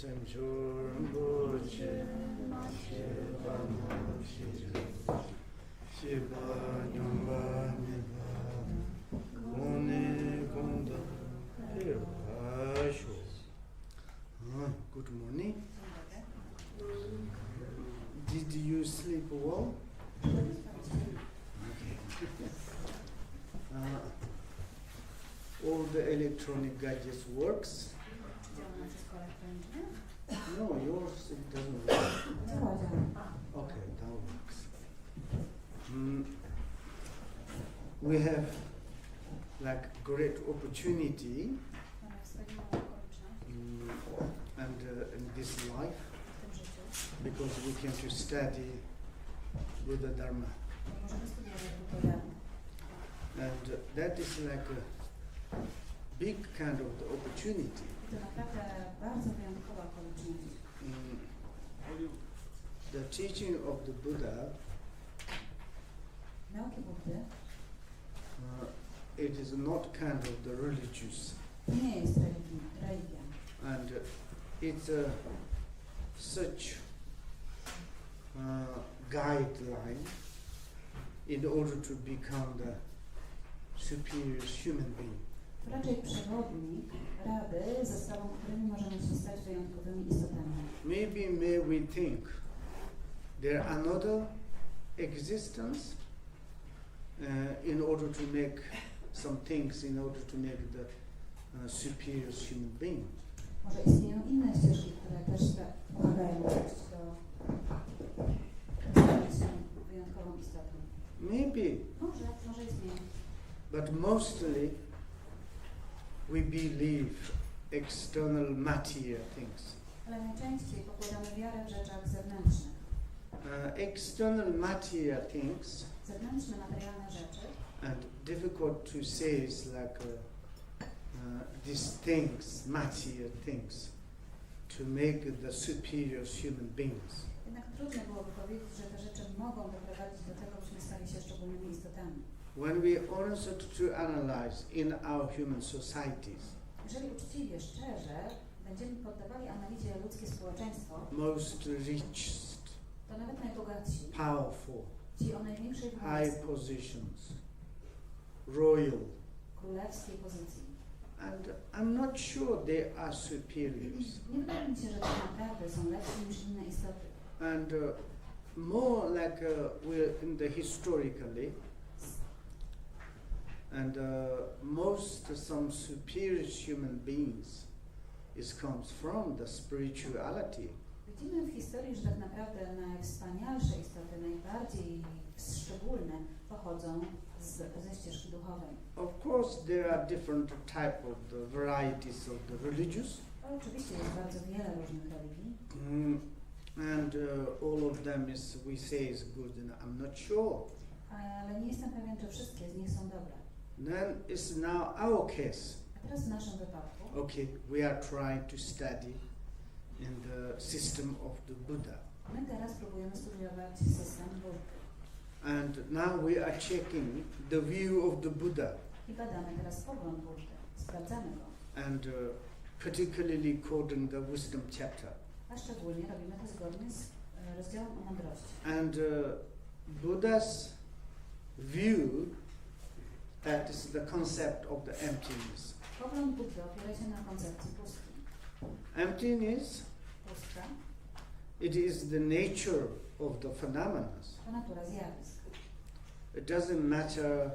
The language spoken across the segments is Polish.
Good morning. Did you sleep well? All the electronic gadgets works? No, yours it doesn't work. Okay, that works. We have like great opportunity and in this life because we can to study Buddha Dharma. And that is like a big kind of the opportunity. The teaching of the Buddha, it is not kind of the religious. And it's such guideline in order to become the superior human being. To raczej przewodnik, rady, za sprawą którymi możemy się stać wyjątkowymi istotami. Maybe may we think there another existence in order to make some things in order to make the superior human being. Może istnieją inne ścieżki, które też pomagają dojść do się wyjątkową istotą. Maybe. Może istnieje. But mostly we believe external material things. Ale najczęściej pokładamy wiarę w rzeczach zewnętrznych. External material things. Zewnętrzne materialne rzeczy. And difficult to say is like these things, material things, to make the superior human beings. Jednak trudno byłoby powiedzieć, że te rzeczy mogą doprowadzić do tego, byśmy stali się szczególnymi istotami. When we honestly to analyze in our human societies, jeżeli uczciwie, szczerze będziemy poddawali analizie ludzkie społeczeństwo, most richest, to nawet najbogatsi, powerful, ci o największej high władzy, positions, royal, królewskiej pozycji. and I'm not sure they are superiors. Nie wydaje mi się, że tak naprawdę są lepsze niż inne istoty. And more like we're in the historically, and most some superior human beings comes from the spirituality. Widzimy w historii, że tak naprawdę najwspanialsze istoty, najbardziej szczególne pochodzą ze ścieżki duchowej. Of course, there are different type of the varieties of the religious. Oczywiście jest bardzo wiele różnych religii. And all of them is, we say, is good, and I'm not sure. Ale nie jestem pewien, czy wszystkie z nich są dobre. Then it's now our case. A teraz w naszym wypadku. Okay, we are trying to study in the system of the Buddha. My teraz próbujemy studiować system Buddy. And now we are checking the view of the Buddha. I badamy teraz pogląd Buddy. Sprawdzamy go. And particularly quoting the wisdom chapter. A szczególnie robimy to zgodnie z rozdziałem o mądrości. And Buddha's view, that is the concept of the emptiness. Pogląd Buddy opiera się na koncepcji pustki. Emptiness, Pustka it is the nature of the phenomena. to natura zjawisk. It doesn't matter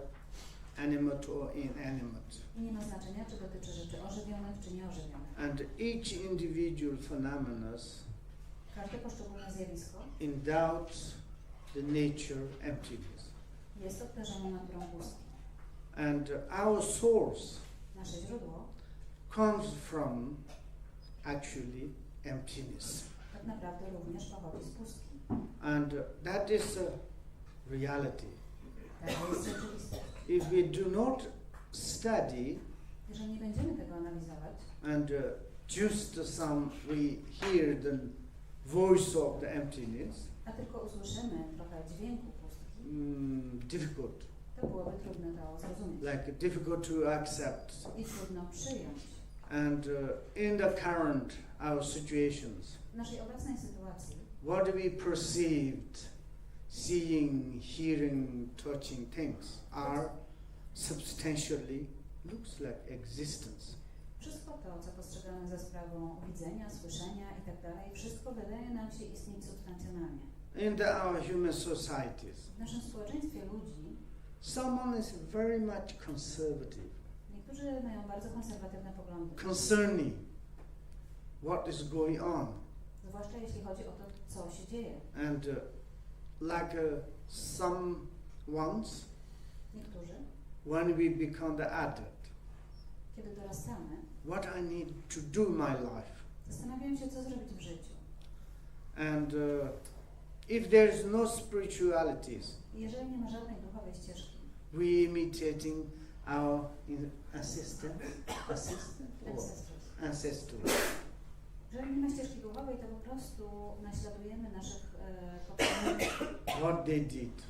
animate or inanimate. I nie ma znaczenia, czy dotyczy rzeczy ożywionych, czy nieożywionych. And each individual phenomena Każde poszczególne zjawisko endows the nature emptiness. jest obdarzone naturą pustki. And our source Nasze źródło comes from actually emptiness. tak naprawdę również pochodzi z pustki. And that is a reality. Taka jest rzeczywistość. If we do not study Jeżeli nie będziemy tego analizować, and just some we hear the voice of the emptiness, a tylko usłyszymy trochę dźwięku pustki, difficult, to byłoby trudno to zrozumieć. like difficult to accept. I trudno przyjąć. And in the current our situations, W naszej obecnej sytuacji what we perceived, seeing, hearing, touching things are substantially looks like existence. wszystko to, co postrzegamy za sprawą widzenia, słyszenia itd., wszystko wydaje nam się istnieć substancjonalnie. In our human societies, W naszym społeczeństwie ludzi someone is very much conservative, niektórzy mają bardzo konserwatywne poglądy, concerning what is going on. zwłaszcza jeśli chodzi o to, co się dzieje. And some ones, Niektórzy, when we become the adult, kiedy dorastamy, what I need to do my life. zastanawiają się, co zrobić w życiu. And if there is no spiritualities, I jeżeli nie ma żadnej duchowej ścieżki, we imitating our assistant or ancestors. jeżeli nie ma ścieżki duchowej, to po prostu naśladujemy naszych poprzedników, What they did.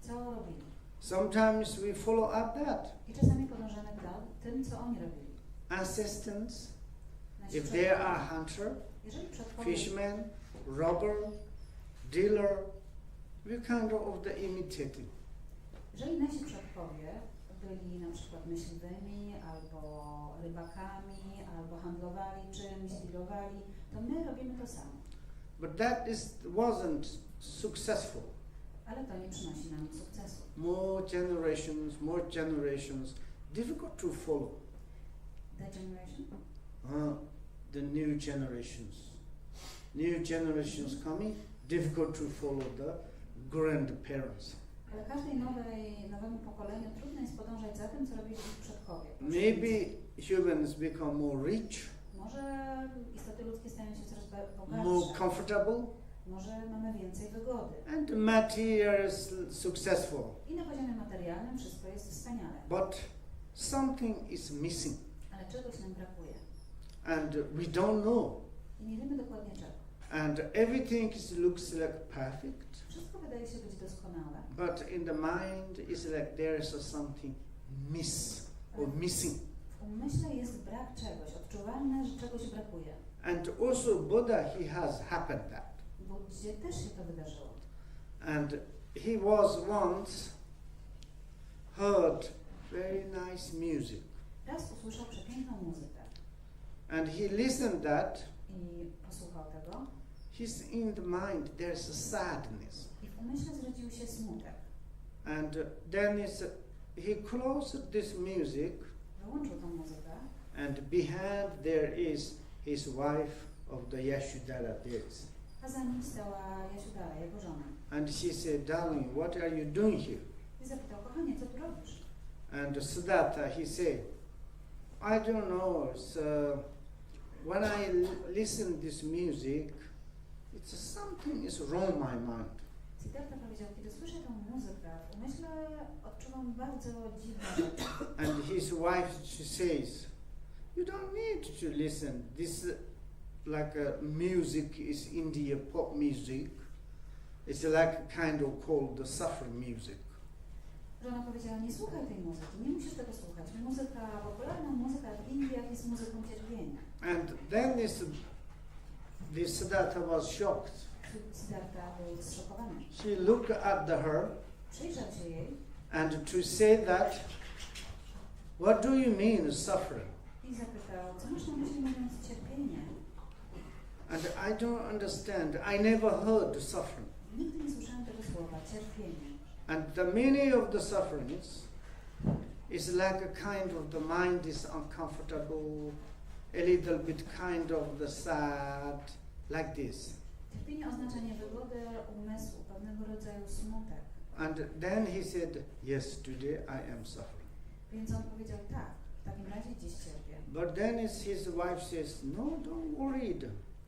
co robili. Sometimes we follow up that. I czasami podążamy tym, co oni robili. Assistants, Nasi if they are hunter, jeżeli przodkowie, fisherman, robber, dealer, we kind of the imitating. jeżeli nasi przodkowie byli na przykład myśliwymi, albo rybakami, albo handlowali czymś, dealowali, to my robimy to samo. But that wasn't successful. Ale to nie przynosi nam sukcesu. More generations, difficult to follow. The generation? The new generations coming, difficult to follow the grandparents. Ale każdej nowemu pokoleniu trudno jest podążać za tym, co robili ich przodkowie. Maybe humans become more rich, Może istoty ludzkie stają się coraz more bogatsze. comfortable, Może mamy więcej wygody. and material is successful. I na poziomie materialnym wszystko jest wspaniale. But something is missing, Ale czegoś nam brakuje. and we don't know. I nie wiemy dokładnie czego. And everything looks like perfect, Wszystko wydaje się być doskonałe. but in the mind it's like there is something missing. W umyśle jest brak czegoś, odczuwalne, że czegoś brakuje. And also Buddha, he has happened that. Buddzie też się to wydarzyło. And he was once heard very nice music. Raz usłyszał przepiękną muzykę And he listened that. i posłuchał tego. He's in the mind, there's a sadness. I w umyśle zrodził się smutek. And then he closed this music, Wyłączył tą muzykę. and behind there is his wife of the Yashodhara days. A za nim stała Yashodhara, jego żona. And she said, darling, what are you doing here? I zapytał, kochanie, co tu robisz? And Siddhartha, he said, I don't know, when I listen this music, it's something is wrong in my mind. Siddhartha powiedział, kiedy słyszę tę muzykę, w umyśle odczuwam bardzo dziwne rzeczy. And his wife, she says, you don't need to listen. This music is India pop music. It's like kind of called the suffering music. Żona powiedziała, nie słuchaj tej muzyki, nie musisz tego słuchać. Popularna muzyka w Indiach jest muzyką cierpienia. And then this Siddhartha was shocked. Siddhartha był zszokowany. She looked at her Przyjrzał się jej and to say that, what do you mean suffering? i zapytał, co masz na myśli mówiąc cierpienie? And I don't understand. I never heard suffering. Nigdy nie słyszałem tego słowa, cierpienie. And the meaning of the suffering is like a kind of the mind is uncomfortable, a little bit kind of the sad, like this. Cierpienie oznacza niewygody umysłu, pewnego rodzaju smutek. And then he said, yes, today I am suffering. Więc on powiedział, tak, w takim razie dziś cierpię. But then his wife says, no, don't worry.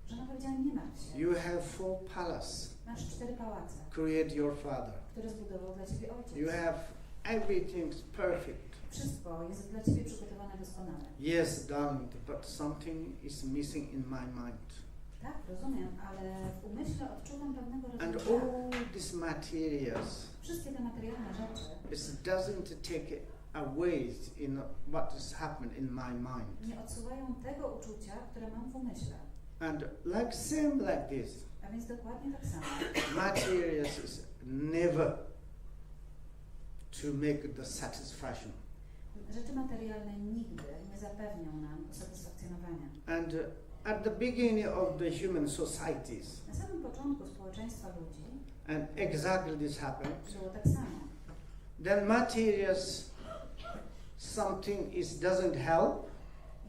Żona powiedziała, nie martw się. You have 4 palaces. Masz 4 pałace, Create your father. które zbudował dla ciebie ojciec. You have everything's perfect. Wszystko jest dla ciebie przygotowane doskonale. Yes, darling, but something is missing in my mind. Tak, rozumiem, ale w umyśle odczuwam pewnego And rodzaju all these materials, wszystkie te materialne rzeczy it doesn't take away in what is happening in my mind. Nie odsuwają tego uczucia, które mam w umyśle. And same like this, A więc dokładnie tak samo. materials is never to make the satisfaction. Rzeczy materialne nigdy nie zapewnią nam usatysfakcjonowania. And at the beginning of the human societies, Na samym początku społeczeństwa ludzi and exactly this happened, było tak samo. then materials, something doesn't help,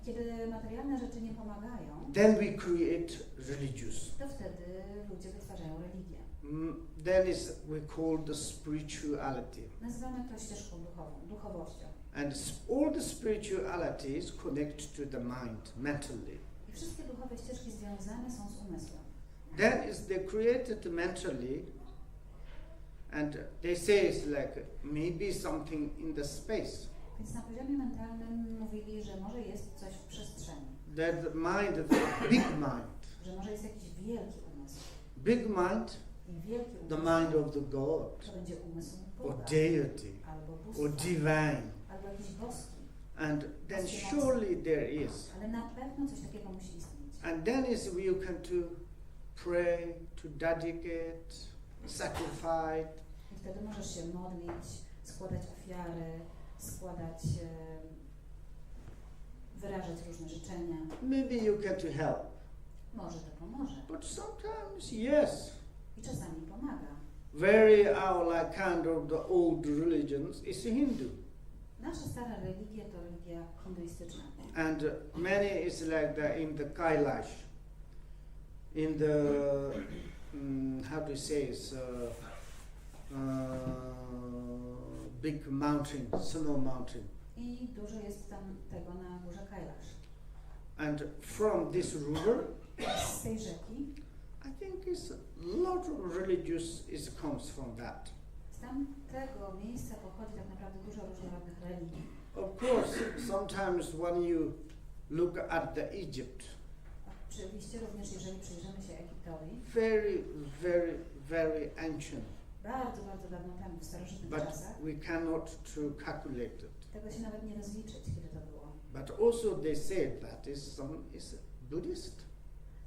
I kiedy materialne rzeczy nie pomagają, then we create religious. to wtedy ludzie wytwarzają religię. Then we call the spirituality. Nazywamy to ścieżką duchowością. And all the spiritualities connect to the mind, mentally. I wszystkie duchowe ścieżki związane są z umysłem. Then they created mentally, and they say it's like maybe something in the space. Więc na poziomie mentalnym mówili, że może jest coś w przestrzeni. That the mind, the big mind. Że może jest jakiś wielki umysł. Big mind, I wielki umysł the mind of the God, to będzie umysł or Boga, deity, albo or bóstwa, divine. albo jakiś boski. And then surely there is. Ale na pewno coś takiego musi istnieć. And then you can to pray, to dedicate, sacrifice. I wtedy możesz się modlić, składać ofiary, wyrażać różne życzenia. Maybe you can to help. Może to pomoże. But sometimes, yes. I czasami pomaga. Very kind of the old religions is Hindu. Nasza stara religia to religia hinduistyczna. And many is like in the Kailash, in the, how do you say, big mountain, snow mountain. I dużo jest tam tego na górze Kailash. And from this river, Z tej rzeki, I think it's a lot of religious comes from that. z tamtego miejsca pochodzi tak naprawdę dużo różnorodnych religii. Of course, sometimes when you look at the Egypt, Oczywiście również jeżeli przyjrzymy się Egiptowi, very, very, very ancient, bardzo, bardzo dawno temu, w starożytnych but czasach, we cannot to calculate it. tego się nawet nie rozliczyć, kiedy to było. But also they say that is Buddhist.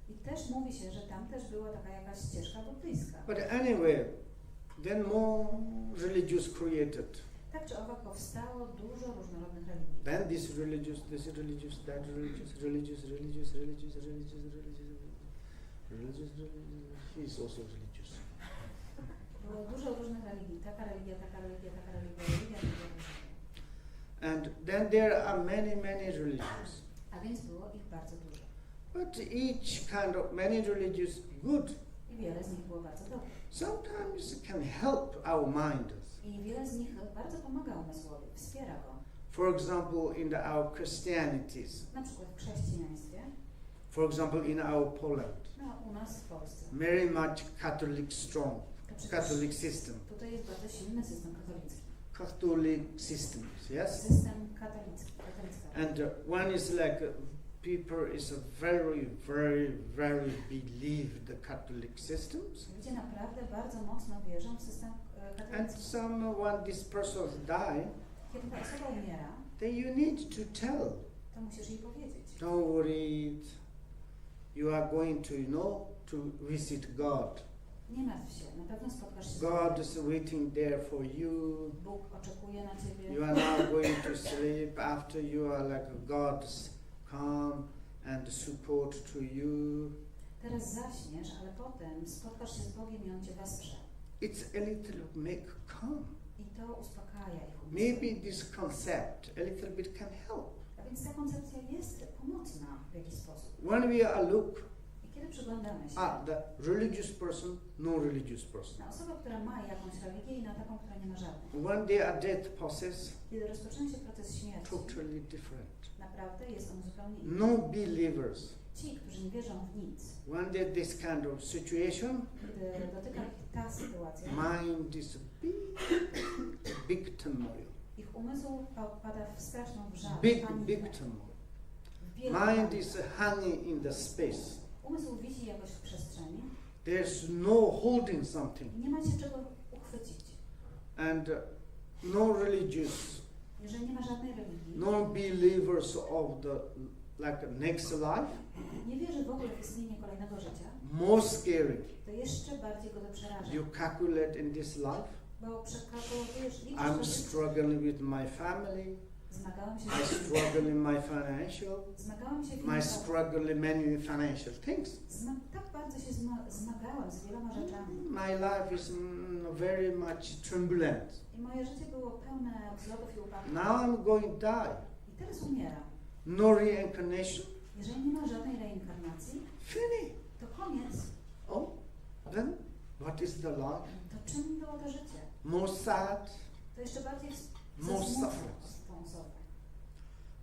I też mówi się, że tam też była taka jakaś ścieżka buddyjska. But anyway, then more religious created. Tak czy owak powstało dużo różnorodnych religii. Then this religious, that religious, he's also religious. Było dużo różnych religii. Taka religia, taka religia, taka religia. And then there are many, many religions. A więc było ich bardzo dużo. But each kind of many religions good. I wiele z nich było bardzo dobrych. Sometimes it can help our mind. I wiele z nich bardzo pomaga umysłowi, wspiera go. For example, in our Christianities. Na przykład w chrześcijaństwie. For example, in our Poland. No, u nas w Polsce. Very much Catholic strong. Catholic system. Tutaj jest bardzo silny system katolicki. Catholic systems, yes? System katolicki. And one is like people is very, very, very believe the Catholic systems. Ludzie naprawdę bardzo mocno wierzą w system And katolicki. when this person die, Kiedy ta osoba umiera, then you need to tell. to musisz jej powiedzieć. Don't worry, you are going to, to visit God. Nie martw się, na pewno spotkasz się z God Bogiem. is waiting there for you. Bóg oczekuje na ciebie. You are now going to sleep after you are like God's come and support to you. Teraz zaśniesz, ale potem spotkasz się z Bogiem i On cię wesprze. It's a little make calm. I to uspokaja ich umysł. Maybe this concept a little bit can help. A więc ta koncepcja jest pomocna w jakiś sposób. When we look I kiedy przyglądamy się at the religious person, non-religious person. na osobę, która ma jakąś religię i na taką, która nie ma żadnej. When their death process, Kiedy rozpoczyna się proces śmierci, totally different. naprawdę jest on zupełnie inny. No believers. Ci, którzy nie wierzą w nic, When there's this kind of situation, kiedy dotyka ich ta sytuacja, mind is big turmoil. ich umysł pada w straszną wrzawę, Big panikę, turmoil. w wielką Mind panikę. is hanging in the space. Umysł wisi jakoś w przestrzeni There's no holding something. i nie ma się czego uchwycić. And no religious Jeżeli nie ma żadnej religii, non-believers of the like next life, nie wierzy w ogóle w istnienie kolejnego życia, more scary. to jeszcze bardziej go to przeraża. You calculate in this life, Bo przekalkulujesz, liczysz I'm to życie. struggling with my family, Zmagałam się I struggle in my financial, Zmagałam się my finansowo. struggle in many financial things. Tak bardzo się zmagałam z wieloma rzeczami. My life is very much turbulent. I moje życie było pełne wzlotów i upadków. Now I'm going to die. I teraz umieram. No reincarnation. Jeżeli nie ma żadnej reinkarnacji, Finish. to koniec. Oh, then what is the life? To czym było to życie? More sad, To jeszcze bardziej more zasmutnia suffering. tą osobę.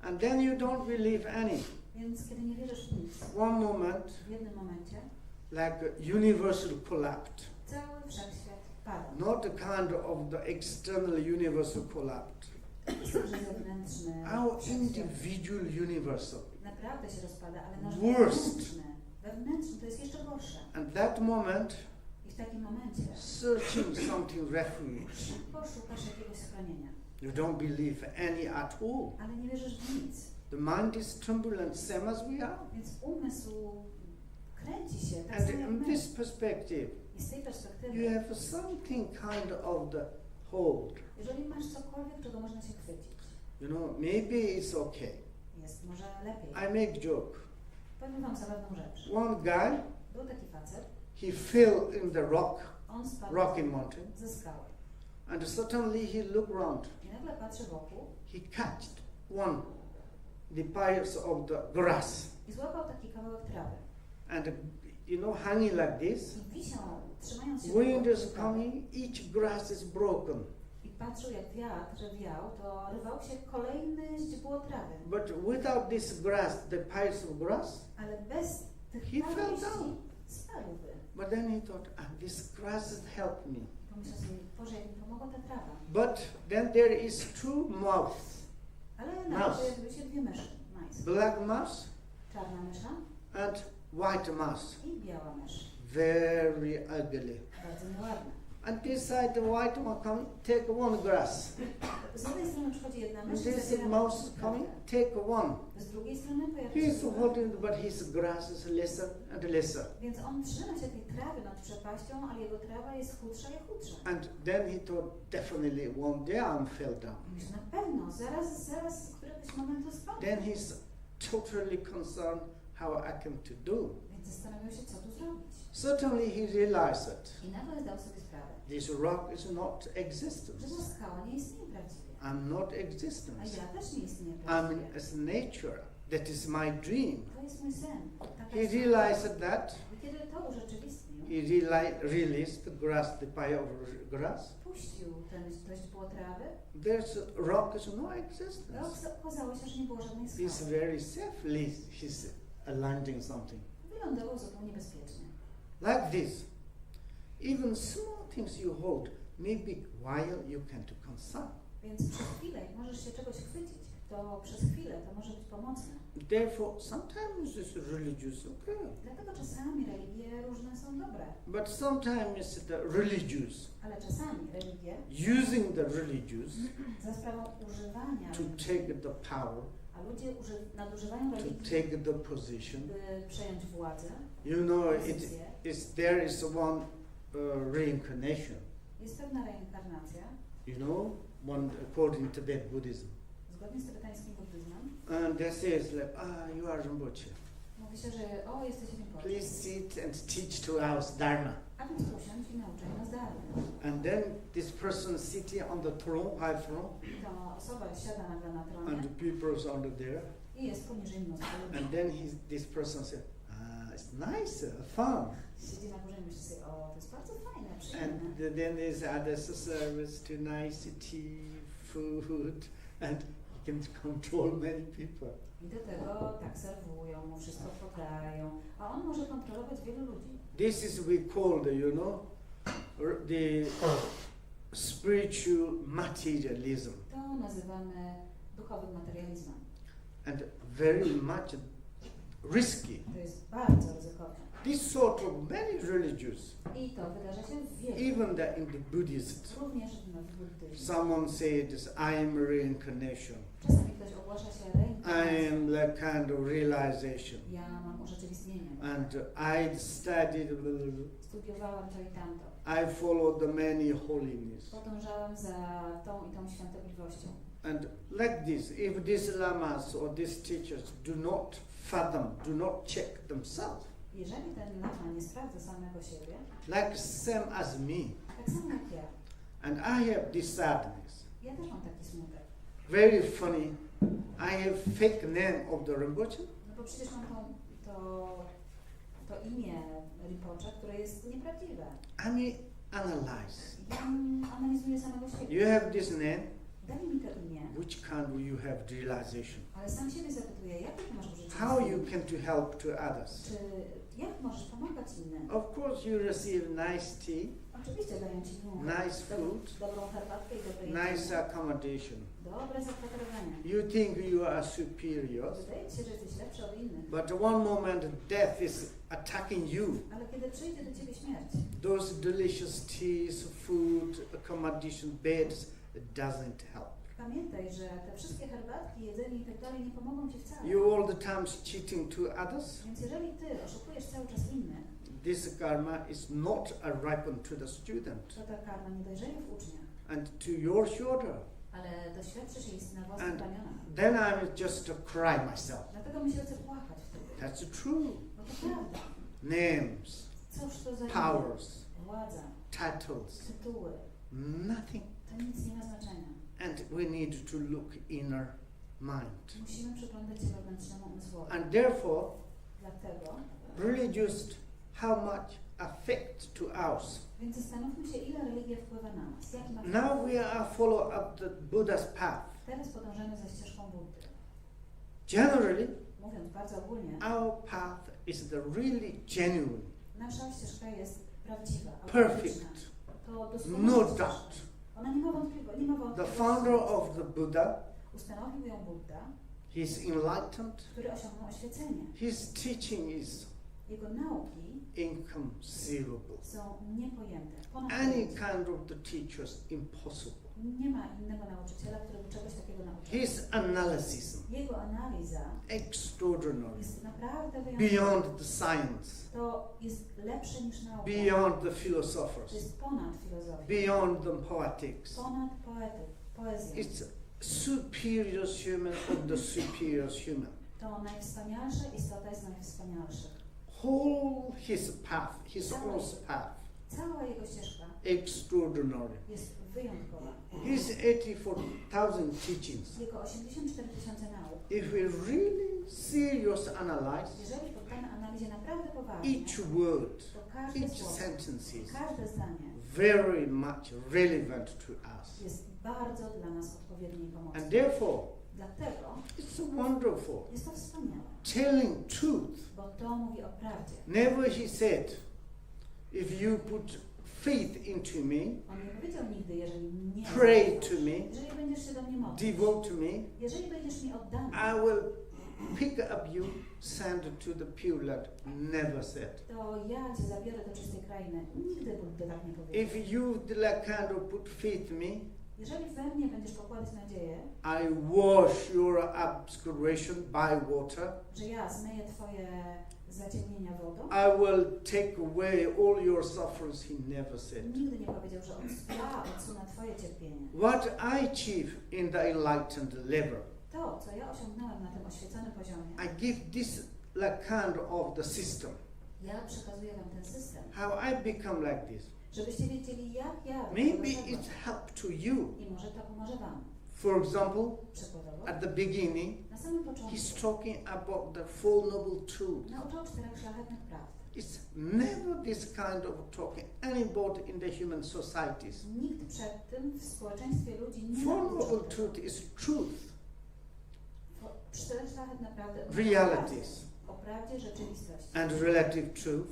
And then you don't believe any. Więc kiedy nie wierzysz w nic, One moment, w jednym momencie like universal collapse. cały wszechświat pada. Not the kind of the external universal collapse. Jest także zewnętrzny Our wszechświat. individual universal. Naprawdę się rozpada, ale nasz Worst. wewnętrzny. Wewnętrzny to jest jeszcze gorsze. And that moment, I w takim momencie searching something refuge. poszukasz jakiegoś schronienia. You don't believe any at all. Ale nie wierzysz w nic. The mind is turbulent, same as we are. Więc umysł kręci się tak And samo jak in my. this perspective, I z tej perspektywy, you have something kind of the hold. jeżeli masz cokolwiek, czego można się chwycić, You know, maybe it's okay. jest może lepiej. I make joke. Powiem wam zabawną rzecz. One guy, Był taki facet, he fell in the on spadł rocky mountain, ze skały. and suddenly he looked round. I nagle patrzy wokół He catched the piles of the grass, i złapał taki kawałek trawy. and you know, hanging like this. I wisiał, trzymając się Wind wokół is tej trawy. coming, each grass is broken. I patrzył jak wiatr wiał, to rywał się kolejny źdźbło trawy. But without this grass, the piles of grass, Ale bez tych He fell trawy down. spadłby. but then he thought, this grass has helped me. Pomyślał sobie, Boże, jak mi pomogła ta trawa. But then there is two mouths, Ale Mouse. nagle pojawiły się dwie myszy. Nice. black mouse Czarna mysza and white mouse, i biała mysz. very ugly. Bardzo nieładna. And this side, the white one coming, take one grass. Z jednej strony przychodzi jedna And mysz i this zabiera mouse trawę. coming, take one. Z drugiej strony pojawia się He's druga. holding, but his grass is lesser and lesser. Więc on trzyma się tej trawy nad przepaścią, ale jego trawa jest chudsza i chudsza. And then he thought, definitely one day I fell down. I myślę, na pewno, zaraz z któregoś momentu spadnę. Then he's totally concerned how I can to do. Więc zastanawiał się, co tu zrobić. Certainly he realized I nagle zdał sobie sprawę, this rock is not że existence. ta skała nie istnieje prawdziwie. I'm not A existence. ja też nie istnieję I'm prawdziwie. as nature. That is my dream. To jest mój sen. Taka He jest realized that. I kiedy to urzeczywistnił, He released the grass, the pile of grass. puścił to źdźbło trawy, Rock is no existence. okazało się, że nie było żadnej He's skały. very safely, he's landing something. Wylądował zupełnie bezpiecznie. Like this. Even small things you hold, maybe while you can to concern. Więc przez chwilę, jak możesz się czegoś chwycić, to przez chwilę to może być pomocne. Therefore, sometimes it's religious, okay. Dlatego czasami religie różne są dobre, But sometimes the religious, ale czasami religie using the religious za sprawą używania to religii, take the power, a ludzie nadużywają to religii, take the position. by przejąć władzę, You know, pozycję. there is one reincarnation. Jest pewna reinkarnacja, You know, one according to Tibet Buddhism. zgodnie z tybetańskim buddyzmem. And they say it's like, you are Rinpoche. Mówi się, że o, jesteś Rinpoche, Please sit and teach to us Dharma. a więc usiądź i nauczaj nas dalej. And then this person sitting on the throne, high throne, Ta osoba siada nagle na tronie and the people is under there. i jest poniżej mnóstwo ludzi. And then this person said, it's nice, fun. Siedzi na górze i myśli sobie, o, to jest bardzo fajne, And przyjemne. then there's other service to nice tea, food, and he can control many people. I do tego tak serwują, mu wszystko podają, a on może kontrolować wielu ludzi. This is we call the spiritual materialism, To nazywamy duchowym materializmem. and very much risky. To jest bardzo ryzykowne. This sort of many religions, I to wydarza się w wielu. even in the Buddhist. Również w buddyzmie. Someone says, I am reincarnation. Czasami ktoś ogłasza się I reinkarnacją. am like kind of realization. Ja mam urzeczywistnienie. And I studied, Studiowałam to i tamto. I followed the many holiness. Podążałam za tą i tą świątobliwością. And like this, if these lamas or these teachers do not fathom, do not check themselves, Jeżeli ten lama nie sprawdza samego siebie, like same as me, tak samo jak ja, and I have this sadness, ja też mam taki smutek. very funny, I have fake name of the Rinpoche, No bo przecież mam to imię Rinpoche, które jest nieprawdziwe. I mean, analyze. Ja analizuję samego siebie. You have this name, Daj mi to imię, which kind you have realization? ale sam siebie zapytuję, jak ty masz użycie? How you can to help to others? Czy jak możesz pomagać innym? Of course you receive nice tea, Oczywiście dają ci nice food, dobrą herbatkę i dobre nice jedzenie, accommodation. dobre zakwaterowanie. You think you are superior, Wydaje ci się, że jesteś lepszy od innych, but one moment death is attacking you. ale kiedy przyjdzie do ciebie śmierć, Those delicious teas, food, accommodation, beds, it doesn't help. pamiętaj, że te wszystkie herbatki, jedzenie i tak dalej nie pomogą ci wcale. You all the time cheating to others. Więc jeżeli ty oszukujesz cały czas innych, This karma is not ripened to the student to ta karma nie dojrzeje w uczniach, and to your shoulder. ale doświadczysz jej na własnych And ramionach. then I'm just to cry myself. Dlatego mi się chce płakać wtedy. That's true. Bo to prawda. Names, Cóż to za powers, władza, titles, tytuły, nothing. to nic nie ma znaczenia. And we need to look inner mind. Musimy przyglądać się wewnętrznemu umysłowi. And therefore, Dlatego, religious, how much affect to us. więc zastanówmy się, ile religia wpływa na nas. Jaki ma Now wpływ. we are follow up the Buddha's path. Teraz podążamy za ścieżką Buddy. Generally, Mówiąc bardzo ogólnie, our path is the really genuine, nasza ścieżka jest prawdziwa, perfect, autentyczna. To doskonała no ścieżka. doubt. Ona nie ma wątpliwości. The founder of the Buddha, Ustanowił ją Buddha, he is enlightened. który osiągnął oświecenie. His teaching is Jego nauki inconceivable. są niepojęte. Ponad Any pojęcie. kind of the teacher is impossible. Nie ma innego nauczyciela, który by czegoś takiego nauczył. His analysis Jego analiza extraordinary, jest naprawdę wyjątkowa. beyond the science, To jest lepsze niż nauka. beyond the To philosophers, jest ponad filozofię. beyond the poetics. Ponad poezję. It's superior human of the superior human. To najwspanialsza istota jest najwspanialszych. Whole his path, his own path, Cała jego ścieżka extraordinary. jest wyjątkowa. His 84,000 teachings. Jego 84 000 nauk. If we really serious analyze Jeżeli poddamy analizie naprawdę poważnie, each word, to każde each słowo, sentences, każde zdanie very much relevant to us. jest bardzo dla nas odpowiednie i pomocne. And therefore, Dlatego it's wonderful. jest to wspaniałe, Telling truth. bo to mówi o prawdzie. Never he said, if you put faith into me, On nie powiedział nigdy, jeżeli nie pray to me, jeżeli będziesz się do mnie modlić, devote to me, jeżeli będziesz mi oddany, I will pick up you, send to the pure land. Never said. to ja cię zabiorę do czystej krainy. Nigdy Budda tak nie powiedział. If you like kind of put faith in me, Jeżeli we mnie będziesz pokładać nadzieję, I wash your obscuration by water. że ja zmyję twoje zaciemnienia wodą, I will take away all your sufferings, he never said. nigdy nie powiedział, że ja odsunę twoje cierpienie. What I achieve in the enlightened level, To, co ja osiągnąłem na tym oświeconym poziomie, I give this like kind of the system. ja przekazuję wam ten system, How I become like this. żebyście wiedzieli, jak ja Maybe doszedłem. it help to you. I może to pomoże wam. For example, Przykładowo, at the beginning, na samym początku he's talking about the Four Noble Truths. nauczał 4 szlachetnych prawd. It's never this kind of talking anybody in the human societies. Nikt przed tym w społeczeństwie ludzi nie Four nauczał Noble tego. Truth is truth, 4 szlachetne prawdy realities, o prawdzie rzeczywistości. and relative truth,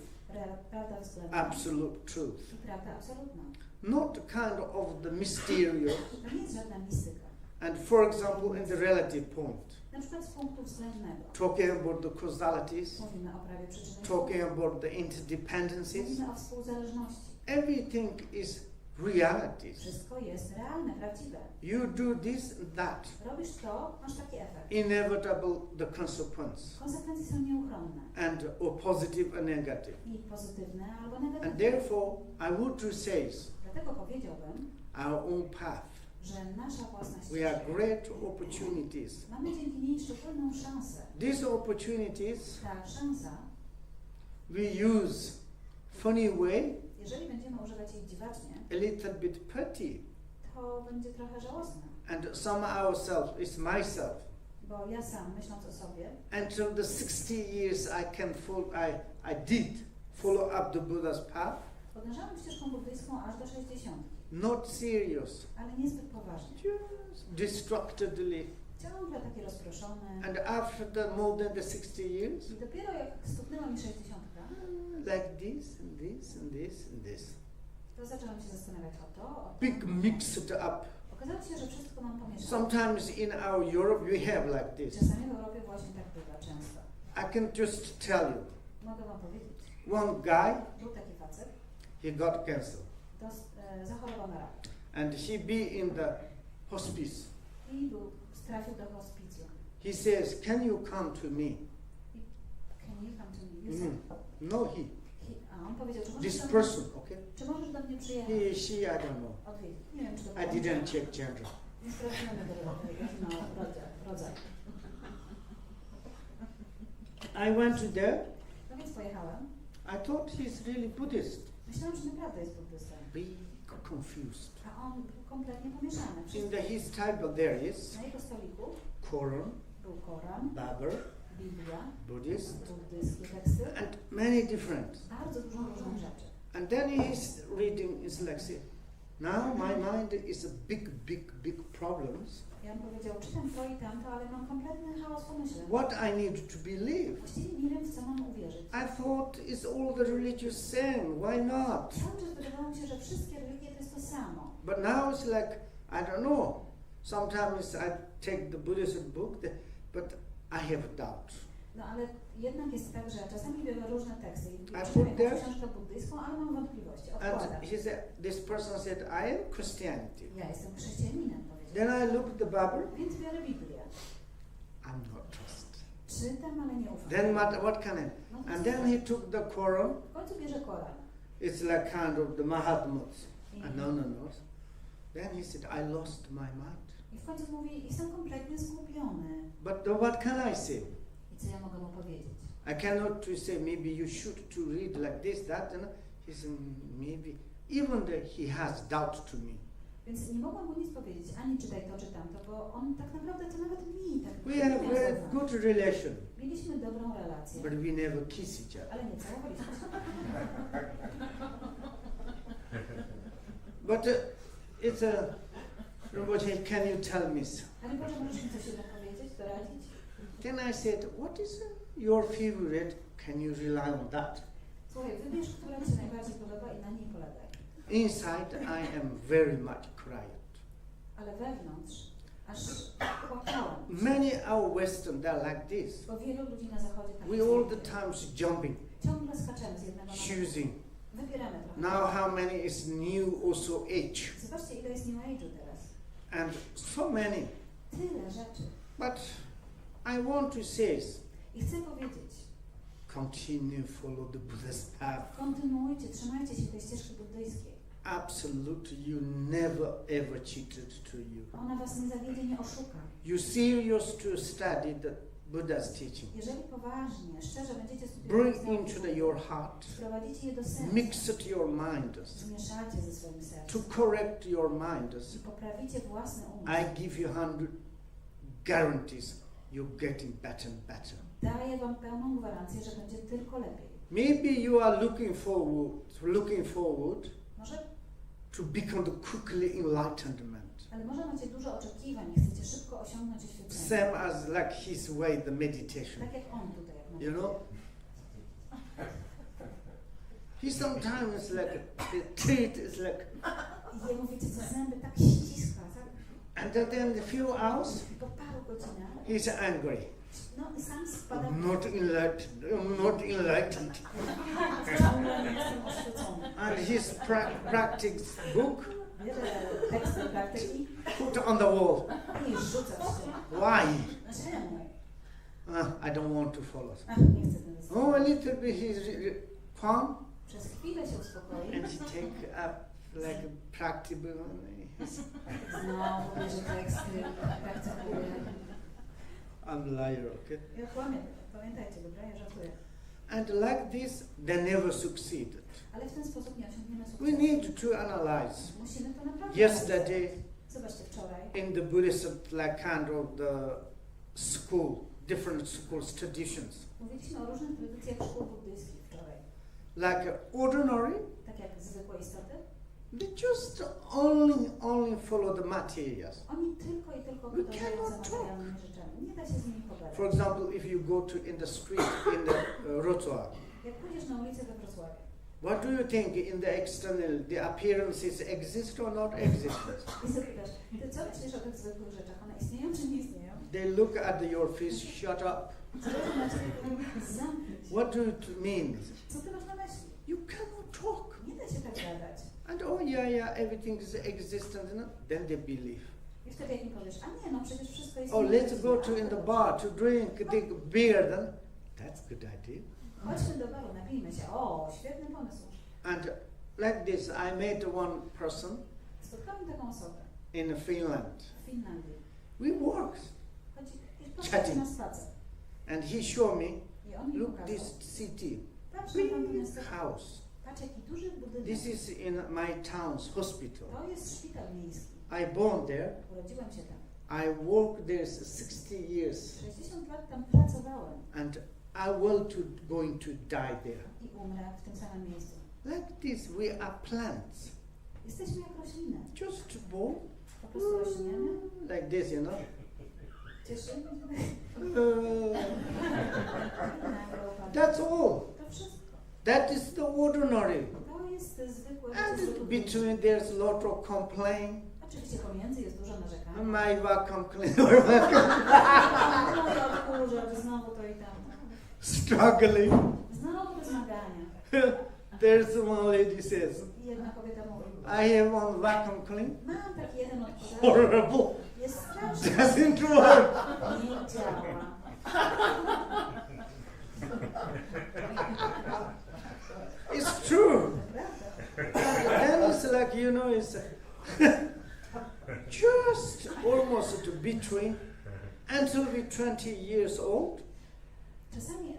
Prawda względna absolute truth. i prawda absolutna. Not kind of the mysterious, To nie jest żadna mistyka. And for example, in the relative point, Na przykład z punktu względnego. talking about the causalities, Mówimy o prawie przyczyny. talking about the interdependencies, Mówimy o współzależności. everything is realities. Wszystko jest realne, prawdziwe. You do this and that, Robisz to, masz taki efekt. inevitable the consequence, Konsekwencje są nieuchronne. and or positive and negative. I pozytywne albo And negatywne. therefore, I would to say, Dlatego powiedziałbym, our own path. że nasza własna We have ścieżka. great opportunities. Mamy dzięki niej szczególną szansę. These opportunities Ta szansa, we use funny way, jeżeli będziemy używać jej dziwacznie, a little bit petty, to będzie trochę żałosne. and some ourselves is myself. Bo ja sam, myśląc o sobie, Until the 60 years I did follow up the Buddha's path, podążałam ścieżką buddyjską aż do 60, not serious, ale niezbyt poważnie. just distractedly. Ciągle takie rozproszone. And after the more than the 60 years, I dopiero jak stuknęła mi 60, like this and this and this and this. to zaczęłam się zastanawiać o to, o to. Big mixed up. Okazało się, że wszystko mam pomieszane. Sometimes in our Europe we have like this. Czasami w Europie właśnie tak bywa często. I can just tell you, Mogę wam powiedzieć. one guy, Był taki facet, he got cancer, zachorował na rak. and he be in the hospice. I trafił do hospicjum. He says, "Can you come to me?" Can you come to me? You said. No, he. A on powiedział, czy This możesz, person, okay? czy możesz do mnie przyjechać? He, she, I don't know. Odwiedzić. Nie wiem, czy to I didn't check gender. Nie sprawdzamy tego rodzaju. I went to there. No więc pojechałem. I thought he's really Buddhist. Myślałam, że naprawdę jest buddystą. Big confused. A on był kompletnie pomieszany. In his table there is Na jego stoliku Koran, był Koran, Bible, Biblia, Buddhist, buddyjskie teksty, and many different. bardzo dużo różnych rzeczy. And then he's reading, is like, say, now my mind is a big problems. Ja bym powiedział, czytam to i tamto, ale mam kompletny chaos pomyśleń. What I need to believe? Właściwie nie wiem, w co mam uwierzyć. I thought it's all the religious same. Why not? Cały czas wydawało mi się, że wszystkie religie to jest to samo. But now it's like, I don't know. Sometimes I take the Buddhist book, but I have doubt. No ale jednak jest tak, że czasami biorę różne teksty i put czytam there- jakąś książkę buddyjską, ale mam wątpliwości. Odkładam. And he said, this person said, I am Christianity. Ja jestem chrześcijaninem, powiedział. Then I looked at the Bible. Więc biorę Biblię. I'm not trust. Czytam, ale nie ufam. Then what can I? No to And co? then he took the Quran. W końcu bierze Koran. It's like kind of the Mahatmas. I, No. Then he said, I lost my mind. I w końcu mówi, jestem kompletnie zgubiony. But what can I say? I co ja mogę mu powiedzieć? I cannot to say maybe you should to read like this, that, and he said maybe even though he has doubt to me. Więc nie mogłam mu nic powiedzieć, ani czytaj to, czy tamto, bo on tak naprawdę to nawet mi tak We have nie very miał good relation, Mieliśmy dobrą relację, but we never kiss each other. ale nie całowaliśmy się. But it's a, Rinpoche, can you tell me so? Ale Boże, możesz mi coś jednak powiedzieć, doradzić? Then I said, what is your favorite? Can you rely on that? Słuchaj, wybierz, która Ci się najbardziej podoba i na niej polegaj. Inside, I am very much quiet. Ale wewnątrz, aż płakałam. Many our Western, they're like this. Bo wielu ludzi na zachodzie tak We jest. all the times jumping, Ciągle skaczemy z jednego na drugiego. choosing. Wybieramy trochę. Now how many is new also age. Zobaczcie, ile jest New Age'u teraz. And so many. Tyle rzeczy. But I want to say, I chcę powiedzieć, continue follow the Buddha's path. kontynuujcie, trzymajcie się tej ścieżki buddyjskiej. Absolutely, you never ever cheated to you. Ona was nie zawiedzie, nie oszuka. You serious to study the Buddha's teaching. Jeżeli poważnie, szczerze będziecie studiować Bring nauki, into your heart. wprowadzicie je do serca, Mix it your mind. zmieszacie ze swoim To sercem correct your mind. i poprawicie własny umysł. I give you 100 guarantees you're getting better and better. Daję wam pełną gwarancję, że będzie tylko lepiej. Maybe you are looking forward Może, to become the quickly enlightenment. ale może macie dużo oczekiwań i chcecie szybko osiągnąć oświecenie. Same as like his way, the meditation. Tak jak on tutaj, jak You know? He sometimes like, the teeth is like, I je mówicie, co zęby tak ściska, tak? And then a few hours, Po paru godzinach, he's angry. no i sam spada. Not enlightened. Jestem oświecony. And his practice book Bierze teksty praktyki put on the wall. i rzuca w ścianę. Why? Czemu? I don't want to follow. Ach, nie chcę tego słuchać. Oh, a little bit he's calm, Przez chwilę się uspokoi. and he take up like a practical. Znowu bierze teksty, praktykuje. I'm liar, okay? Ja kłamię, pamiętajcie, dobra? Ja żartuję. And like this, they never succeeded. Ale w ten sposób nie osiągniemy We sukcesu. need to analyze. Musimy to naprawdę Yesterday, zobaczcie, wczoraj in the Buddhist like kind of the school, different schools, traditions, mówiliśmy o różnych tradycjach szkół buddyjskich wczoraj. like ordinary, Tak jak zwykłe istoty. they just only follow the materials. Oni tylko i tylko We podążają za cannot materialnymi rzeczami. Nie da się z nimi pogadać. For example, if you go to in the street in the Rozdział, Jak pójdziesz na ulicę we Wrocławiu, what do you think in the external, the appearances exist or not exist? i sobie pytasz, ty co myślisz o tych zwykłych rzeczach? One istnieją czy nie istnieją? They look at your face, shut up. Zwykle na ciebie mówią, zamknij się. What do it mean? Co ty masz na myśli? You cannot talk. Nie da się tak gadać. And oh yeah, everything is existent. No? Then they believe. I wtedy jak mi powiesz, a nie, no przecież wszystko jest... Oh, let's go to in the bar to drink the beer. Then that's a good idea. Chodźmy do baru, napijmy się. O, świetny pomysł. And like this, I met one person Spotkałem taką osobę in Finland. w Finlandii. We walked, Chodzi, i poszedł na spacer. and he showed me. I on mi Look, pokazał. this city, Patrz na tamto big miasto. house. Patrz, jaki duży budynek. This is in my town's hospital. To jest szpital miejski. I born there. Urodziłem się tam. I worked there 60 years, 60 lat tam pracowałem and I will to going to die there. i umrę w tym samym miejscu. Like this, we are plants. Jesteśmy jak rośliny. Just born Po prostu rośniemy, like this, you know. cieszymy się. That's all. To wszystko. That is the ordinary. To jest zwykłe And życie. between there's lot of complaint. Oczywiście pomiędzy jest dużo narzekania. My complaint. Moja odkurza, znowu to i tamto. Struggling. Znowu zmagania. There's one lady says, I jedna kobieta mówi, I have one vacuum clean. mam taki jeden odkurzacz, Horrible. jest straszny, Doesn't work. nie działa. It's true. Prawda? Then it's like, you know, it's just almost to between until we're 20 years old. Czasami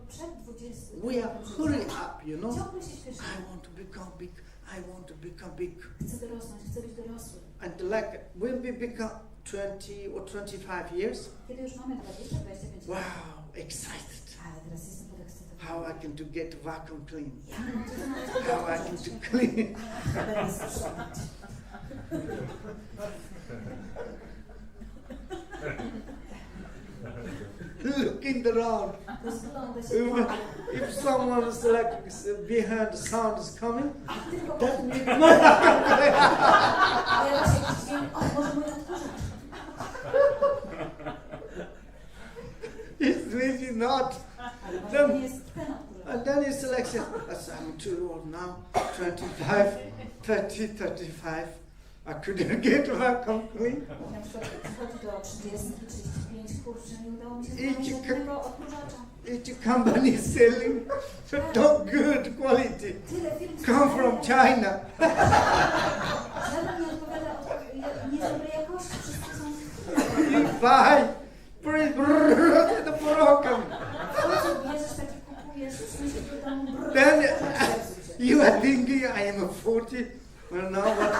przed 20 We are hurry up, you know. ciągle się I śpieszymy. want to become big. I want to become big. Chcę dorosnąć, chcę być dorosły. And like when we become 20 or 25 years, Kiedy już mamy 20-25 wow, lat, excited. ale teraz jestem podekscytowany. How I can to get vacuum clean. Ja mam to znaleźć How I can to clean. będę sprzątać. Looking around. Rozgląda się If someone's like behind the sound is coming, tylko po that tym, means pojawia się jakiś dźwięk, o, może mój odkurzacz. it's really not. Ale może to nie jest ten odkurzacz. And then it's like, I'm too old now, 25, 30, 35. I couldn't get vacuum clean. Na przykład przychodzi do 30, 35, kurczę, nie udało mi się Idź, znaleźć żadnego odkurzacza. Each company is selling not good quality. Tyle firm Come from China. żaden nie odpowiada, nie jest dobrej jakości, wszystkie są You buy, the broken. w końcu bierzesz taki, kupujesz, myślisz, że tam Then you are thinking I am 40. Well, now what?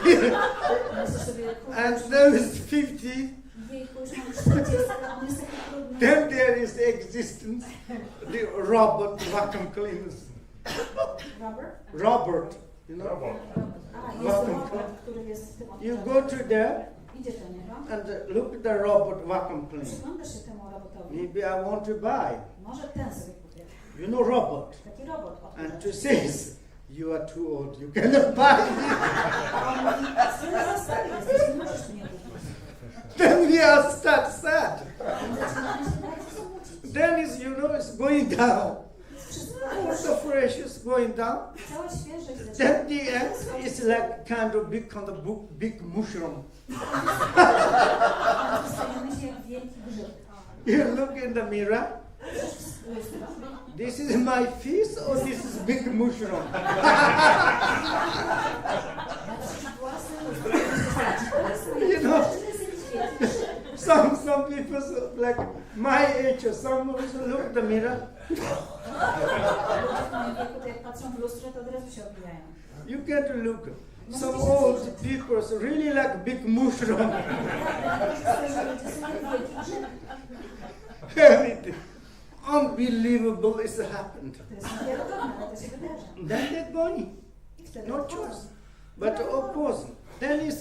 myślisz sobie, And kurczę, there is 50. jejku, już mam 40, a on jest taki trudny. Then there is the existence, the robot vacuum cleaners. Robert, you know. A, jest robot, który jest w tym You odkurzaczu. go to there Idziesz do niego, and look at the robot vacuum cleaner. przyglądasz się temu robotowi. Maybe I want to buy, Może ten sobie kupię. you know, robot. Taki robot And odkurzacz. to says, You are too old, you cannot buy it. Then we are start sad. Then is, it's going down. All the fresh is going down. Then the end is like kind of big mushroom. You look in the mirror. This is my face or this is big mushroom? Some people like my age, some also look at the mirror. You get look. Some old people really like big mushroom. Everything. Unbelievable is happened. Then they're going. No choice. But of course, then it's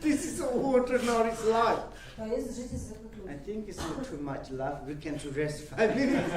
this is ordinary life. I think it's not too much love. We can rest 5 minutes.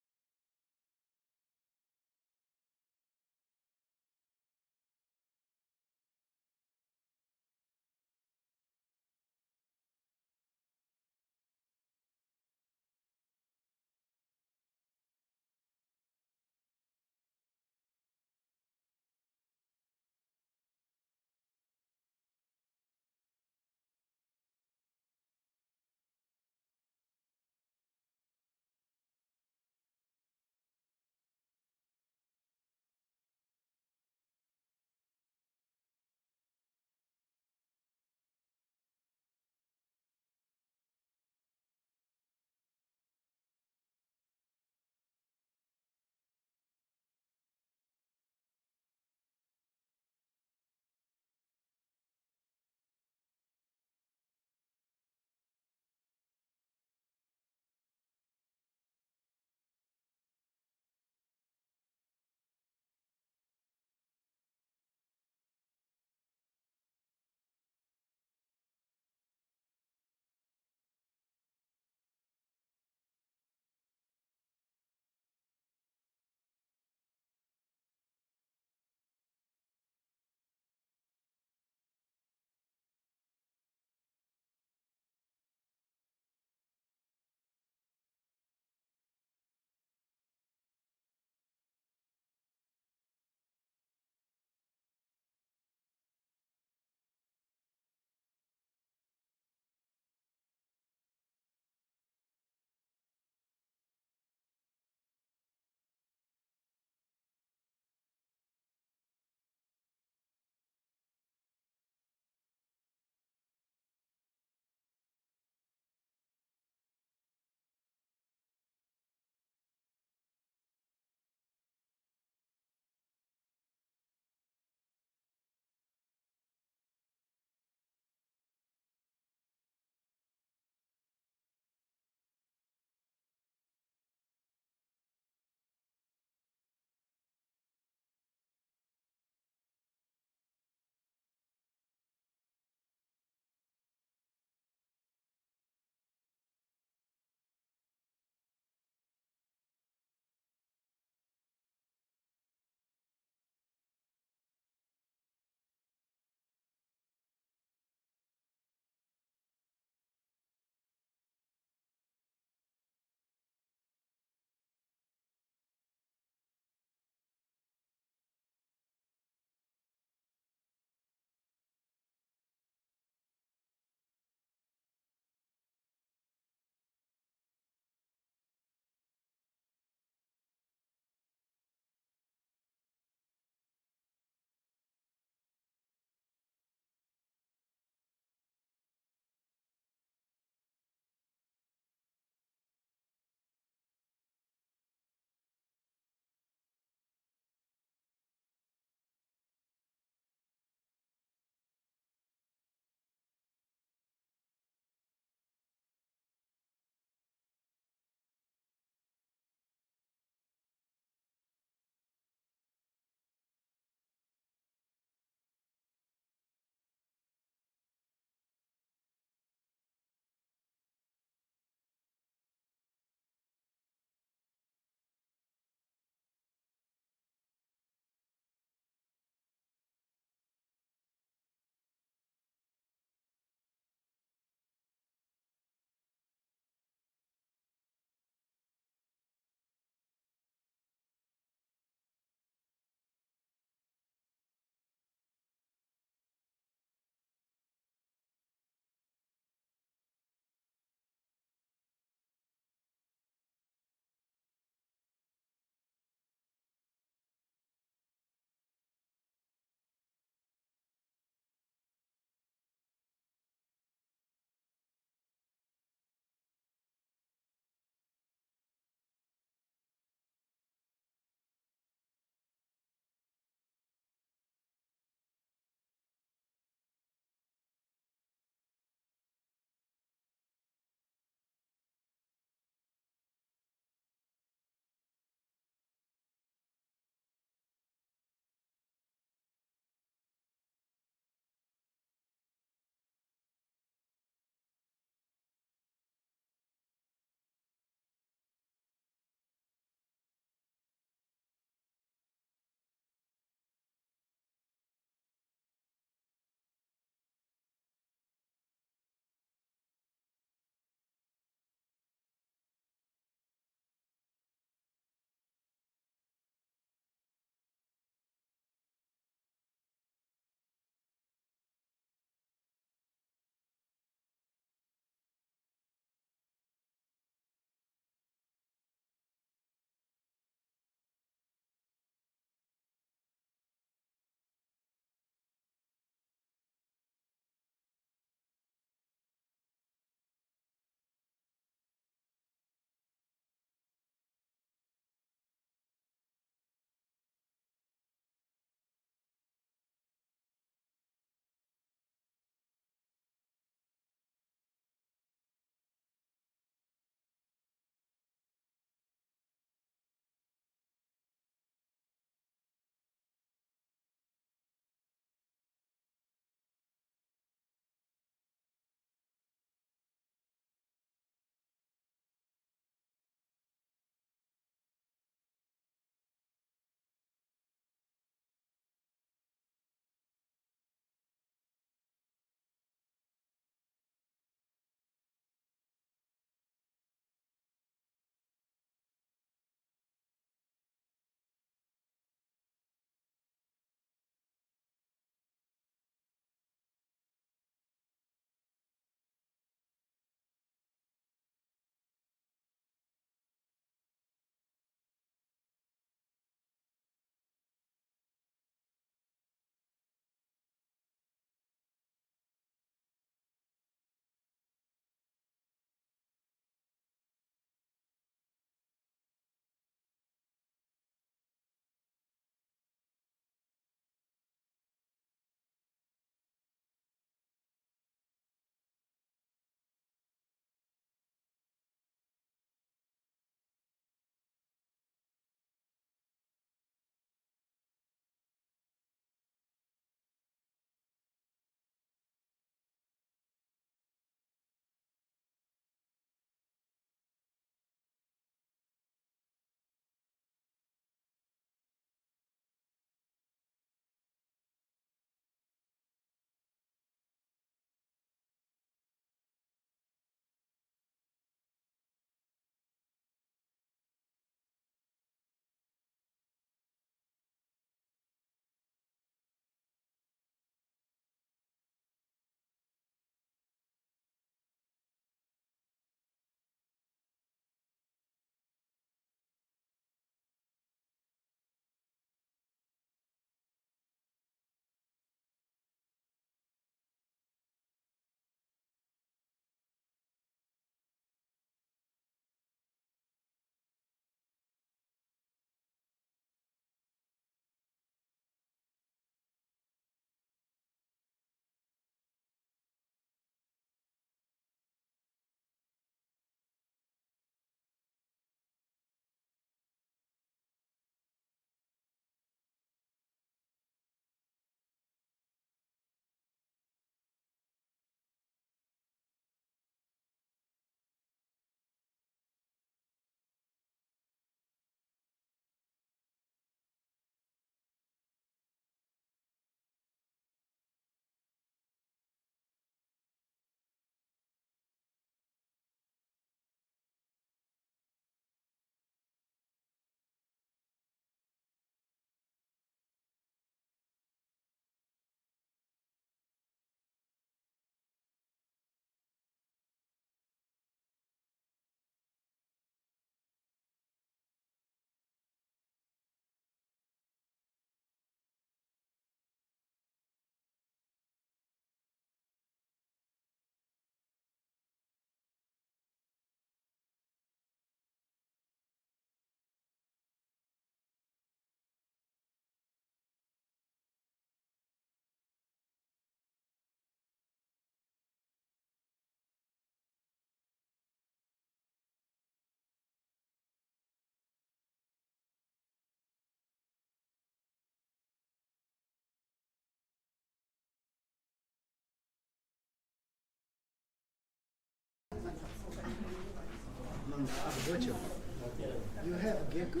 You have gecko?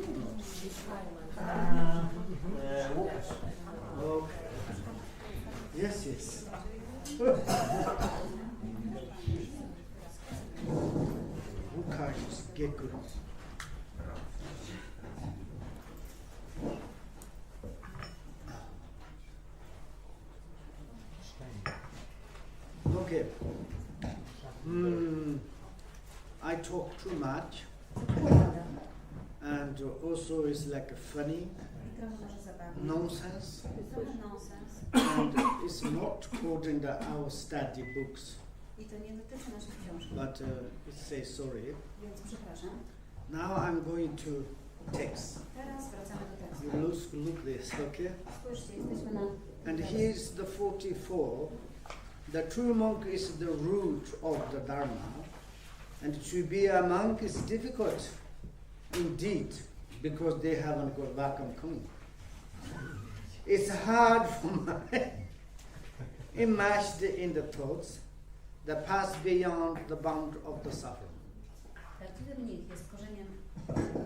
Okay. Yes, yes. Łukasz gecko. Okay. I talk too much, and also it's like funny nonsense, and it's not quoting our study books. But it says sorry. Now I'm going to text. You look this, okay? And here's the 44. The true monk is the root of the Dharma, and to be a monk is difficult indeed, because they haven't got vacuum clean. It's hard for my immersed in the thoughts that pass beyond the bound of the suffering.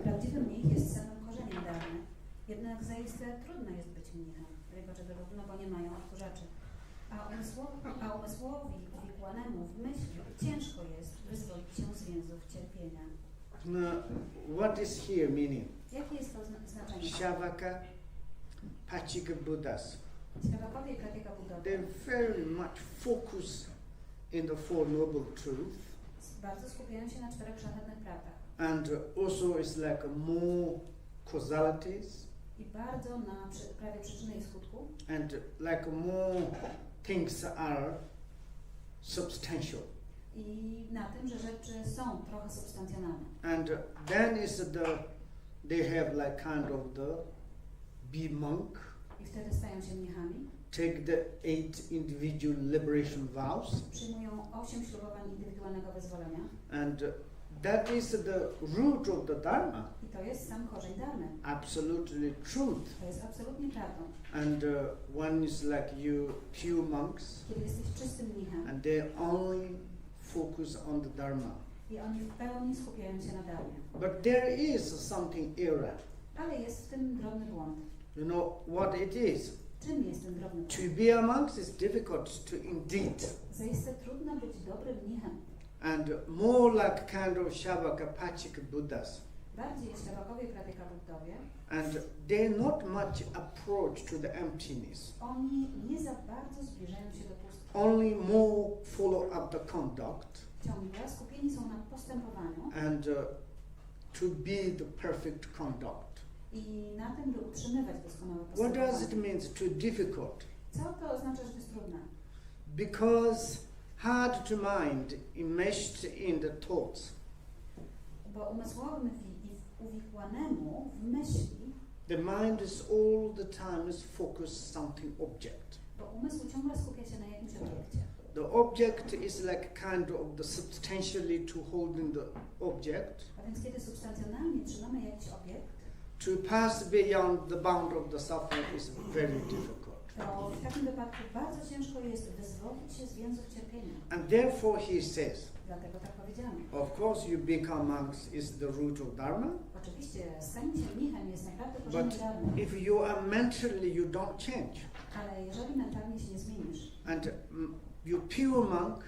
Prawdziwy mnich jest samym korzeniem dharmy, jednak zaiste trudno jest być mnichem, no bo nie mają odkurzaczy. A umysłowi uwikłanemu w myśl ciężko jest wyzwolić się z więzów cierpienia. What is here meaning? Jakie jest to znaczenie? Shavaka, Pachika Buddhas. Śravakowie i Pratyka Buddhowie. They very much focus in the Four Noble Truths. Bardzo skupiają się na 4 szlachetnych prawdach. And also it's like more causalities. I bardzo na prawie przyczyny i skutku. And like more things are substantial. I na tym, że rzeczy są trochę substancjonalne. And then is they have like kind of the be monk. I wtedy stają się mnichami. Take the 8 individual liberation vows. Przyjmują 8 ślubowań indywidualnego wyzwolenia. And that is the root of the Dharma. I to jest sam korzeń dharmy. Absolutely truth. To jest absolutnie prawdą. And one is like you pure monks. Kiedy jesteś czystym mnichem. And they only focus on the Dharma. I oni w pełni skupiają się na dharmie. But there is something error. Ale jest w tym drobny błąd. You know what it is? Czym jest ten drobny błąd? To be a monk is difficult to indeed. Zaiste trudno być dobrym mnichem. And more like kind of Shavaka Pachika Buddhas. Bardziej Śravakowie, Pratyka Buddhowie. And they're not much approach to the emptiness. Oni nie za bardzo zbliżają się do pustki. Only more follow up the conduct. Ciągle skupieni są na postępowaniu. And to be the perfect conduct. I na tym, by utrzymywać doskonałe What postępowanie. does it mean too difficult? Co to oznacza, że to jest trudne? Because hard to mind, immersed in the thoughts. Bo umysłowym i uwikłanemu w myśli, The mind is all the time is focused something object. bo umysł ciągle skupia się na jakimś obiekcie. The object is like kind of the substantially to holding the object. A więc kiedy substancjonalnie trzymamy jakiś obiekt, To pass beyond the bound of the suffering is very difficult. to w takim wypadku bardzo ciężko jest wyzwolić się z więzów cierpienia. And therefore he says, Dlatego tak powiedziano. of course you become monks is the root of Dharma, Oczywiście stanie się mnichem jest naprawdę korzeniem but dharmy, if you are mentally you don't change. ale jeżeli mentalnie się nie zmienisz, And you pure monk,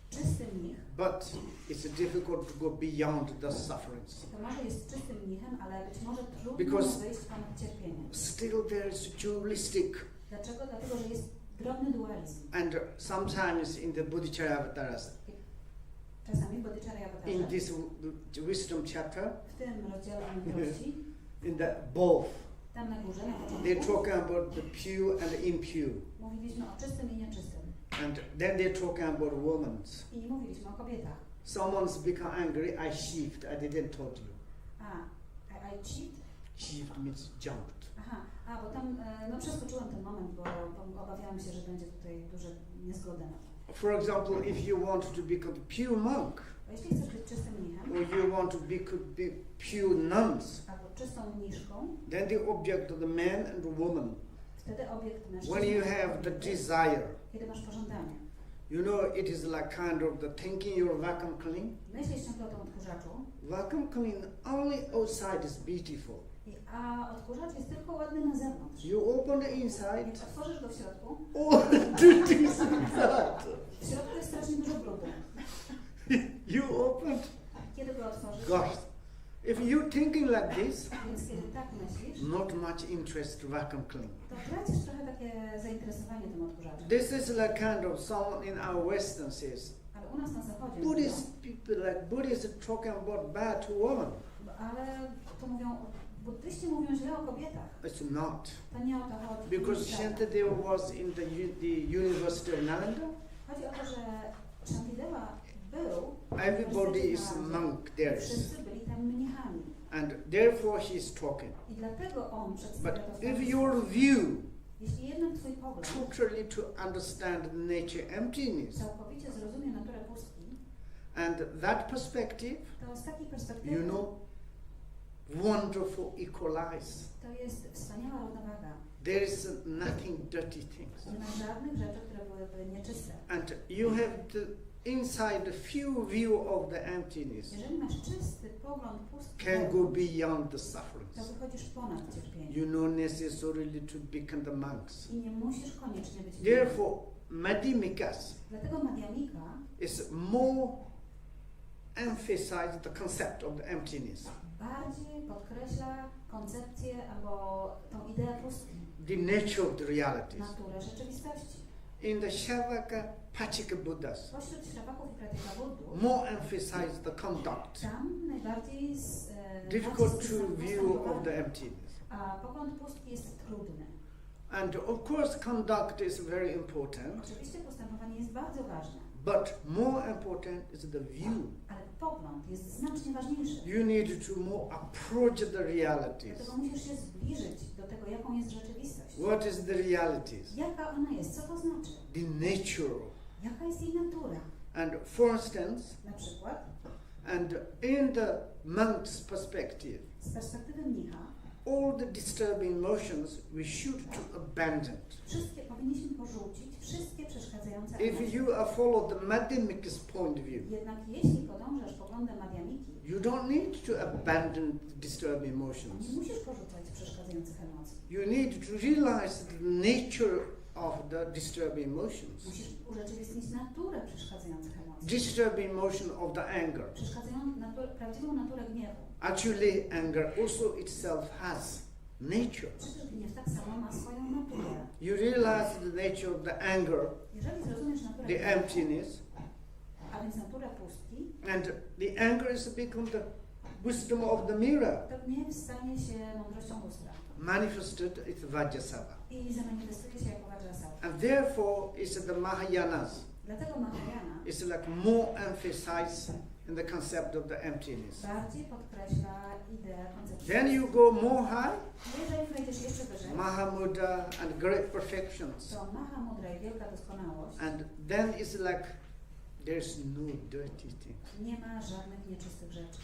czysty mnich, but it's difficult to go beyond the sufferings. to może jest czystym mnichem, ale być może trudno Because wyjść ponad cierpienie. Still there is dualistic. Dlaczego? Dlatego, że jest drobny dualizm. And sometimes in the Bodhiczariawataras, Czasami Bodhiczariawatarze, in this wisdom chapter, w tym rozdziale Mądrości, in the both, tam na górze, na they're początku, talking about the pure and the impure. mówiliśmy o czystym i nieczystym. And then they're talking about women. I mówiliśmy o kobietach. Someone's become angry, I shift, I didn't told you. I cheat? Shift means jumped. Aha, bo tam, no przeskoczyłam ten moment, bo obawiałam się, że będzie tutaj duża niezgoda na to. For example, if you want to become pure monk, Bo jeśli chcesz być czystym mnichem, or you want to be pure nuns, albo czystą mniszką, then the object of the man and the woman, wtedy obiekt when mężczyzny, you have the desire, kiedy masz pożądanie, You know, it is like kind of the thinking your vacuum clean. Myślisz ciągle o tym odkurzaczu, Vacuum clean only outside is beautiful. a odkurzacz jest tylko ładny na zewnątrz. You open the inside, Jak otworzysz go w środku, all the dirty is inside. w środku jest strasznie dużo brudu. You opened, Kiedy go otworzysz, gosh, if you thinking like this, więc kiedy tak myślisz, not much interest to vacuum clean. to tracisz trochę takie zainteresowanie tym odkurzaczem. This is like kind of someone in our Western says, Ale u nas na zachodzie Buddhist people like Buddhists talking about bad to women. ale to mówią, buddyści mówią źle o kobietach. It's not. To nie o to chodzi. Because Tak. Shantideva was in the University of Nalanda. Chodzi o to, że Shantideva był, Everybody is a monk there. wszyscy byli tam mnichami. And therefore he is talking. I dlatego on przedstawia But to w if ten your sposób. view Jeśli jednak twój pogląd totally to understand nature emptiness całkowicie zrozumie naturę pustki, and that perspective, to z takiej perspektywy you know, wonderful equalize. to jest wspaniała równowaga. There is nothing dirty things. Nie ma żadnych rzeczy, które byłyby nieczyste. And you have to inside the few view of the emptiness Jeżeli masz czysty pogląd pustki, can go beyond the sufferings. to wychodzisz ponad cierpienie. You know necessarily to become the monks. I nie musisz koniecznie być mnichem. Therefore, Madhyamikas Dlatego Madhyamika is more emphasize the concept of the emptiness. bardziej podkreśla koncepcję albo tą ideę pustki, The nature of the realities. naturę rzeczywistości. In the Shavaka Pachika Buddhas, Pośród Śrawaków i Pratyka Buddhów more emphasize the conduct, tam najbardziej difficult nacisk to jest na view of the postępowanie, emptiness. a pogląd pustki jest trudny. And of course, conduct is very important, Oczywiście postępowanie jest bardzo ważne, but more important is the view. ale pogląd jest znacznie ważniejszy. You need to more approach the realities. Dlatego musisz się zbliżyć do tego, jaką jest rzeczywistość. What is the realities? Jaka ona jest? Co to znaczy? The nature. Jaka jest jej natura? And for instance, Na przykład, and in the monk's perspective, z perspektywy mnicha, all the disturbing emotions we should to abandon. powinniśmy porzucić wszystkie przeszkadzające If emocje. you are follow the Madhyamika's point of view, Jednak jeśli podążasz poglądem Madhyamiki, you don't need to abandon disturbing nie emotions. musisz porzucać przeszkadzających emocji. You need to realize the nature of the disturbing emotions. Musisz urzeczywistnić naturę przeszkadzających emocji. Disturbing emotion of the anger. Prawdziwą naturę gniewu. Actually, anger also itself has nature. Przecież gniew tak samo ma swoją naturę. You realize the nature of the anger, Jeżeli zrozumiesz naturę the gniewu, emptiness, a więc naturę pustki, and the anger is become the wisdom of the mirror. to gniew stanie się mądrością lustra Manifested is Vajrasattva. i zamanifestuje się jako Vajrasattva. And therefore, it's the Mahayanas. Dlatego Mahayana It's like more emphasis in the concept of the emptiness. bardziej podkreśla ideę koncepcji. Then you go more high, Jeżeli wejdziesz jeszcze wyżej, Mahamudra and great perfections. to Mahamudra i wielka doskonałość, And then it's like there's no dirty things. nie ma żadnych nieczystych rzeczy.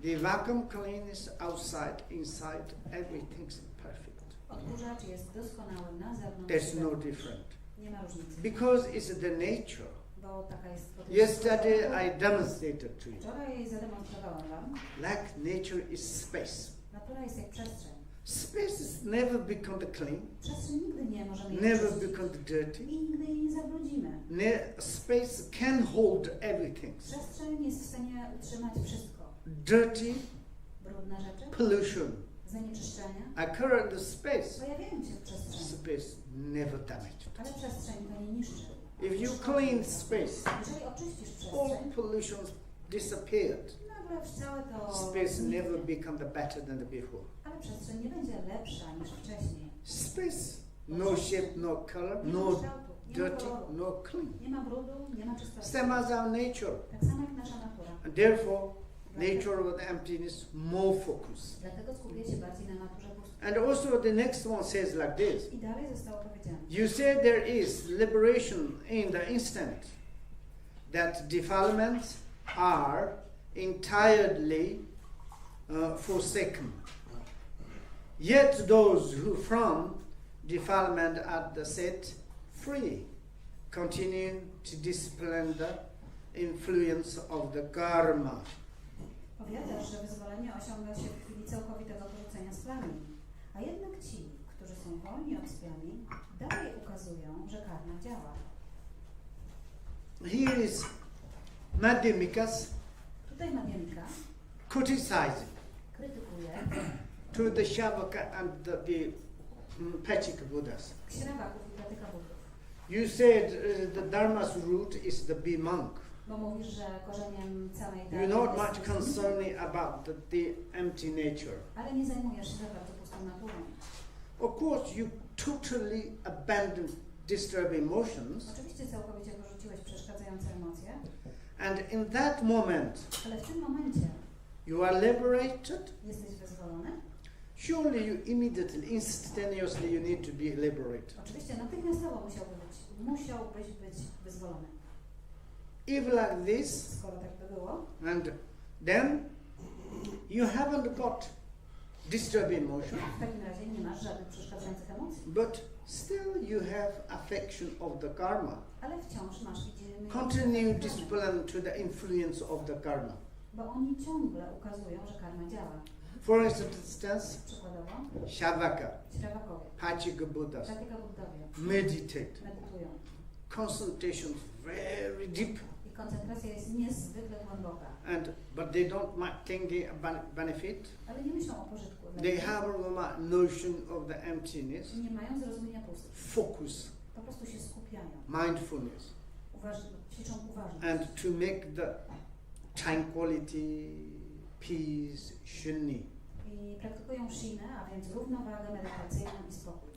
The vacuum clean is outside, inside, everything's perfect. Odkurzacz jest doskonały na zewnątrz. There's no different. Nie ma różnicy. Because it's the nature. Bo taka jest Yesterday I demonstrated to you. Wczoraj zademonstrowałam wam. Like nature is space. Natura jest jak przestrzeń. Space is never become the clean, Przestrzeń nigdy nie możemy jej never oczyścić. become the dirty. I nigdy jej nie zabrudzimy. Space can hold everything. Przestrzeń jest w stanie utrzymać wszystko. Dirty, Brudne rzeczy, pollution zanieczyszczenia occur in the space. pojawiają się w przestrzeni. Space never damaged. Ale przestrzeń to nie niszczy. If you clean space, Jeżeli oczyścisz all przestrzeń, pollutions disappeared. nagle całe to Space zniknie. never become the better than the before. Ale przestrzeń nie będzie lepsza niż wcześniej. Space, no shape, no color, Nie ma no kształtu, nie ma dirty, koloru, no clean. nie ma brudu, nie ma czystości. Same as our nature. Tak samo jak nasza natura. And therefore, nature of the emptiness more focus. Dlatego skupię się bardziej na naturze pustki. And also the next one says like this. I dalej zostało powiedziane. You say there is liberation in the instant, that defilements are entirely forsaken. Yet those who from defilement are set free continuing to discipline the influence of the karma. Powiadasz, że wyzwolenie osiąga się w chwili całkowitego porzucenia splami, a jednak ci, którzy są wolni od splami, dalej ukazują, że karma działa. Here is Madhyamikas Tutaj Madhyamika criticizing krytykuje to the Shavaka and the Pachika Buddhas. Śrawaków i Pratyka Buddhów. You said the Dharma's root is to be monk. Bo mówisz, że korzeniem całej You're not much concerned about the empty nature. ale nie zajmujesz się za bardzo pustą naturą. Of course, you totally abandon disturbing emotions, Oczywiście całkowicie porzuciłeś przeszkadzające emocje, and in that moment, ale w tym momencie you are liberated. jesteś wyzwolony. Surely you immediately, instantaneously, you need to be liberated. Oczywiście natychmiastowo musiałbyś być wyzwolony. If like this, Skoro tak by było, and then you haven't got disturbing emotion, w takim razie nie masz żadnych przeszkadzających emocji, but still you have affection of the karma. ale wciąż masz widzimy. Continue discipline to the influence of the karma. Bo oni ciągle ukazują, że karma działa. For instance, Przykładowo, Shavaka, Śrawakowie, Pachika Buddhas Pratyka Buddowie meditate. medytują Concentration very deep, i koncentracja jest niezwykle głęboka, but they don't think about benefit. ale nie myślą o pożytku. They have a notion of the emptiness, Nie mają zrozumienia pustki. focus, Po prostu się skupiają. mindfulness, Ćwiczą uważność. and to make the tranquility, peace, shunying. I praktykują shinę, a więc równowagę medytacyjną i spokój.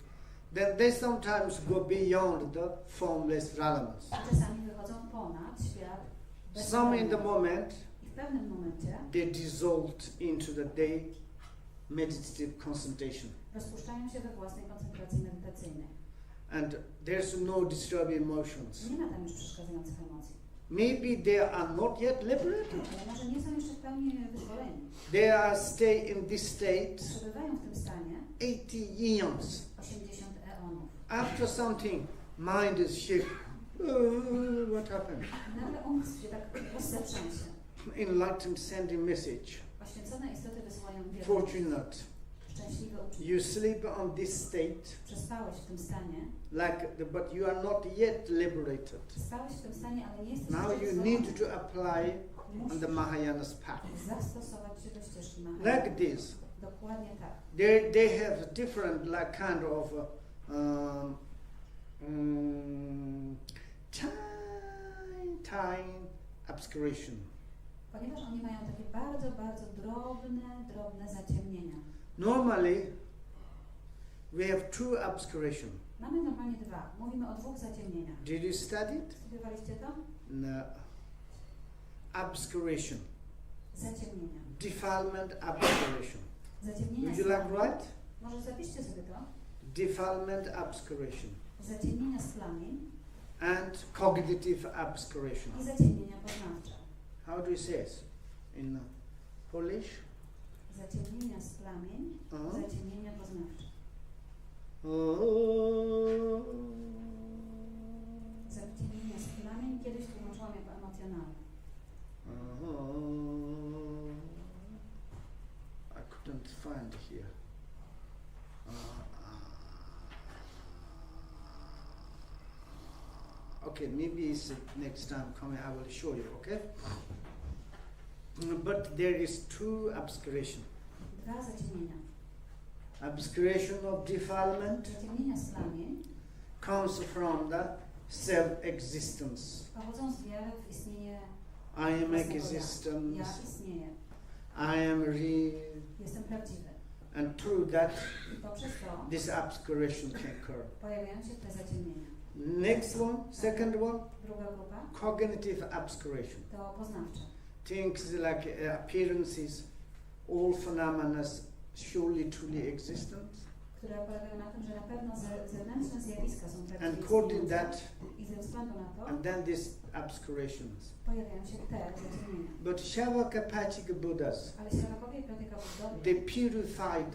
Then they sometimes go beyond the formless realms. Czasami wychodzą ponad świat Some in the bezformny. moment, I w pewnym momencie they dissolved into the day meditative concentration. rozpuszczają się we własnej koncentracji medytacyjnej. And there's no disturbing emotions. Nie ma tam już przeszkadzających emocji. Maybe they are not yet liberated. Ale może nie są jeszcze w pełni wyzwoleni. They are stay in this state Przebywają w tym stanie 80 years. 80 eonów. After something, mind is shaken. What happened? Nagle umysł się tak rozsetrzęsie. Enlightened sending message. Poświęcone istoty wysyłają wiele. Fortunate. Szczęśliwe uczynienie. You sleep on this state, Przespałeś w tym stanie. but you are not yet liberated. Spałeś w tym stanie, ale nie jesteś Now jeszcze you wyzwolony. need to apply on the Mahayana's path. Zastosować się do ścieżki Mahayana. Like this. Dokładnie tak. They have different kind of tiny obscuration. Ponieważ oni mają takie bardzo, bardzo drobne zaciemnienia. Normally, we have two obscuration. Mamy normalnie dwa. Mówimy o dwóch zaciemnieniach. Did you study it? Studiowaliście to? No. Obscuration. Zaciemnienia. Defilement, obscuration. Zaciemnienia Would you like splami. write? Może zapiszcie sobie to. Defilement, obscuration. Zaciemnienia splami And cognitive obscuration. i zaciemnienia poznawcze. How do you say it in Polish? Zaciemnienia splamień, zaciemnienia poznawcze. Zaciemnienia splamień kiedyś tłumaczyłam jako emocjonalne. I couldn't find here. Okay, maybe it's next time coming I will show you, okay? But there is two obscuration. Dwa zaciemnienia. Obscuration of defilement Zaciemnienia splamień comes from the self-existence. pochodzą z wiary w istnienie I am własnego existence. ja istnieję. I am real. Jestem prawdziwy. And through that, I poprzez to this obscuration can occur. pojawiają się te zaciemnienia. Next one, second one, Druga grupa cognitive obscuration. to poznawcze. Things like appearances, all phenomena surely truly existent. Które polegają na tym, że na pewno zewnętrzne zjawiska są And prawdziwie quoting istniejące. that, I ze względu na to and then these obscurations. pojawiają się te zaciemnienia. But Shavaka Pachika Buddhas, Ale Śrawakowie i Pratyka they Buddowie purified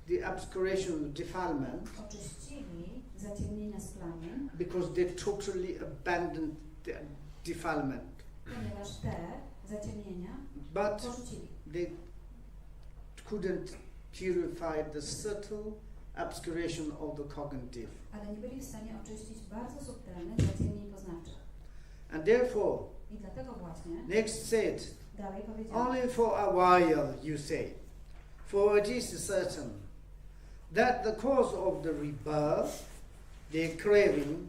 the obscuration, defilement, oczyścili zaciemnienia splamień, because they totally abandoned the defilement. ponieważ te zaciemnienia But porzucili. they couldn't purify the subtle obscuration of the cognitive. Ale nie byli w stanie oczyścić bardzo subtelnych zaciemnień poznawczych. And therefore, I dlatego właśnie next said, dalej powiedział, only for a while, you say, for it is certain that the cause of the rebirth, their craving,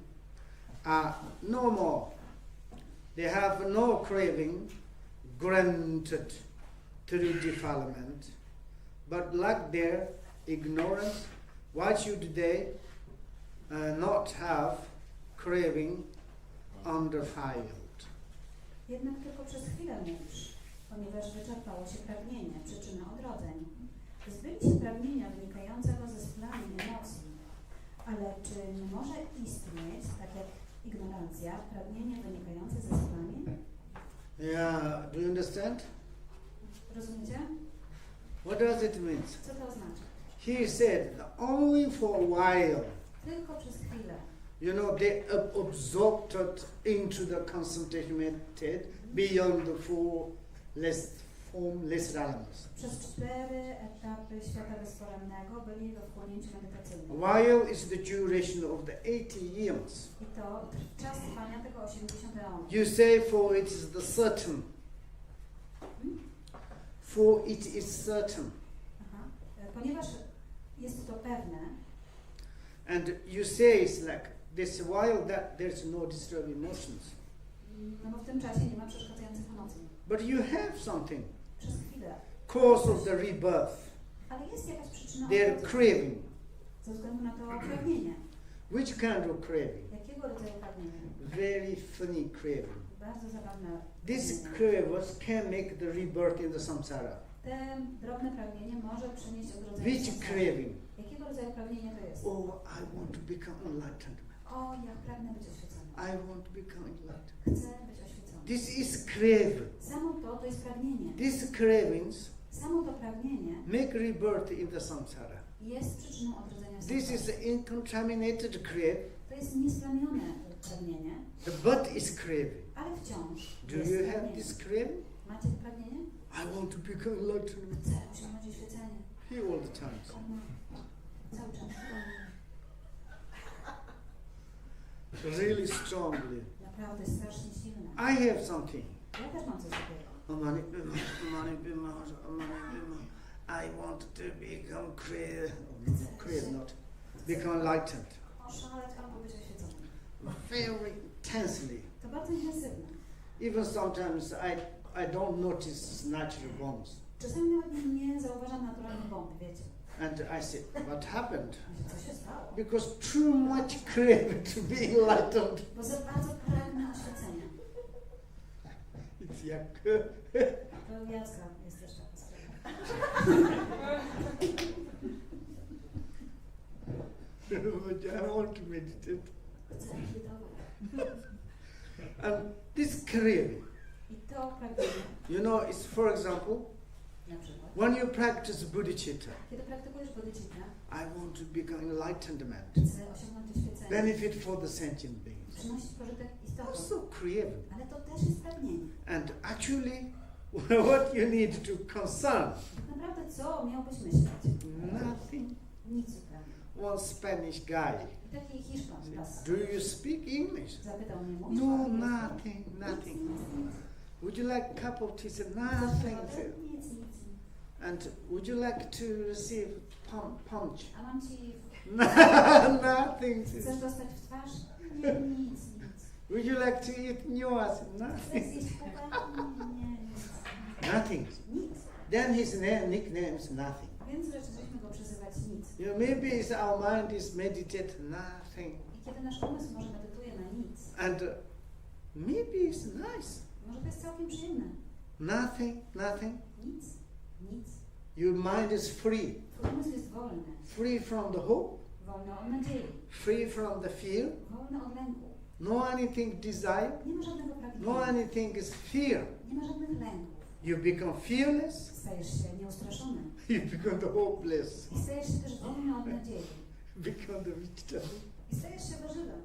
are no more. They have no craving granted through defilement, but like their ignorance, why should they not have craving undefiled? jednak tylko przez chwilę mówisz, ponieważ wyczerpało się pragnienie, przyczyny odrodzeń. Zbyli się pragnienia wynikającego ze splamień emocji, ale czy nie może istnieć, tak jak ignorancja, pragnienie wynikające ze splamień? Yeah, do you understand? Rozumiecie? What does it mean? Co to oznacza? He said, only for a while. Tylko przez chwilę. You know, they absorbed into the concentration method beyond the four formless realms. Przez 4 etapy świata bezforemnego byli we wchłonięciu medytacyjnym. While is the duration of the 80 years. I to czas trwania tego 80 eonów. You say, for it is the certain. For it is certain. Aha. Ponieważ jest to pewne, And you say it's like this while that there's no disturbing emotions. no bo w tym czasie nie ma przeszkadzających emocji. But you have something. Przez chwilę. Cause of the rebirth. Ale jest jakaś przyczyna They're odrodzenia craving. ze względu na to pragnienie. Which kind of craving? Jakiego rodzaju pragnienie? Very funny craving. Bardzo zabawne This pragnienie. craving can make the rebirth in the samsara. Te drobne pragnienie może przynieść odrodzenie. Which samsary. craving? Jakiego rodzaju pragnienie to jest? Oh, I want to become enlightened. O, ja pragnę być oświecony. I want to become enlightened. Chcę być oświecony. This is craving. Samo to jest pragnienie. These cravings Samo to pragnienie make rebirth in the samsara. jest przyczyną odrodzenia This is samsary. the incontaminated crave. To jest niesplamione pragnienie, The but is craving. ale wciąż Do jest you have pragnienie. this craving? Macie pragnienie? I want to become enlightened. Chcę osiągnąć oświecenie. Here all the time. Cały czas. Really strongly. Naprawdę strasznie silne. I have something. Ja też mam coś takiego. I want to become crave not. Become enlightened. Oszaleć albo być oświecony. Very intensely. To bardzo intensywne. Even sometimes I don't notice natural bones. Czasami nawet nie zauważam naturalnych bomb, wiecie. And I say, what happened? Co się stało? Because too much crave to be enlightened. Bo za bardzo pragnę oświecenia. It's jak... To Jacka jest też taka sprawa. I want to meditate. Chcę medytować. And this craving, I to pragnienie, you know, it's for example, na przykład, when you practice Bodhichitta, kiedy praktykujesz Bodhichitta, I want to become enlightened man. chcę osiągnąć oświecenie, Benefit for the sentient beings. przynosić pożytek istotom. Also craving. Ale to też jest pragnienie. And actually, what you need to concern, Tak naprawdę co miałbyś myśleć? nothing. Nic zupełnie. One Spanish guy, I taki Hiszpan raz do you speak English? zapytał mnie, mówisz No, po angielsku? nothing, nothing. Nic. Would you like a cup of tea? Said, Coś nothing. naprawdę? Nic. And would you like to receive punch? A mam ci... Nothing. Chcesz dostać w twarz? Nie, nic. Would you like to eat nyoas? Chcesz Nothing. zjeść pupa? Nie, nic. Nothing. Nic. Then his nickname is nothing. Więc zaczęliśmy go przezywać nic. You know, maybe our mind is meditate nothing. I kiedy nasz umysł może medytuje na nic, And maybe it's nice. może to jest całkiem przyjemne. Nothing. Nic. Your mind is free. Twój umysł jest wolny. Free from the hope. Wolny od nadziei. Free from the fear. Wolny od lęku. No anything desire. Nie ma żadnego No pragnienia. anything is fear. Nie ma żadnych lęków. You become fearless. Stajesz się nieustraszony. You become the hopeless. I stajesz się też wolny od nadziei. Become the vegetable. I stajesz się warzywem.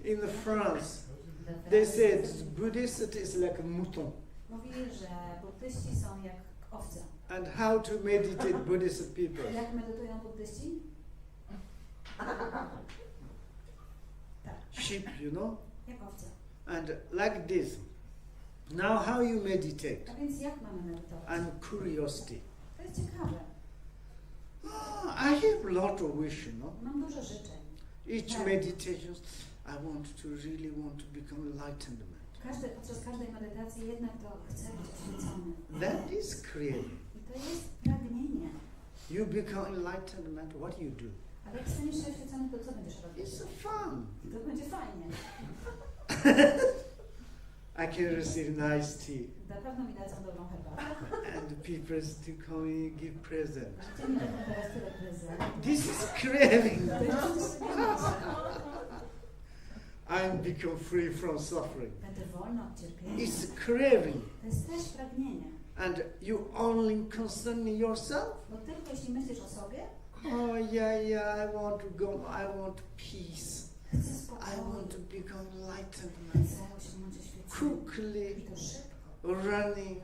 In France, they said Buddhist is like a mouton. Mówili, że buddyści są jak owce. And how to meditate Buddhist people? Jak medytują buddyści? Tak, Sheep, you know? jak owce. And like this. Now how you meditate? A więc jak mamy medytować? And curiosity. To jest ciekawe. I have a lot of wish, you know. Mam dużo życzeń. Each meditation, I really want to become enlightened man. Podczas każdej medytacji jednak to chcę być oświecony. That is craving. I to jest pragnienie. You become enlightened man, what do you do? Ale jak staniesz się oświecony, to co będziesz robić? It's fun. To będzie fajnie. I can receive nice tea. Na pewno mi dadzą dobrą herbatę. And people still come and give present. Ty mi dają teraz tyle prezentów. This is craving. To jest I'm become free from suffering. Będę wolna od cierpienia. It's craving. To jest też pragnienie. And you only concern yourself? Bo tylko jeśli myślisz o sobie, Oh yeah, I want to go, I want peace. chcę I spokoju, want to become enlightened. chcę osiągnąć oświecenie. Quickly I to szybko. running.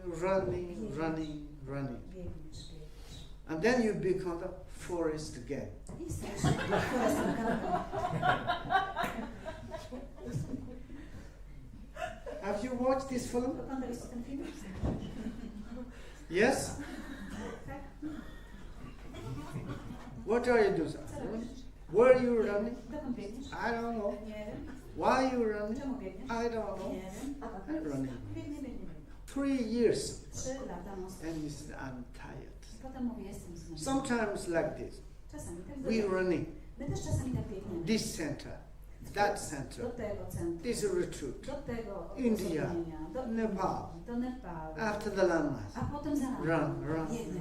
Biegniesz. And then you become the forest again. I stajesz się forestą gałką. Have you watched this film? Oglądaliście ten film? Yes? Tak? What are you doing? Co robisz? Where are you running? Dokąd biegniesz? I don't know. Nie wiem. Why are you running? Czemu biegniesz? I don't know. Nie wiem. I'm running. Biegnie. 3 years. 3 lata non-stop. And you said, I'm tired. Potem mówię, jestem zmęczony. Sometimes like this. Czasami tak We biegniemy. running. My też czasami tak biegniemy. This center. That center. Do tego centrum. This retreat. Do tego India. odosobnienia, do Nepal. Do Nepalu. After the lamas. A potem za nami. Run. Biegnę.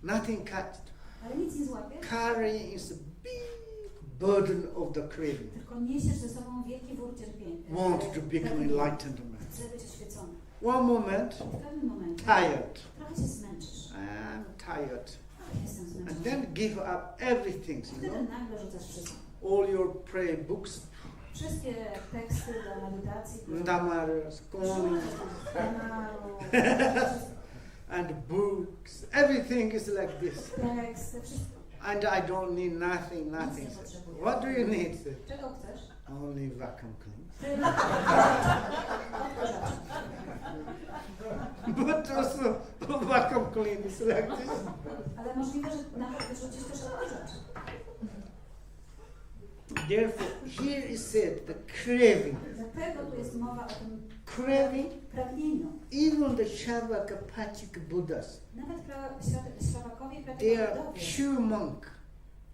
Nothing catched. Ale nic nie złapiesz, Carrying is a big burden of the craving. tylko niesiesz ze sobą wielki wór cierpienia. Want to become enlightened man. Chcę być oświecony. One moment, W pewnym momencie tired. trochę się zmęczysz. I'm tired. Jestem And zmęczony. then give up everything, you Wtedy know. nagle rzucasz wszystko. All your prayer books, Wszystkie teksty do medytacji, damaras, konis, kanalu, and books. Everything is like this. teksty, wszystko. And I don't need nothing. What do you need? Czego chcesz? Only vacuum clean. Tyle. But also vacuum clean is like this. Ale możliwe, że nawet wyrzucisz też odkurzacz. Therefore, here is said the craving. Dlatego tu jest mowa o tym Craving, pragnieniu. even the Shavaka Pachik Buddhas, Nawet Ślawakowie they are praktikują pure monk.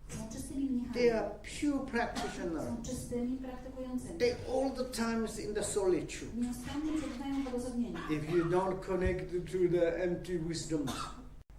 są czystymi mnichami. They are pure practitioners. Są czystymi praktykującymi. They all the times in the solitude. Nieustannie przebywają w odosobnieniu. If you don't connect to the empty wisdoms,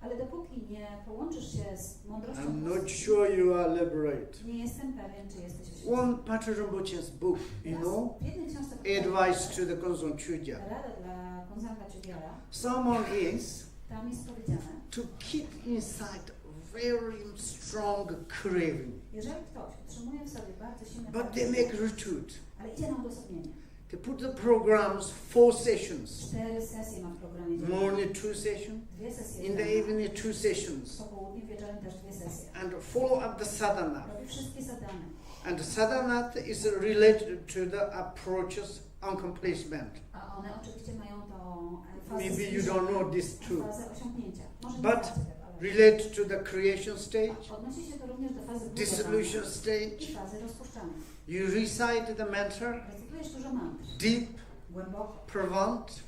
Ale dopóki nie połączysz się z mądrością, I'm not sure you are liberate. nie jestem pewien, czy jesteś oświecony. One Patrula Rinpoche's book, you know, W jednej książce advice to the Konzon Chuja. radę dla Konzanga Chudiara, Someone is tam jest powiedziane, to keep inside very strong craving, jeżeli ktoś utrzymuje w sobie bardzo silne but they pragnienie, make retreat. ale idzie na odosobnienie. They put the programs 4 sessions, 4 sesje ma w programie. morning 2 sessions, 2 sesje in the rano, evening 2 sessions, po południu, wieczorem też 2 sesje. and follow up the sadhana. Robi wszystkie zadane. And sadhana is related to the approaches accomplishment. A one oczywiście mają tą fazę Maybe you zbliżenia, don't know this too. fazę osiągnięcia. Może nie But znacie tego, ale Relate to the creation stage, odnosi się to również do fazy dissolution budowania i stage. fazy rozpuszczania. You recite the mantra Recytujesz dużo mantr, deep, głęboko, profound,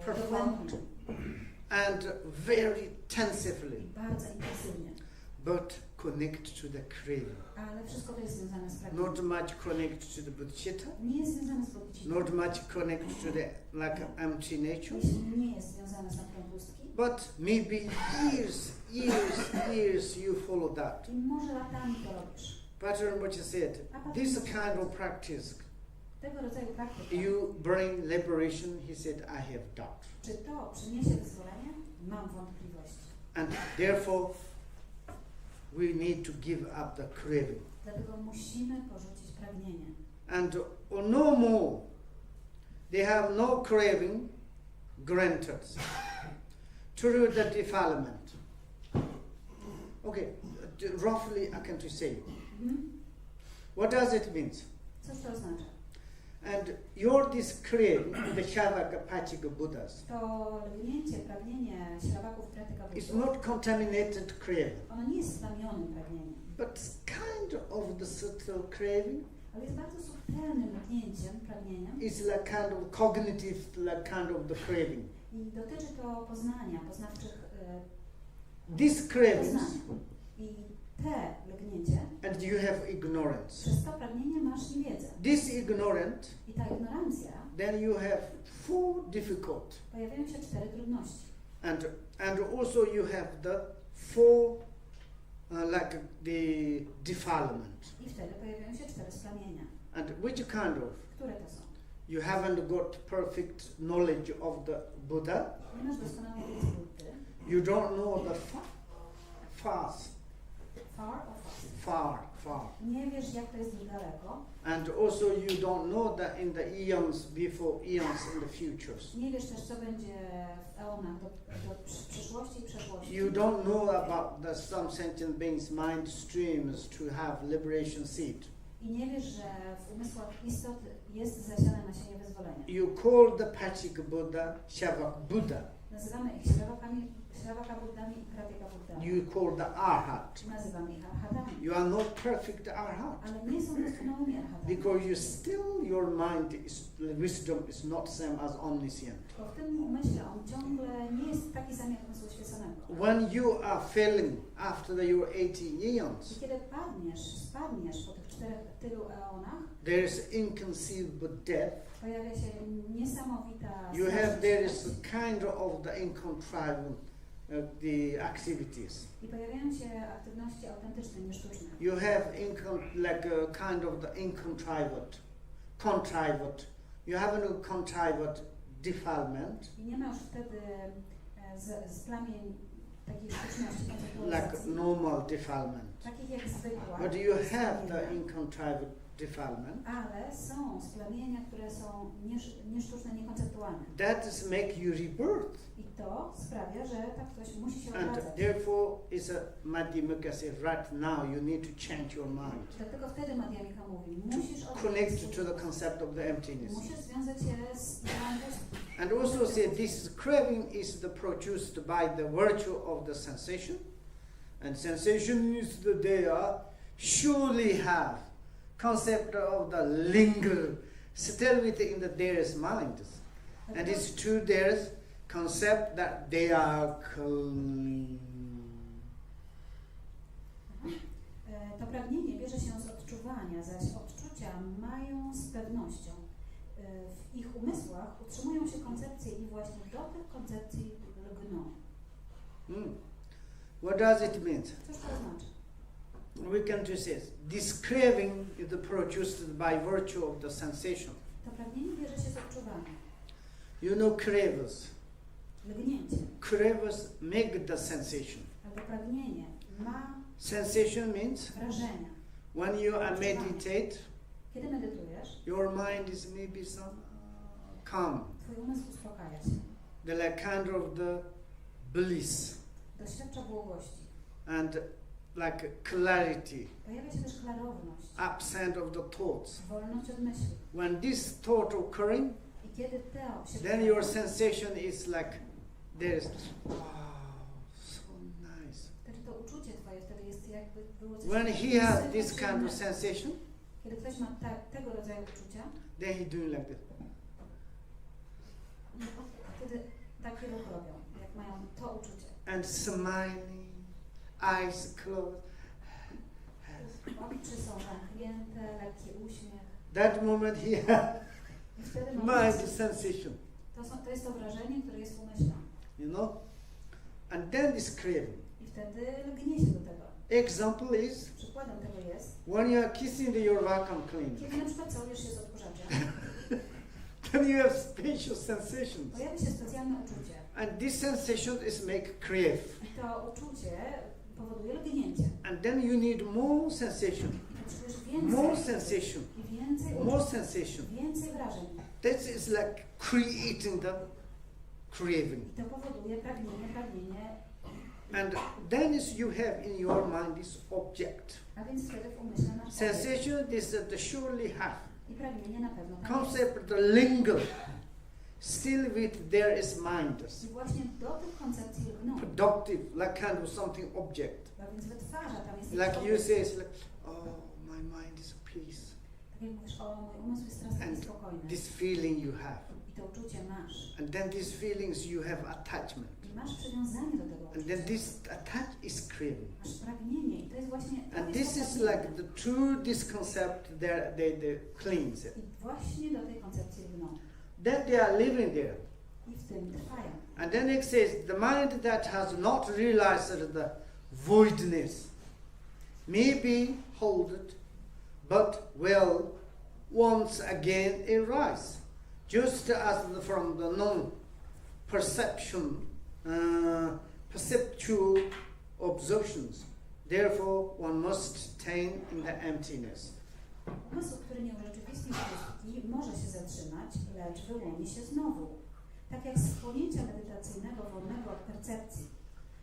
dogłębnie and very tensively, i bardzo intensywnie. but connect to the craving. Ale wszystko to jest związane z pragnieniem. Not much connect to the bodhicitta, Nie jest związane z bodhisattwą. not much connect to the like empty nature, Jeśli nie jest związane z naturą pustki, but maybe years you follow that. i może latami to robisz. Patrula Rinpoche said, this kind of practice, Tego rodzaju praktyka, you bring liberation, he said, I have doubt. czy to przyniesie wyzwolenie? mam wątpliwości. And therefore, we need to give up the craving. Dlatego musimy porzucić pragnienie. And no more. They have no craving granted through the defilement. Okay, roughly I can to say. What does it mean? Cóż to oznacza? And your this craving, the Shavaka Pachika Buddhas, To lgnięcie, pragnienie śrawaków Pratyka is Buddhów, not contaminated craving, ono nie jest splamionym pragnieniem, but it's kind of the subtle craving. ale jest bardzo subtelnym lgnięciem, pragnieniem It's like kind of cognitive, like kind of the craving. i dotyczy to poznania, poznawczych This cravings, poznań. I te lgnięcie, and you have ignorance. przez to pragnienie masz niewiedzę. This ignorant, I ta ignorancja, then you have 4 difficult, pojawiają się 4 trudności. and also you have the 4 like the defilement. I wtedy pojawiają się 4 splamienia. And which kind of? Które to są? You haven't got perfect knowledge of the Buddha. Nie masz doskonałej wiedzy Buddy. You don't know the fast. Far. Nie wiesz, jak to jest daleko. And also you don't know that in the eons before eons in the futures. Nie wiesz też, co będzie w eonach do przyszłości i przeszłości. You don't know about the some sentient beings' mind streams to have liberation seed. I nie wiesz, że w umysłach istot jest zasiane nasienie wyzwolenia. You call the Pachika Buddha Shavak Buddha. Nazywamy ich śrawaka Buddami i Pratyka Buddami. You call the Arhat. Nazywamy ich arhatami. You are not perfect Arhat. Ale nie są doskonałymi arhatami. Because you still, your mind is, wisdom is not same as omniscient. Bo w tym umyśle on ciągle nie jest taki sam jak umysł oświeconego. When you are failing after your 18 eons, I kiedy spadniesz po tych 4 tylu eonach, there is inconceivable death. pojawia się niesamowita There is a kind of the incontrivable the activities. I pojawiają się aktywności autentyczne, nie sztuczne. You have like a kind of the contrived. You have no contrived defilement. I nie ma już wtedy splamień takiej sztuczności, Like normal defilement. takich jak zwykła. But you have the incontrived defilement. Ale są splamienia, które są niesztuczne, niekonceptualne. That is make you rebirth. I to sprawia, że tak ktoś musi się And odradzać. therefore, it's a Madhyamika says, right now you need to change your mind. Dlatego wtedy Madhyamika mówi, musisz Connect to the concept of the emptiness. musisz związać się z ideą pustki. And also say this craving is produced by the virtue of the sensation. And sensation is the they are surely have concept of the linger still within the their's mind. And it's true there's concept that they are clean. To pragnienie bierze się z odczuwania, zaś odczucia mają z pewnością. W ich umysłach utrzymują się koncepcje i właśnie do tych koncepcji lgną. What does it mean? Cóż to znaczy? We can just say this craving is produced by virtue of the sensation. To pragnienie bierze się z odczuwania. You know cravers. Lgnięcie. Cravers make the sensation. Albo pragnienie ma Sensation means wrażenia. when you are meditate, Kiedy medytujesz, your mind is maybe some calm. twój umysł uspokaja się. The like kind of the bliss Doświadcza błogości. and like clarity, Pojawia się też klarowność. absent of the thoughts. Wolność od myśli. When this thought occurring, I kiedy to się then your sensation is like there is wow, so nice. Wtedy to uczucie twoje wtedy jest jakby było coś When he has this kind of sensation, Kiedy ktoś ma tego rodzaju uczucia, then he doing like this. wtedy taki ruch robią, jak mają to uczucie. And smiling, eyes closed. Oczy są zamknięte, lekki uśmiech. That moment he has I wtedy mind sensation. to jest to wrażenie, które jest w umyśle. You know? And then this craving. I wtedy lgnie się do tego. Example is Przykładem tego jest, when you are kissing your vacuum cleaner, kiedy na przykład całujesz się z odkurzaczem, then you have special sensations. pojawia się specjalne uczucie. And this sensation is make crave. I to uczucie powoduje lgnięcie. And then you need more sensation. Potrzebujesz więcej. More sensation. I więcej More uczuć. sensation. Więcej wrażeń. That is like creating the craving. I to powoduje pragnienie. And then is you have in your mind this object. A więc wtedy w umyśle masz obiekt. Sensation this the surely have. I pragnienie na pewno tam jest. Concept the linger. Still with there is mind. I właśnie do tych koncepcji lgną. Productive, like kind of something object. A więc wytwarza, tam jest Like jakiś you obiekt. say, it's like, oh, my mind is at peace. Tak jak mówisz, o, mój umysł jest teraz taki And spokojny. this feeling you have. I to uczucie masz. And then these feelings you have attachment. I masz przywiązanie do tego And then uczucia. this attach is craving. Masz pragnienie i to jest właśnie... to And jest this is pragnienie. like the true this concept they cleanse it. I właśnie do tej koncepcji lgną. Then they are living there. I w tym trwają. And then it says the mind that has not realized the voidness may be holded, but will once again arise, just as from the non-perception, perceptual observations. Therefore, one must attain in the emptiness. Umysł, który nie urzeczywistni pustki, może się zatrzymać, lecz wyłoni się znowu. Tak jak z wchłonięcia medytacyjnego wolnego od percepcji.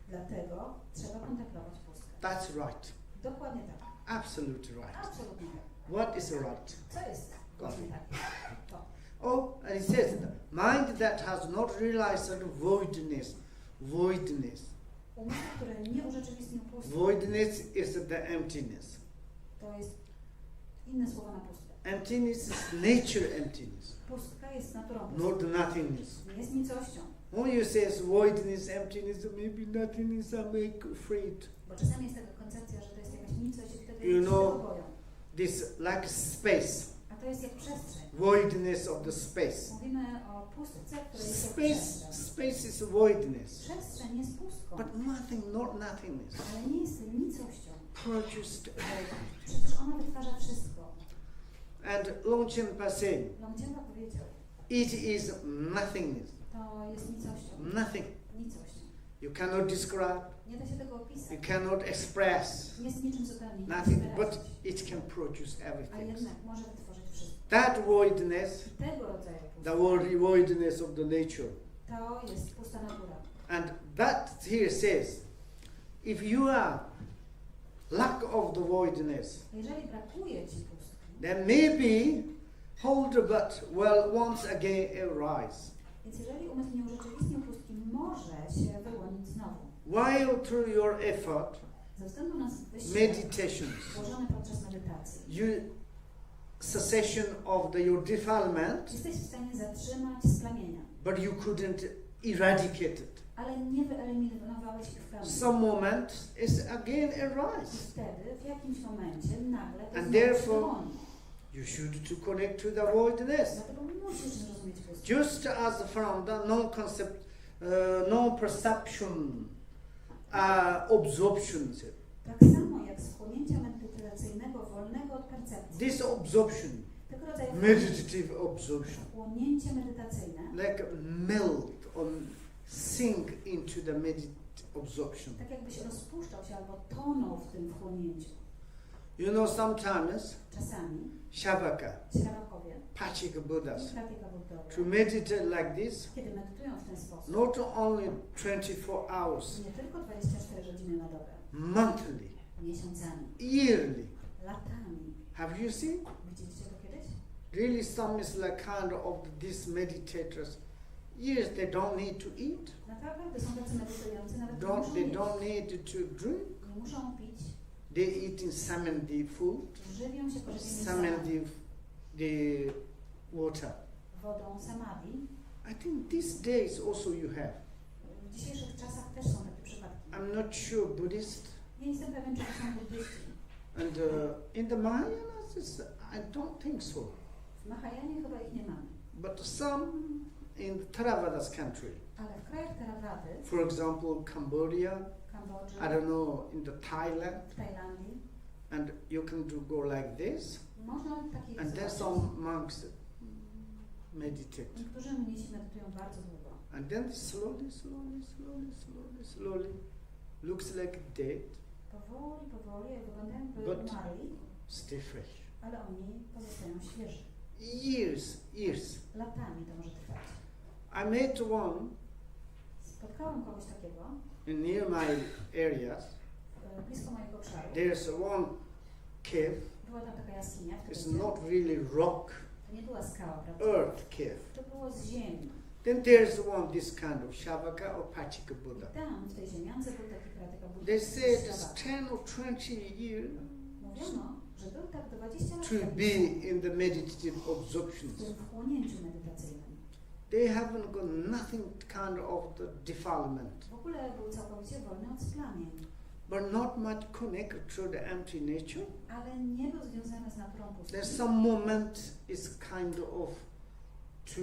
Dlatego trzeba kontemplować pustkę. That's right. Dokładnie tak. Absolutely right. Absolutnie tak. What is right? Co jest właśnie tak? To. Oh, and it says, the mind that has not realized voidness. Umysł, który nie urzeczywistnił pustki, Voidness is the emptiness. to jest inne słowo na pustkę. Emptiness is nature emptiness, Pustka jest naturą pustki. not nothingness. Nie jest nicością. When you say voidness, emptiness, maybe nothingness, I make afraid. Bo czasami jest taka koncepcja, że to jest jakaś nicość i wtedy You się know, boją. This like space, A to jest jak przestrzeń. voidness of the space. Mówimy o pustce, która jest jak Space, przestrzeń. space is voidness, Przestrzeń jest pustką, but nothing, not nothingness. ale nie jest nicością. Produced everything. Przecież ona wytwarza wszystko. And Longchen saying, Longchenpa powiedział, it is nothingness, to jest nicością. nothing. Nicością. You cannot describe, Nie da się tego opisać. you cannot express Jest niczym zupełnie nothing, nie but wyrazić. it can produce A everything. jednak może wytworzyć wszystko. That voidness, Tego rodzaju the pustka, voidness of the nature. to jest pusta natura. And that here says, if you are lack of the voidness, Jeżeli brakuje ci pustki, then maybe hold but will once again arise. więc jeżeli umysł nie urzeczywistnił pustki, może się wyłonić znowu. While through your effort, Ze względu na wysiłek meditations, włożony podczas medytacji, you cessation of your defilement, jesteś w stanie zatrzymać splamienia, but you couldn't eradicate it. ale nie wyeliminowałeś ich w pełni. Some moment is again I arise. wtedy w jakimś momencie nagle to And znowu się therefore, wyłoni. You should to connect to the voidness. Dlatego musisz zrozumieć pustkę. Just as from the non-concept, non-perception, absorptions. Tak samo jak z wchłonięcia medytacyjnego wolnego od percepcji. This absorption, Tego rodzaju meditative absorption, wchłonięcie medytacyjne, like melt or sink into the absorption. tak jakbyś rozpuszczał się albo tonął w tym wchłonięciu. You know, sometimes Czasami Shavaka, śrabakowie Pachika Buddhas, i pratyka buddowa, to meditate like this, kiedy medytują w ten sposób, not only 24 hours, nie tylko 24 godziny na dobę, monthly, miesiącami, yearly. latami. Have you seen? Widzieliście to kiedyś? Really, some is like kind of these meditators. Yes, they don't need to eat. Naprawdę są tacy medytujący, nawet nie They muszą jeść, don't need to drink. nie muszą pić, They eat in samadhi food, żywią się pożywieniem samadhi the water. wodą samadhi. I think these days also you have. W dzisiejszych czasach też są takie przypadki. I'm not sure Buddhist Nie jestem pewien, czy to są buddyści. and in the Mahayanas, I don't think so. W Mahajanie chyba ich nie mamy. But some in Theravada's country, Ale w krajach Theravady, for example, Cambodia, Kambodży, I don't know, in the Thailand, w Tajlandii, and you can go like this. można takich And then zobaczyć. some monks meditate. Niektórzy mnisi medytują bardzo długo. And then slowly looks like dead, Powoli, jak wyglądają But- jakby umarli, stay fresh. ale oni pozostają świeży. Years. Latami to może trwać. I met one Spotkałam kogoś takiego near my areas. blisko mojego obszaru. There's one cave. Była tam taka jaskinia, w It's której not really rock, to nie była skała, prawda? earth cave. To było z ziemi. Then there's one, this kind of Shavaka or Pachika Buddha. I tam, w tej ziemiance, był taki pratyka They buddyjski. say it's 10 or 20 years Mówiono, że był tak 20 lat to temu, be in the meditative absorptions. w tym wchłonięciu medytacyjnym. They haven't got nothing kind of the defilement, W ogóle był całkowicie wolny od splamień, but not much connected to the empty nature. ale nie był związany z naturą There's pustki. some moment is kind of to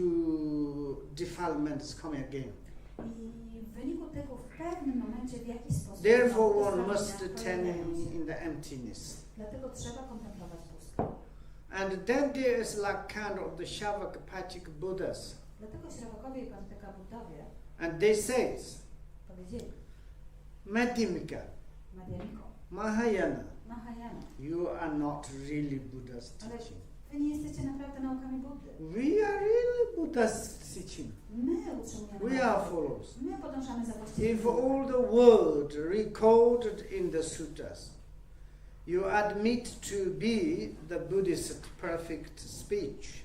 defilement is coming again. I w wyniku tego w pewnym momencie w jakiś sposób Therefore te one splamienia must pojawiają attend się. in the emptiness. Dlatego trzeba kontemplować pustkę. And then there is like kind of the Shavaka Pachika Buddhas. Dlatego Śrawakowie i Pantyka Buddowie And they says, powiedzieli Madhyamika, Madhyamiko, Mahayana, Mahayana, you are not really Buddha's ale teaching. wy nie jesteście naprawdę naukami Buddy. We are really Buddha's teaching. My utrzymujemy We are naukę. followers. My podążamy za właściwym If drogą. all the word recorded in the sutras, you admit to be the Buddhist perfect speech,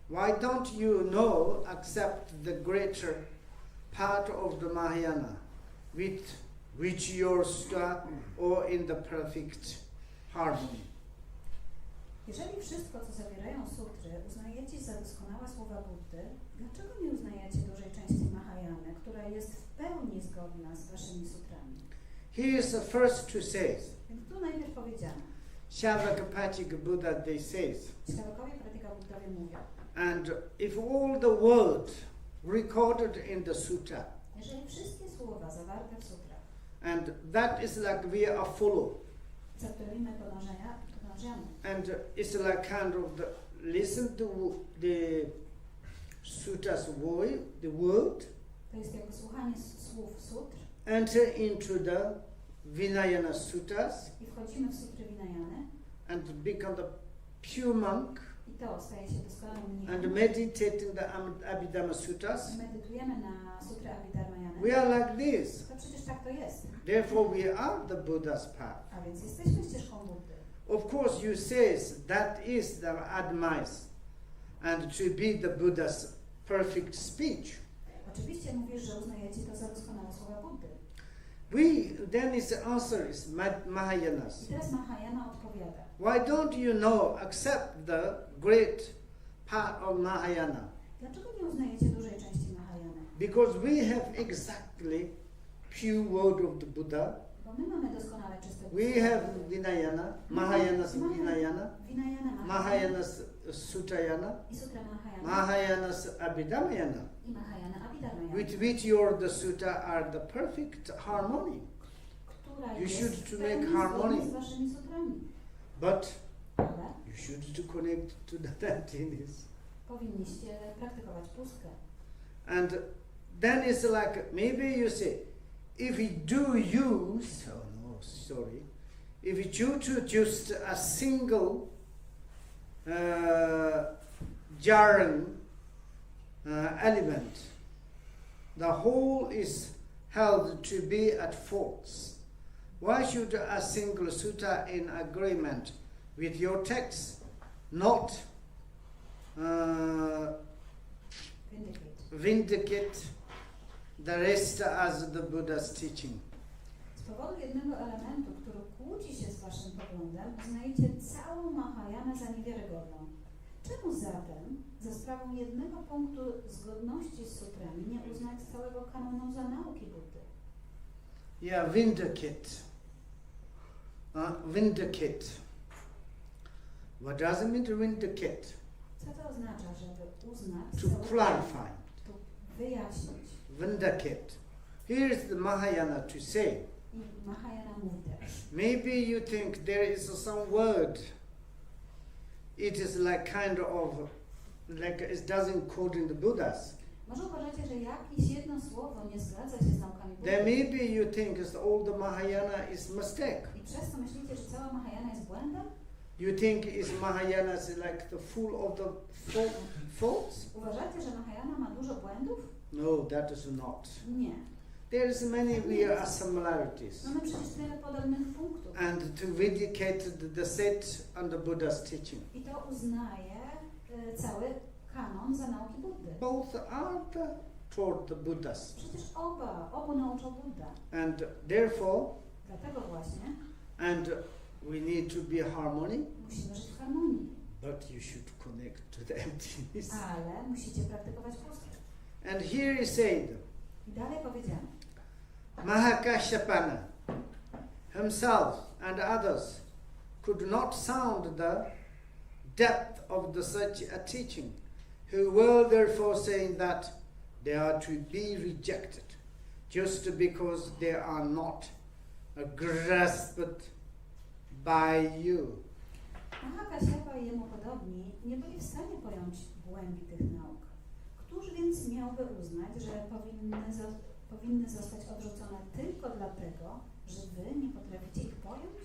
why don't you accept the greater part of the Mahayana, with which your sutta or in the perfect harmony? Jeżeli wszystko, co zawierają sutry, uznajecie za doskonałe słowa Buddy, dlaczego nie uznajecie dużej części Mahayany, która jest w pełni zgodna z waszymi sutrami? He is the first to say, Więc tu najpierw powiedziano, Shavaka Pachika Buddha, they says, Śrawakowie Pratyka Buddowie mówią, and if all the word recorded in the sutta, jeżeli wszystkie słowa zawarte w sutrach, and that is like we are follow, za którymi my podążamy, and it's like kind of listen to the suttas word, to jest jakby słuchanie słów sutr enter into the Vinayana suttas i wchodzimy w sutry Vinayany and become the pure monk i to staje się doskonałym and mnichem. meditate in the Abhidhamma suttas. Medytujemy na sutrę Abhidharmayany. We are like this. To przecież tak to jest. Therefore we are the Buddha's path. A więc jesteśmy ścieżką Buddy. Of course you says that is the advice and to be the Buddha's perfect speech. Oczywiście mówisz, że uznajecie to za doskonałe słowa Buddy. Then is the answer is Mahayanas. I teraz Mahayana odpowiada. Why don't you accept the great part of Mahayana? Dlaczego nie uznajecie dużej części Mahayany? Because we have exactly pure word of the Buddha. Bo my mamy doskonale czyste We have Vinayana, Mahayanas Vinayana, Vinayana, Mahayanas Sutayana, i sutra Mahayana, Mahayanas Abhidhammayana, i Mahayana Abhidharmayana, with which your the sutta are the perfect harmony. która You jest should w to pełni make harmony. zgodna z waszymi sutrami. But Ale you should to connect to the emptiness. powinniście praktykować pustkę. And then it's like, maybe you say, if we do use, if you do just a single jarring element, the whole is held to be at fault. Why should a single sutta in agreement with your text not vindicate the rest as the Buddha's teaching? Z powodu jednego elementu, który kłóci się z waszym poglądem, uznajecie całą Mahajanę za niewiarygodną. Czemu zatem, za sprawą jednego punktu zgodności z sutrami, nie uznać całego kanonu za nauki Buddy? Yeah, vindicate. Vindicate. What does it mean to vindicate? Co to oznacza, żeby uznać To całego clarify. to wyjaśnić? Vindicate. Here's the Mahayana to say. I Mahayana mówi też. Maybe you think there is some word. It is like kind of like it doesn't quote the Buddhas. Może uważacie, że jakieś jedno słowo nie zgadza się z naukami Then Buddy maybe you think it's all the Mahayana is mistake. i przez to myślicie, że cała Mahayana jest błędem? You think is Mahayana is like the full of the faults? Uważacie, że Mahayana ma dużo błędów? No, that is not. Nie. There is many similarities. Mamy przecież tyle podobnych punktów. And to vindicate the set and the Buddha's teaching. I to uznaje cały kanon za nauki Buddy. Both are toward the Buddhas. Przecież obu nauczał Buddha. And therefore, Dlatego właśnie and we need to be harmony, musimy żyć w harmonii. but you should connect to the emptiness. Ale musicie praktykować pustkę. And here he said, I dalej powiedziano. Mahakashyapana himself and others could not sound the depth of the such a teaching, who were therefore saying that they are to be rejected, just because they are not grasped by you. Mahakashyapa i jemu podobni nie byli w stanie pojąć głębi tych nauk. Któż więc miałby uznać, że powinny zostać odrzucone tylko dlatego, że wy nie potraficie ich pojąć?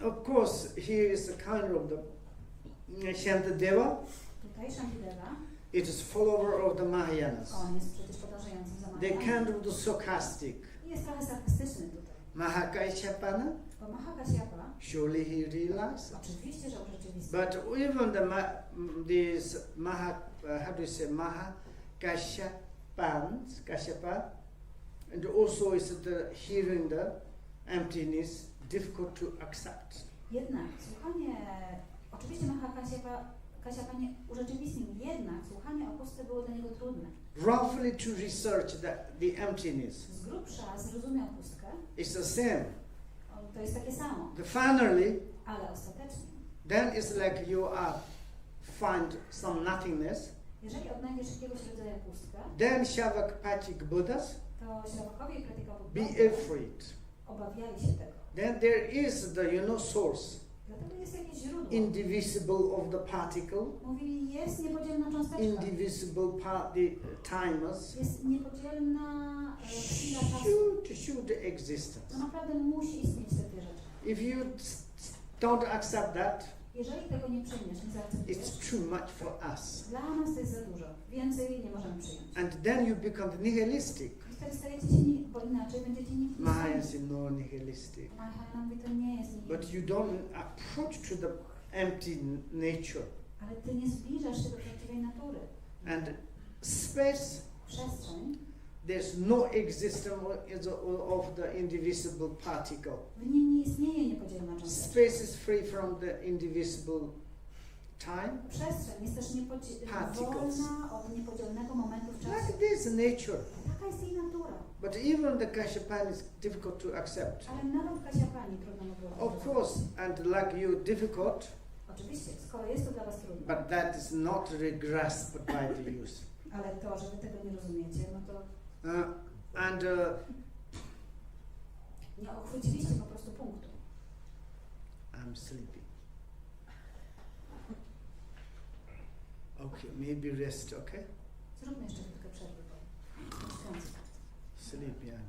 Of course, here is a kind of the Shantideva. Tutaj Shantideva, It is follower of the Mahayanas. on jest przecież podążającym za They Mahayaną. kind of the sarcastic. I jest trochę sarkastyczny tutaj. Mahakashyapana, Bo Mahakashyapa, surely he realized. oczywiście, że urzeczywistnił. But even these how do you say Kashyapa, and also is the hearing the emptiness difficult to accept. Jednak słuchanie, oczywiście Mahakashyapa nie urzeczywistnił, jednak słuchanie o pustce było dla niego trudne. Roughly to research the emptiness. Z grubsza zrozumiał pustkę, It's the same. to jest takie samo, Finally, ale ostatecznie, then it's like you are find some nothingness. jeżeli odnajdziesz jakiegoś rodzaju pustkę, Then Shavakpatik Buddhas to ślawakowie i krytyka be Buddy afraid. obawiali się tego. Then there is the source, Dlatego jest jakieś źródło. indivisible of the particle, Mówili, jest niepodzielna cząsteczka, indivisible the timers. jest niepodzielna chwila czasu. To show the existence. To naprawdę musi istnieć te dwie rzeczy. If you don't accept that, Jeżeli tego nie przyjmiesz, nie zaakceptujesz, it's too much for us. dla nas to jest za dużo. Więcej nie możemy przyjąć. And then you become nihilistic. I wtedy stajecie się, bo inaczej będziecie nihilistami. Mahayana says no nihilistic. Mahayana mówi, to nie jest But nihilizm. you don't approach to the empty nature. Ale ty nie zbliżasz się do prawdziwej natury. And space, Przestrzeń, there's no existence of the indivisible particle. w nim nie istnieje niepodzielna cząsteczka. Space is free from the indivisible time. Przestrzeń jest też Particles. wolna od niepodzielnego momentu w czasie. Like this nature. Taka jest jej natura. But even the Kashyapana is difficult to accept. Ale nawet Kashyapani trudno mu było to Of zrozumieć. course, and like you, difficult, Oczywiście, skoro jest to dla was trudne, but that is not really grasped by the use. ale to, że wy tego nie rozumiecie, no to nie ochwyciliście po prostu punktu. I'm sleepy. Okay, maybe rest, okay? Zróbmy jeszcze chwilkę przerwy, bo śpiący. Sleep, yeah.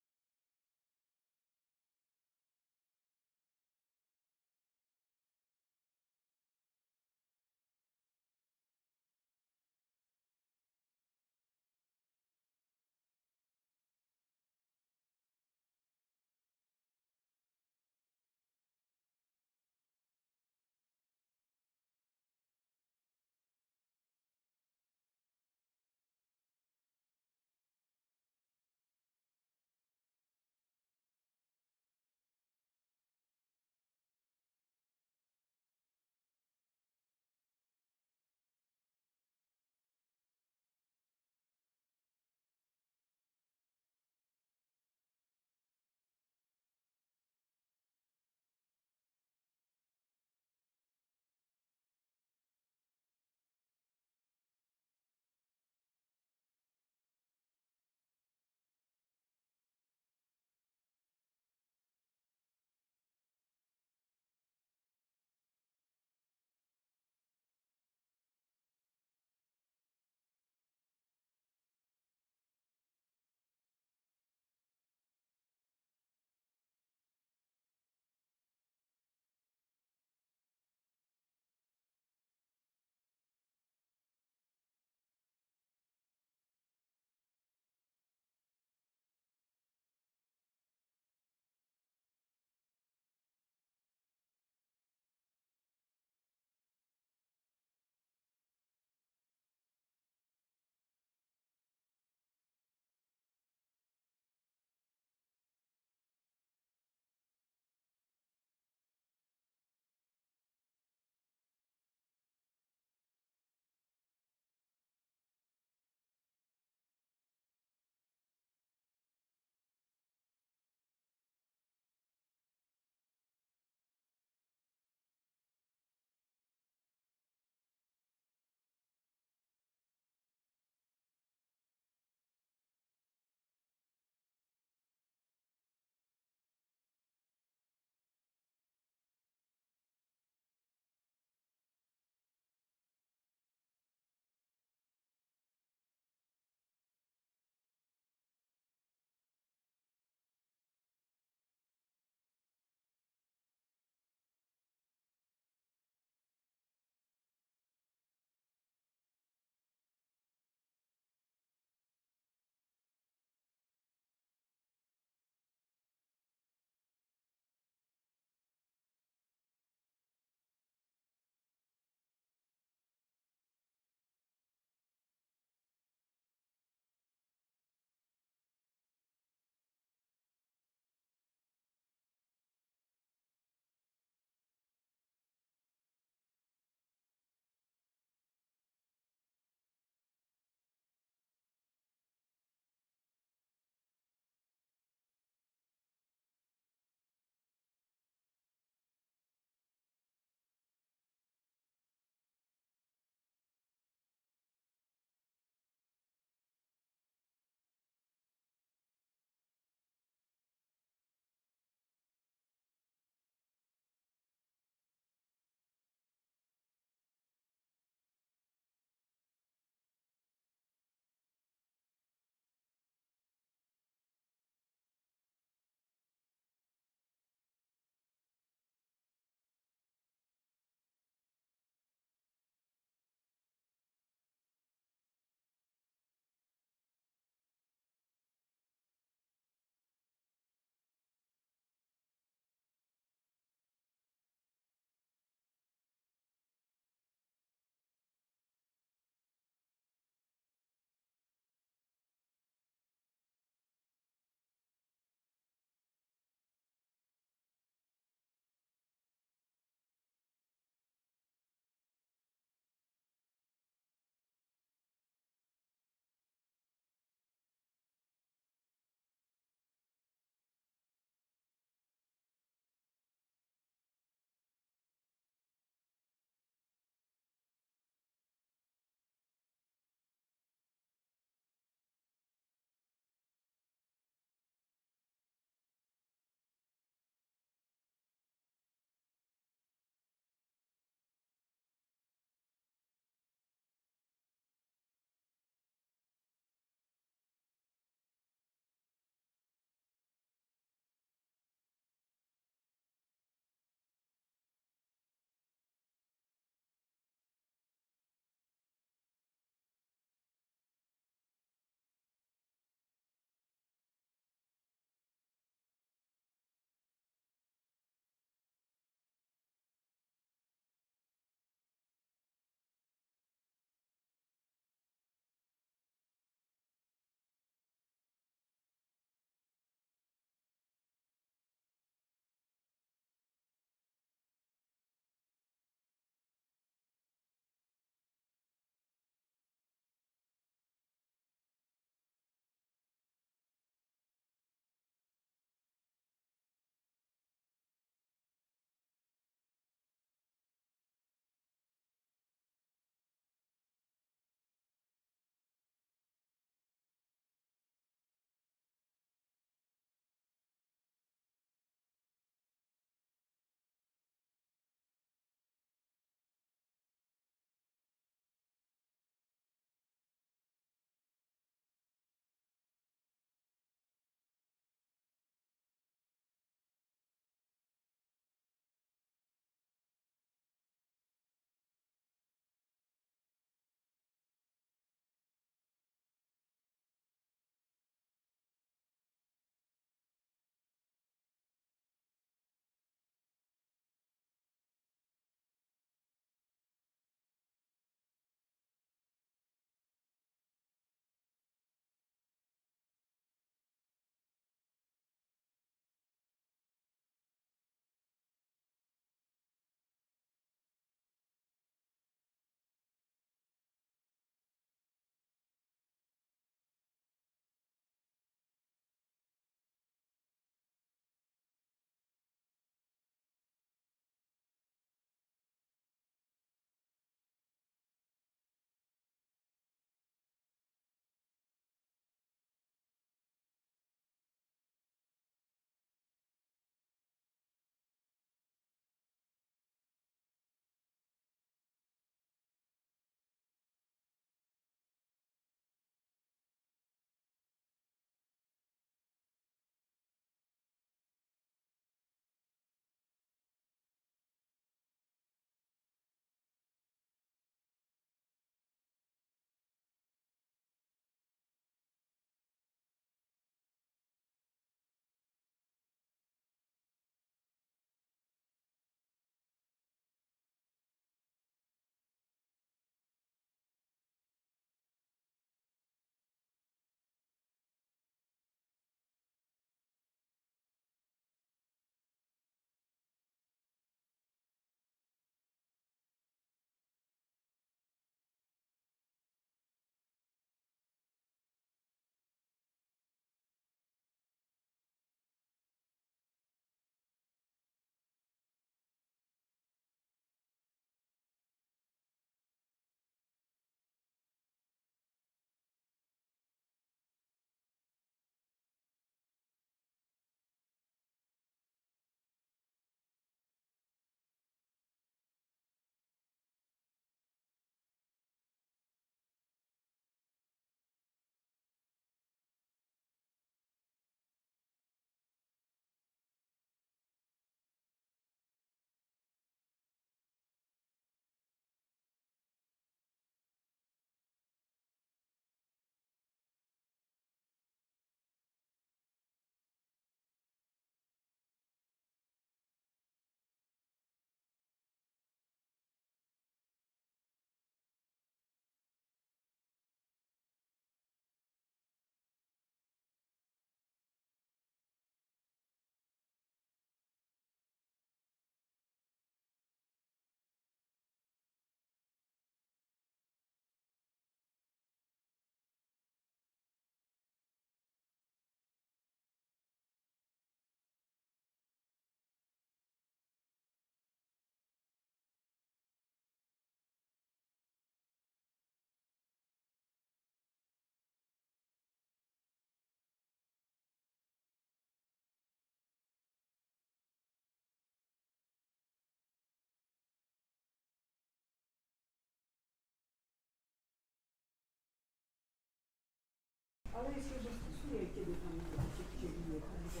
Ale się dostosuje, kiedy tam będziecie chcieli jechać, bo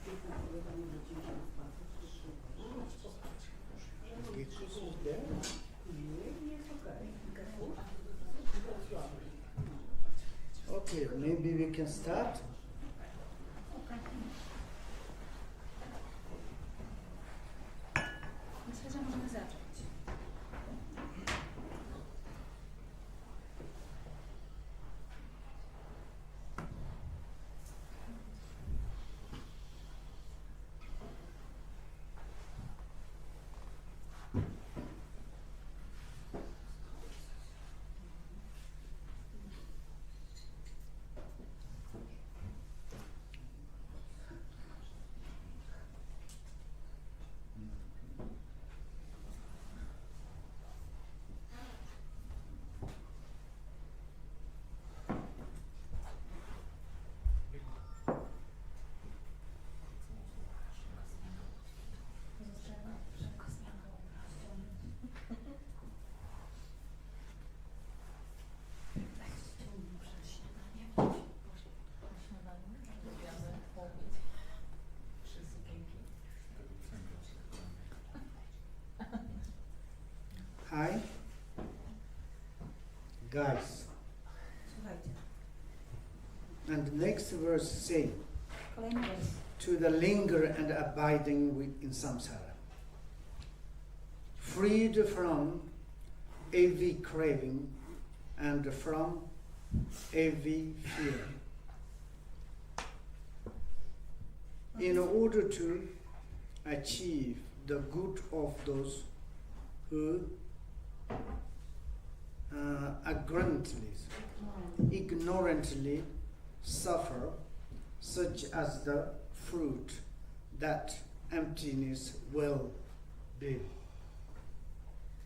tylko powiadamy, że ci się spacer. Nie, jest okej. Okay, maybe we can start. Myślę, że możemy zacząć. Hi, guys. Słuchajcie, And the next verse say, kolejny wers. to the linger and abiding in samsara, freed from every craving and from every fear, in order to achieve the good of those who ignorantly suffer, such as the fruit that emptiness will be.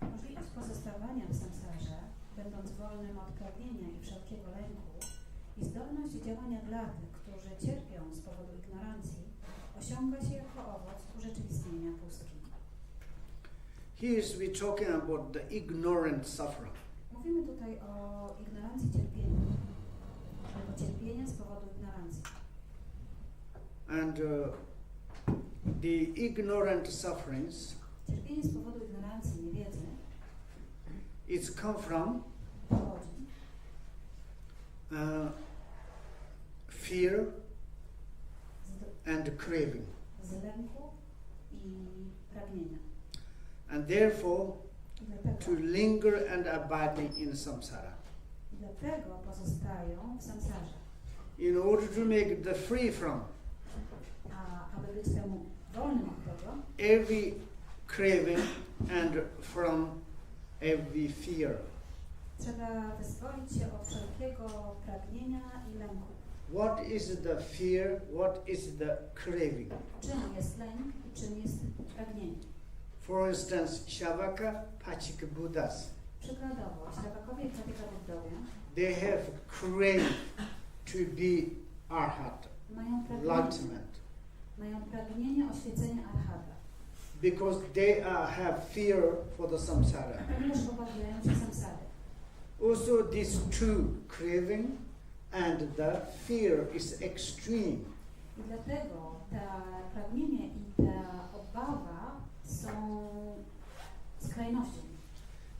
Możliwość pozostawania w samsarze, będąc wolnym od pragnienia i wszelkiego lęku, i zdolność działania dla tych, którzy cierpią z powodu ignorancji, osiąga się jako owoc urzeczywistnienia pustki. Here we're talking about the ignorant suffering. Mówimy tutaj o ignorancji cierpienia, albo cierpienia z powodu ignorancji. And the ignorant sufferings, Cierpienie z powodu ignorancji, niewiedzy, it's come from pochodzi fear and craving. z lęku i pragnienia. And therefore, I dlatego, to linger and abide in samsara, dlatego pozostają w samsarze. in order to make the free from A aby być temu wolnym od tego, every craving and from every fear. trzeba wyzwolić się od wszelkiego pragnienia i lęku. What is the fear? What is the craving? Czym jest lęk i czym jest pragnienie? For instance, Shavaka, Pachika Buddhas, Przykładowo, Śrawakowie i Pratyka Buddowie they have craved to be arhat, enlightenment, mają pragnienie oświecenia arhata, because they have fear for the samsara. ponieważ obawiają się samsary. Also, these two, craving and the fear, is extreme. I dlatego ta pragnienie i ta obawa są skrajnością.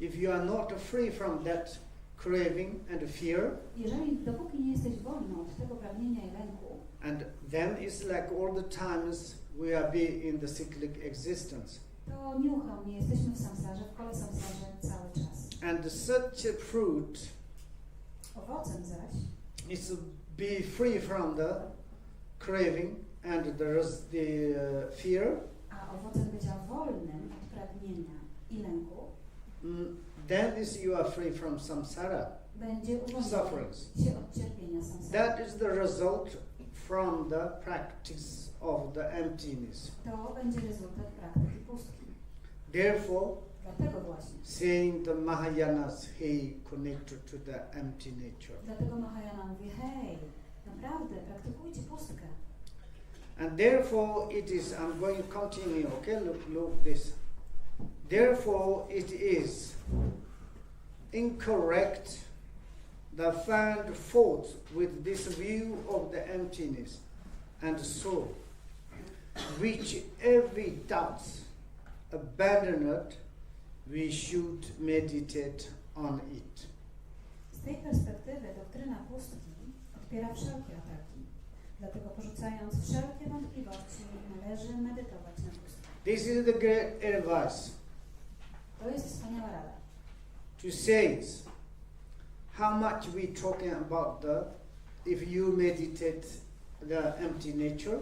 If you are not free from that craving and fear, Dopóki nie jesteś wolny od tego pragnienia i lęku, and then it's like all the times we are in the cyclic existence. to nieuchronnie jesteśmy w samsarze, w kole samsarze cały czas. And such a fruit Owocem zaś is to be free from the craving and the fear. A owocem bycia wolnym od pragnienia i lęku Then is you are free from samsara, będzie uwolniony sufferings. się od cierpienia samsary. That is the result from the practice of the emptiness. To będzie rezultat praktyki pustki. Therefore, Dlatego właśnie. saying the Mahayanas, hey, connected to the empty nature. Dlatego Mahayana mówi, hej, naprawdę praktykujcie pustkę. And therefore it is, I'm going to continue, okay, look this. Therefore it is incorrect the find fault with this view of the emptiness and soul, which every doubt abandoned, we should meditate on it. Z tej perspektywy doktryna pustki odpiera wszelkie ataki. Dlatego porzucając wszelkie wątpliwości, należy medytować na pustkę. This is the great advice To jest wspaniała rada. to say how much we talking about if you meditate the empty nature,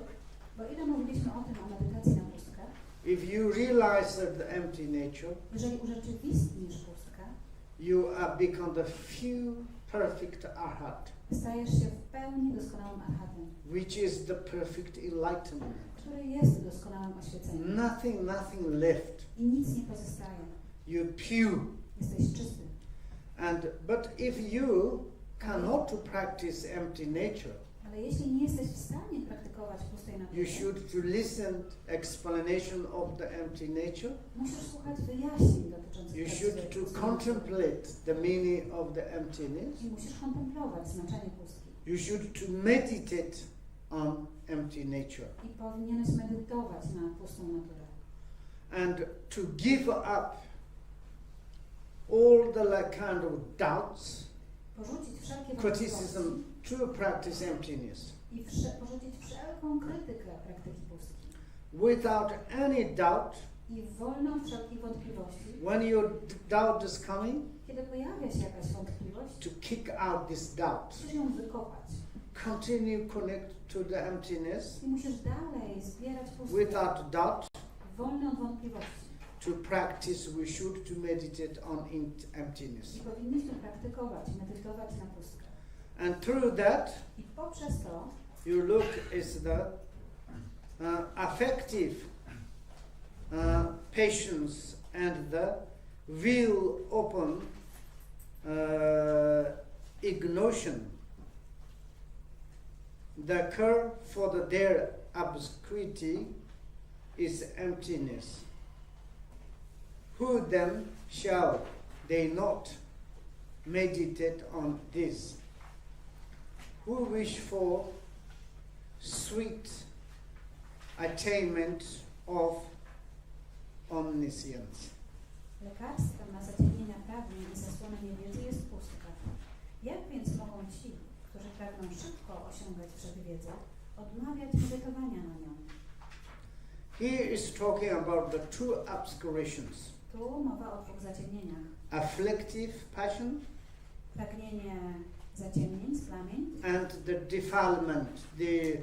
Bo ile mówiliśmy o tym, o medytacji na pustkę, if you realize that the empty nature, jeżeli urzeczywistnisz pustkę, you are become the few perfect arhat, stajesz się w pełni doskonałym arhatem, which is the perfect enlightenment. który jest doskonałym oświeceniem. Nothing left. I nic nie pozostaje. You're pure. Jesteś czysty. But if you cannot to practice empty nature, Ale jeśli nie jesteś w stanie praktykować pustej natury, you should to listen explanation of the empty nature. musisz słuchać wyjaśnień dotyczących You pustej should to natury. contemplate the meaning of the emptiness. I musisz kontemplować znaczenie pustki. You should to meditate on empty nature I powinieneś medytować na pustą naturę. and to give up all the kind of doubts, Porzucić wszelkie criticism wątpliwości to practice emptiness. i porzucić wszelką krytykę praktyki pustki. Without any doubt, I wolno od wszelkich wątpliwości, when your doubt is coming, kiedy pojawia się jakaś wątpliwość, to kick out this doubt. musisz ją wykopać. Continue connect to the emptiness I musisz dalej zbierać pustkę. without doubt. Wolny od wątpliwości. To practice, we should to meditate on emptiness. I powinniśmy praktykować, medytować na pustkę. And through that, I poprzez to you look is the affective patience and the will open ignition. The cure for their obscurity is emptiness. Who then shall they not meditate on this? Who wish for sweet attainment of omniscience? lekarstwem na zaciemnienia pragnień i zasłonę niewiedzy jest pustka. Jak więc mogą ci, którzy pragną szybko osiągać wszechwiedzę, odmawiać medytowania na nią? Here is talking about the two obscurations. Tu mowa o dwóch zaciemnieniach. Afflictive passion Pragnienie zaciemnień, splamień and the defilement, the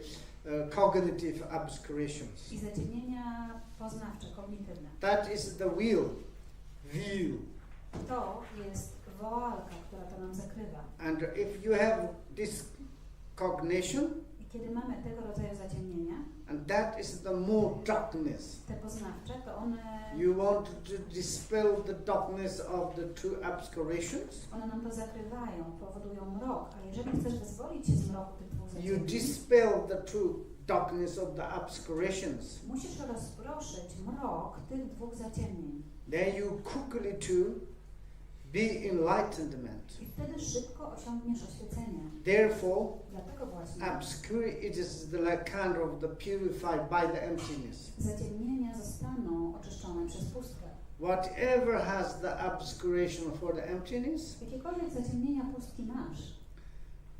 cognitive obscurations. i zaciemnienia poznawcze, kognitywne. That is the will, view. To jest woalka, która to nam zakrywa. And if you have this cognition, I kiedy mamy tego rodzaju zaciemnienia, and that is the more darkness. te poznawcze, to one To dispel the darkness of the two obscurations. One nam to zakrywają, powodują mrok, a jeżeli chcesz wyzwolić się z mroku tych dwóch You zaciemnień, dispel the true darkness of the obscurations. musisz rozproszyć mrok tych dwóch zaciemnień. Then you quickly to be enlightenment. I wtedy szybko osiągniesz oświecenie. Therefore, Dlatego właśnie obscurity it is the like kind of the purified by the emptiness. zaciemnienia zostaną oczyszczone przez pustkę. Whatever has the obscuration for the emptiness, Jakiekolwiek zaciemnienia pustki masz,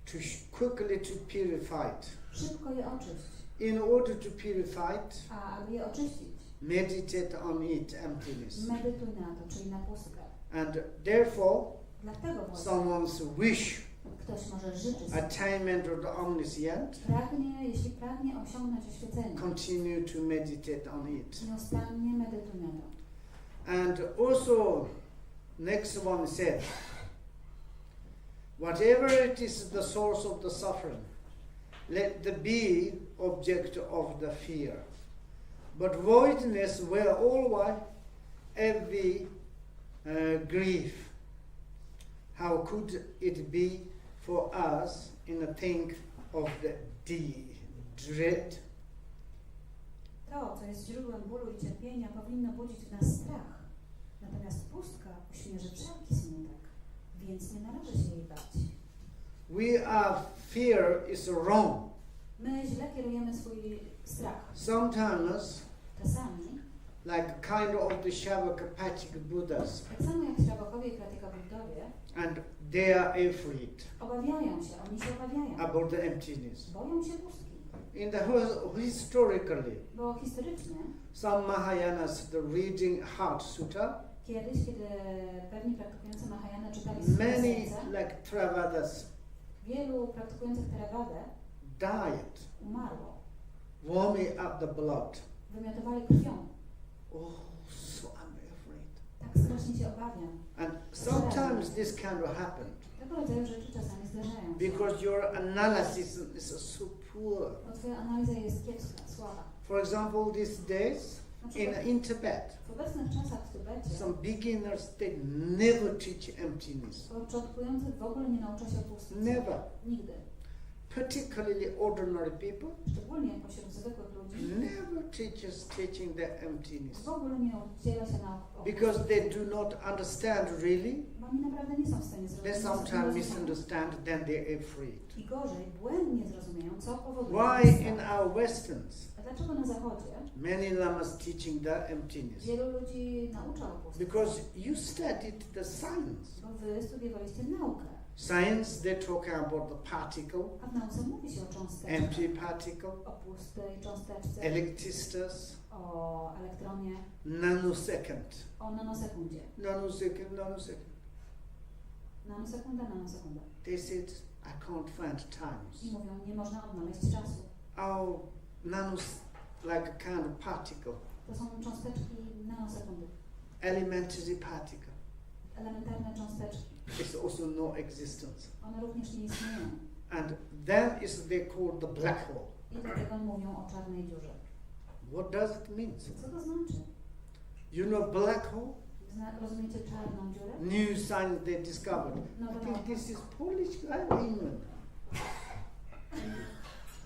to quickly to purify it. szybko je oczyść. In order to purify it, A aby je oczyścić, meditate on it, emptiness. medytuj na to, czyli na pustkę. And therefore, Dlatego właśnie someone's wish, ktoś może życzyć sobie, attainment of the omniscient, jeśli pragnie osiągnąć oświecenie, continue to meditate on it. nieustannie medytuj na to. And also, next one said, whatever it is the source of the suffering, let the be object of the fear. But voidness where always every grief. How could it be for us in a thing of the dread? To, co jest źródłem bólu i cierpienia, powinno budzić w nas strach. Natomiast pustka uśmierzy wszelki smutek, więc nie należy się jej bać. fear is wrong. My źle kierujemy swój strach. Sometimes, Czasami, like kind of the Shavakapatic Buddhas, tak samo jak Śrabokowie i Pratyka Buddowie, and they are afraid obawiają się, oni się obawiają. about the emptiness. Boją się pustki. In the historically, Bo historycznie, some Mahayanas, the reading Heart Sutta, kiedyś, kiedy pewni praktykujący Mahayana czytali swoje many serce, like Theravādas wielu praktykujących Theravadę died, umarło. warming up the blood. Wymiotowali krwią. Oh, so I'm afraid. Tak strasznie się obawiam. And sometimes this kind of happened Tego rodzaju rzeczy czasami zdarzają się. because your analysis is so poor. Bo twoja analiza jest kiepska, słaba. For example, these days Na przykład in Tibet, w obecnych czasach w Tybecie some beginners they never teach emptiness. początkujący w ogóle nie naucza się pustki. Never. Nigdy. Particularly ordinary people Szczególnie pośród zwykłych ludzi never teaching the emptiness w ogóle nie udziela się nauk o because pustce. they do not understand really. Bo oni naprawdę nie są w stanie They zrozumieć. sometimes misunderstand, then they're afraid. I gorzej, błędnie zrozumieją, co powoduje Why strach. in our westerns A dlaczego na zachodzie many lamas teaching the emptiness? wielu ludzi naucza o pustce? Because you studied the science. Bo wy studiowaliście naukę. Science, they're talking about the particle, A w nauce mówi się o cząsteczce, empty particle, o pustej cząsteczce, electricity, o elektronie, nanosecond. o nanosekundzie. Nanosecond. Nanosekunda, nanosekunda. They said, I can't find times. I mówią, nie można odnaleźć czasu. Our like a kind of particle, To są cząsteczki nanosekundy. elementary particle. Elementarne cząsteczki. It's also no existence. One również nie istnieją. And then is they called the black hole. I dlatego mówią o czarnej dziurze. What does it mean? Co to znaczy? You know black hole? Rozumiecie czarną dziurę? New science they discovered. No I to think this is Polish guy or England?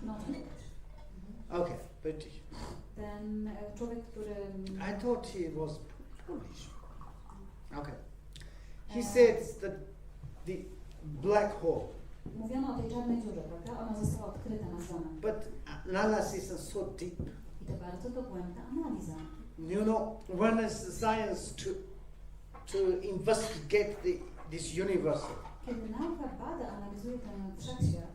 No to Okay, British. ten człowiek, który... I thought he was Polish. Okay. He said that the black hole, Mówiono o tej czarnej dziurze, prawda? Ona została odkryta, nazwana. but analysis is so deep. I to bardzo dogłębna analiza. You know, when is science to investigate this universe, Kiedy nauka bada, analizuje ten wszechświat,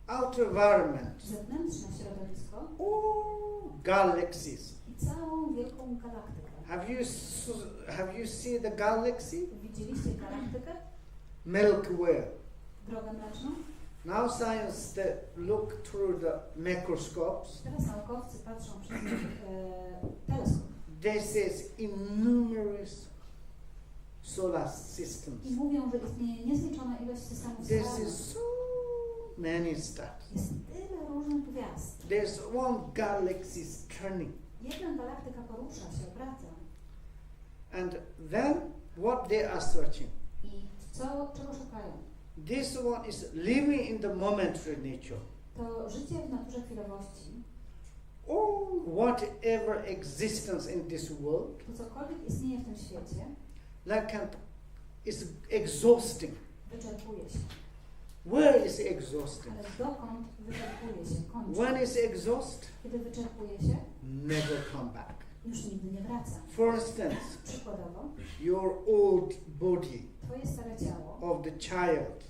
outer environment, zewnętrzne środowisko all galaxies. i całą wielką galaktykę. Have you seen the galaxy? Widzieliście galaktykę? Milky Way. Drogę Mleczną? Now science they look through the microscopes. Teraz naukowcy patrzą przez teleskop They says innumerous solar systems. i mówią, że istnieje niezliczona ilość systemów This solarnych. is so many stars. Jest tyle różnych gwiazd. There's one galaxy turning. Jedna galaktyka porusza się, obraca. And then what they are searching. I czego szukają? This one is living in the momentary nature. To życie w naturze chwilowości, All whatever existence in this world, to cokolwiek istnieje w tym świecie, is exhausting. wyczerpuje się. Where is exhausting? Ale dokąd wyczerpuje się, kończy? When is exhaust? Kiedy wyczerpuje się, Never come back. już nigdy nie wraca. For instance, Przykładowo, your old body twoje stare ciało, of the child,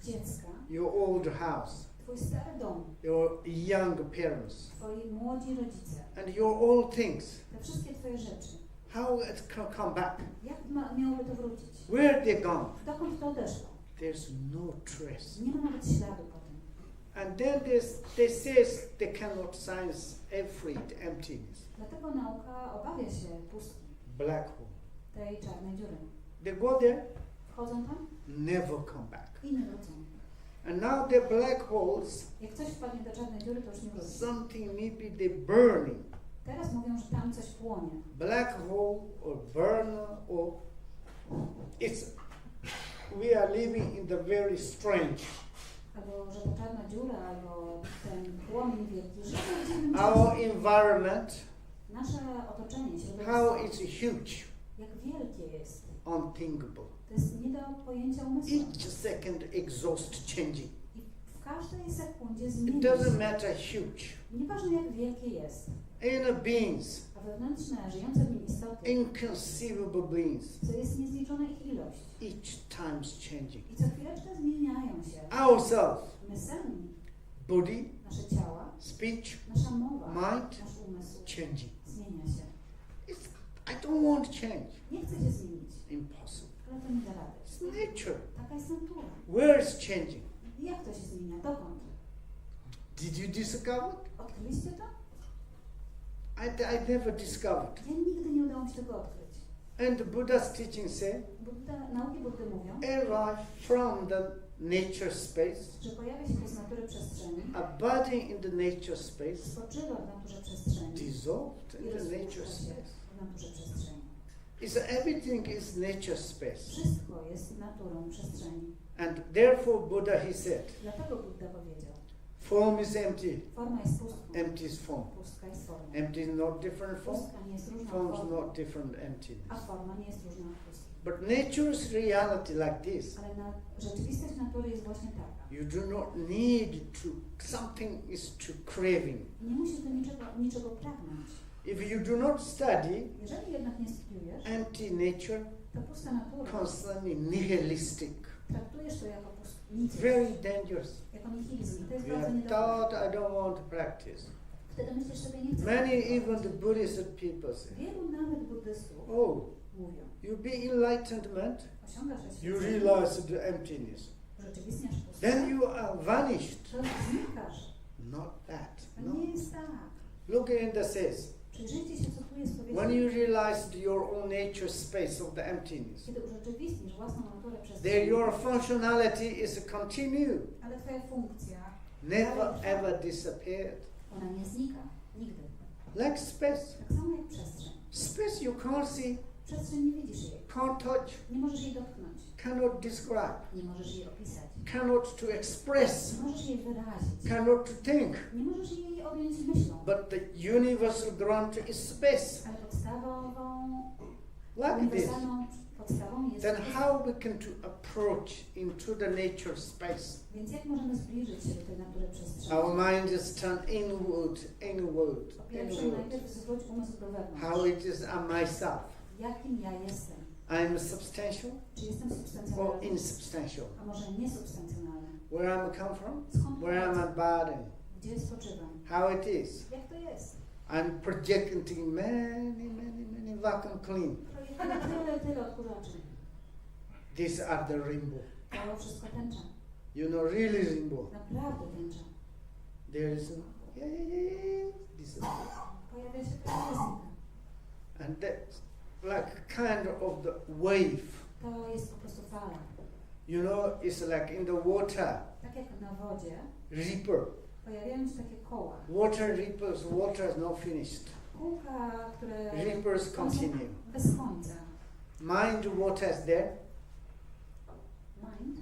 dziecka, your old house, twój stary dom, your young parents, twoi młodzi rodzice, and your old things. te wszystkie twoje rzeczy, How it can come back? jak miałoby to wrócić? Where they gone? Dokąd to odeszło? There's no trace. Nie ma nawet śladu po tym. And then they says they cannot science afraid emptiness, Dlatego nauka obawia się pustki, black hole. tej czarnej dziury. They go there, Wchodzą tam never come back. i nie wrócą. And now the black holes, Jak coś wpadnie do czarnej dziury, to już nie wróci. something maybe they burning. Teraz mówią, że tam coś płonie. Black hole or burner or we are living in the very strange. Albo że to czarna dziura, albo ten płomień wielki, że to w dziwnym Our czasie. environment, Nasze otoczenie, how środowisko, it's huge, jak wielkie jest. unthinkable. To jest nie do pojęcia umysłem. Each second exhaust changing. I W każdej sekundzie It zmienia doesn't się. matter huge. Nieważne jak wielkie jest. Inner beings, A wewnętrzne, żyjące w nim istoty, inconceivable beings, co jest niezliczona ich ilość. each time's changing. I co chwileczkę zmieniają się. Ourselves, My sami, body, nasze ciała, speech, nasza mowa, mind, nasz umysł changing. zmienia się. I don't want change. Nie chce się zmienić, Impossible. ale to nie da rady. It's nature. Taka jest natura. Where is changing? I jak to się zmienia? Dokąd? Did you discover it? Odkryliście to? I never discovered. Ja nigdy nie udało mi się tego odkryć. And the Buddha's teaching say, Nauki Buddy mówią, arrive from the nature space, że pojawia się to z natury przestrzeni, abiding in the nature space, spoczywa w naturze przestrzeni dissolved i in the rozpuszcza nature się space. w naturze przestrzeni. Everything is nature space. Wszystko jest naturą przestrzeni. And therefore Buddha, he said, Dlatego Buddha powiedział, form is empty. forma jest pustką. Empty is form. Pustka jest formą. Empty is not different from Pustka nie jest różna form od is formy, not different emptiness. a forma nie jest różna od pustki. But nature's reality like this, Ale rzeczywistość natury jest właśnie taka. you do not need to, something is to craving. Nie musisz do niczego pragnąć. If you do not study Jeżeli jednak nie studiujesz, empty nature, to pusta natura, constantly nihilistic, traktujesz to jako nic, very dangerous. jako nihilizm. To jest You bardzo have niedobre. thought, I don't want to practice. Wtedy myślisz sobie, nie chcę. Many, praktykować. even the Buddhist people say, Wielu nawet buddystów oh, mówią, you be enlightenment, osiągasz you oświecenie, realize the emptiness. urzeczywistniasz pustkę, Then you are vanished. to znikasz. Not that. To No. nie jest tak. Look in the says. Przyjrzyjcie się, co tu jest When powiedziane. you realized your own nature space of the emptiness, Kiedy urzeczywistnisz własną naturę przez there your functionality is continue, ale twoja funkcja, never ever disappeared. ona nie znika. Nigdy. Like space. Tak samo jak przestrzeń. Space you can't see, Przestrzeń nie widzisz jej. can't touch, Nie możesz jej dotknąć. cannot describe, Nie możesz jej opisać. cannot to express, Nie możesz jej wyrazić. cannot to think. Nie możesz jej objąć myślą. But the universal ground is space. Ale podstawową, Like this. uniwersalną podstawą jest Then pustka. how we can to approach into the nature space? Więc jak możemy zbliżyć się do tej natury przestrzeni? Our mind is turned inward, inward, Po pierwsze, inward. najpierw zwróć umysł do wewnątrz. How it is myself. Jakim ja jestem? I'm substantial Czy jestem or substancjonalny? insubstantial. A może niesubstancjonalny? Where I'm come from? Skąd Where am pochodzę? I abiding? Gdzie spoczywam? How it is? Jak to jest? I'm projecting many vacuum clean. Projektuję tyle odkurzaczy. These are the rainbow. To wszystko tęcza. You know, really rainbow. Naprawdę tęcza. There is no, yeah. This is, Pojawia się pojaznika. and that's like kind of the wave. To jest po prostu fala. You know, it's like in the water, Tak jak na wodzie ripple. pojawiają się takie koła. Water ripples, water is not finished. Kółka, które Ripples continue. bez końca. Mind, water is there. Mind.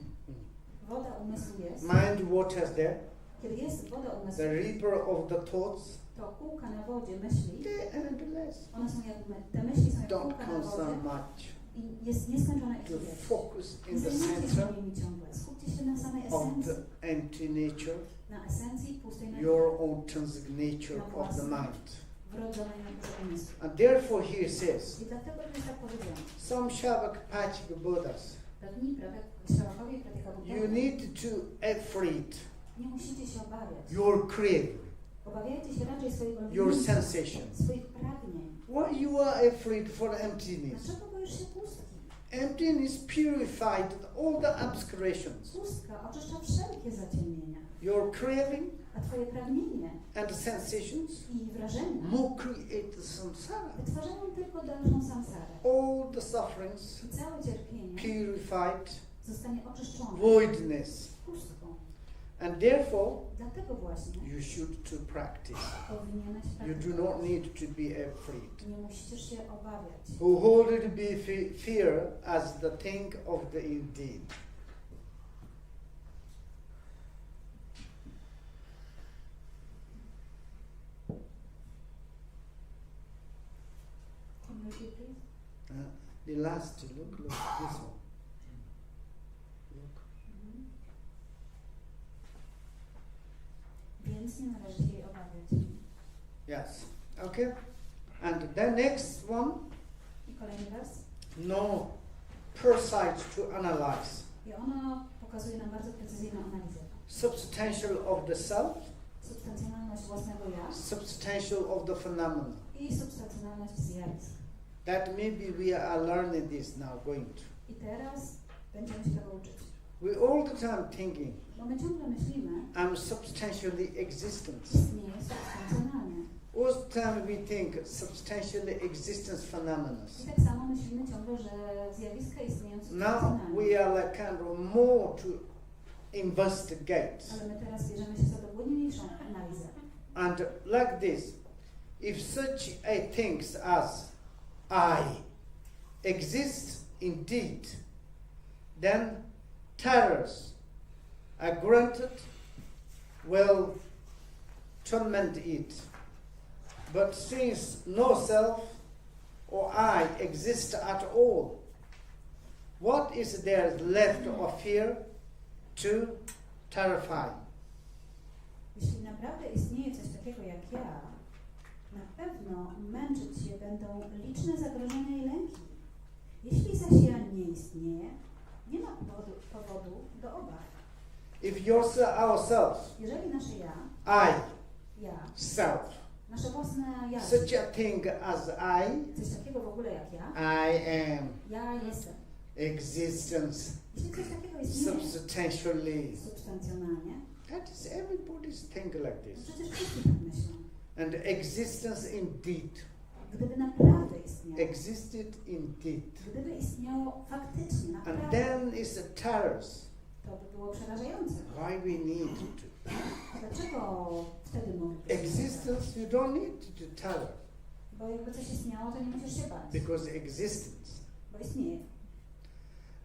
Woda umysłu jest. Mind, water is there. Kiedy jest woda umysłu, The ripple of the thoughts, to kółka na wodzie myśli, they're endless. one są jak te myśli są jak Don't kółka na wodzie concern much i jest nieskończona ich to ilość. focus Nie in the zajmujcie się center nimi ciągle. Skupcie się na samej of esencji. the empty nature, Na esencji pustej natury. your intrinsic nature of the mind. Wrodzonej naturze umysłu. And therefore here says, I dlatego to jest tak powiedziane. some Shavak Pachika Buddhas, Pewni Śrawakowie Pratyka you Buddha need to afraid nie musicie się obawiać. your craving, Obawiajcie się raczej swojego your lęku, sensations. swoich pragnień. Why you are afraid for emptiness? Dlaczego boisz się pustki? Emptiness purified all the obscurations. Pustka oczyszcza wszelkie zaciemnienia. Your craving A twoje pragnienie and the sensations i wrażenia more create the samsara. wytwarzają tylko dalszą samsarę. All the sufferings I całe cierpienie purified, zostanie oczyszczone voidness. pustką. And therefore, Dlatego właśnie you should to practice. powinieneś You do praktykować. not need to be afraid. Nie musisz się obawiać. Who hold it be fear as the thing of the indeed. Can you repeat, please? The last, look, this one. Look. należy się jej obawiać. Yes. Okay. And the next one, I kolejny wers. no precise to analyze. I ono pokazuje nam bardzo precyzyjną analizę. Substantial of the self, Substancjonalność własnego ja substantial of the phenomena. i substancjonalność zjawisk. That maybe we are learning this now, going to. I teraz będziemy się tego uczyć. We all the time thinking, Bo my ciągle myślimy, I'm substantially existence. istnieje substancjonalnie. All the time we think substantially existence phenomena. I tak samo myślimy ciągle, że zjawiska istnieją Now substancjonalnie. we are like kind of more to investigate. Ale my teraz bierzemy się za dogłębniejszą analizę. And like this, if such a things as I exist indeed, then terrors are granted will torment it. But since no self or I exist at all, what is there left of fear to terrify? Jeśli naprawdę istnieje coś takiego jak ja, na pewno męczyć się będą liczne zagrożenia i lęki. Jeśli zaś ja nie istnieje, nie ma powodu do obaw. If ourselves, Jeżeli nasze ja, self, nasze własne ja, such a thing as coś takiego w ogóle jak ja I am, jestem. existence, Jeśli coś takiego istnieje substantially, substancjonalnie, that is everybody's think like to this. przecież wszyscy tak myślą. And existence indeed, Gdyby naprawdę istniało, existed indeed. gdyby istniało faktycznie, And naprawdę, then is the terrors. to by było przerażające. Why we need to. Dlaczego wtedy moglibyśmy Existence, you don't need to terror. Bo jakby coś istniało, to nie musisz się bać, Because existence. bo istnieje.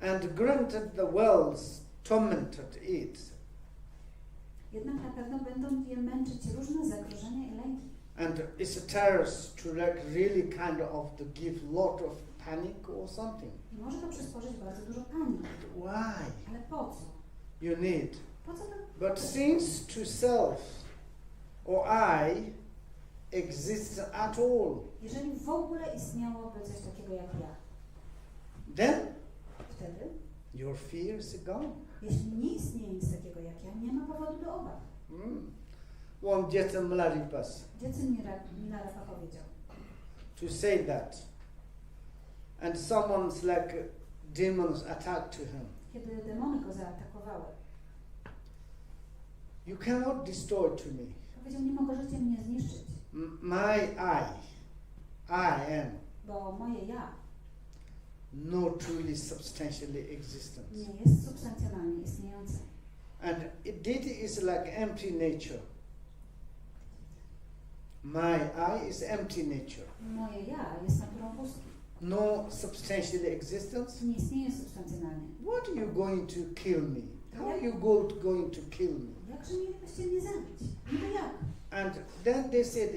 And granted the worlds tormented it. Jednak na pewno będą je męczyć różne zagrożenia i lęki. And it's a terrorist to like really kind of to give lot of panic or something. I może to przysporzyć bardzo dużo paniki. But why? Ale po co? You need. Po co to? But since to self or I exists at all, Jeżeli w ogóle istniałoby coś takiego jak ja, then wtedy, your fear is gone. jeśli nie istnieje nic takiego jak ja, nie ma powodu do obaw. One Jetha Malaripas Dziecko Minarafa powiedział, to say that. And someone's like demons attack to him. kiedy demony go zaatakowały, You cannot destroy to me. powiedział, nie możecie mnie zniszczyć, My I am bo moje ja no truly substantially existence. nie jest substancjonalnie istniejące. And it is like empty nature. My I is empty nature. Moje ja jest naturą pustki. No substantial existence. Nie istnieje substancjonalnie. What are you going to kill me? How are you going to kill me? Jakże mielibyście mnie zabić? Niby jak? And then they said,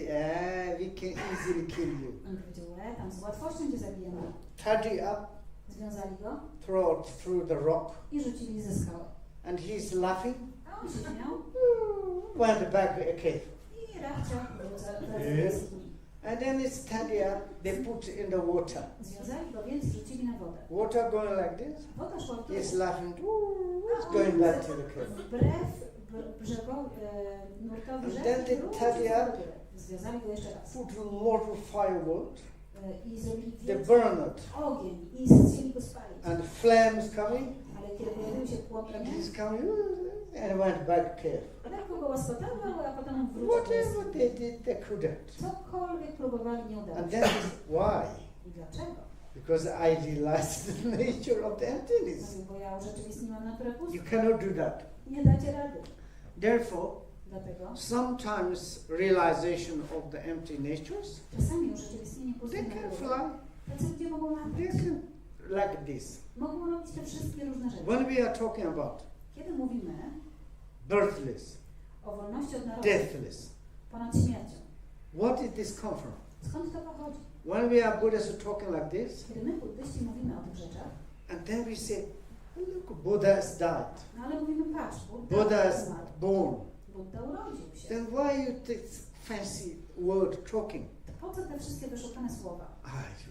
we can easily kill you. On powiedział, tam z łatwością cię zabijemy. Tied you up, Związali go through the rock. i rzucili ze skały. And he's laughing. A on się śmiał Went back to a cave. i rachcia wraca do Yes. jaskini. And then it's tied up, they put in the water. Związali go więc i rzucili na wodę. Water going like this. Woda szła w dół. He's laughing. A It's on going back to the cave. wbrew nurtowi And rzeki then they wrócił tied do up. góry. Związali go jeszcze raz. Put a lot of firewood. I zrobili They wielki burn it. ogień i chcieli go spalić. And flames coming. Ale kiedy pojawiły się płomienie, He's coming. And went back cave. lekko go łaskotały, a potem wrócił. Whatever they did, they couldn't. Cokolwiek próbowali, nie udało And się. then why? I dlaczego? Because I realized the nature of the emptiness. Mówił, bo ja urzeczywistniłam naturę You pustki. cannot do that. Nie dacie rady. Therefore, Dlatego sometimes realization of the empty natures, czasami urzeczywistnienie pustej they can natury. fly. Tacy ludzie mogą They latać. can like this. Mogą robić te wszystkie różne rzeczy. When we are talking about Kiedy mówimy birthless, o wolności od narodu, deathless, ponad śmiercią, what did this come from? skąd to pochodzi? When we are Buddhists talking like this, Kiedy my buddyści mówimy o tych rzeczach, and then we say, look, Buddha has died. no ale mówimy, patrz, Buddha has zmarł. born. Budda urodził się. Then why you this fancy word talking? To po co te wszystkie wyszukane słowa?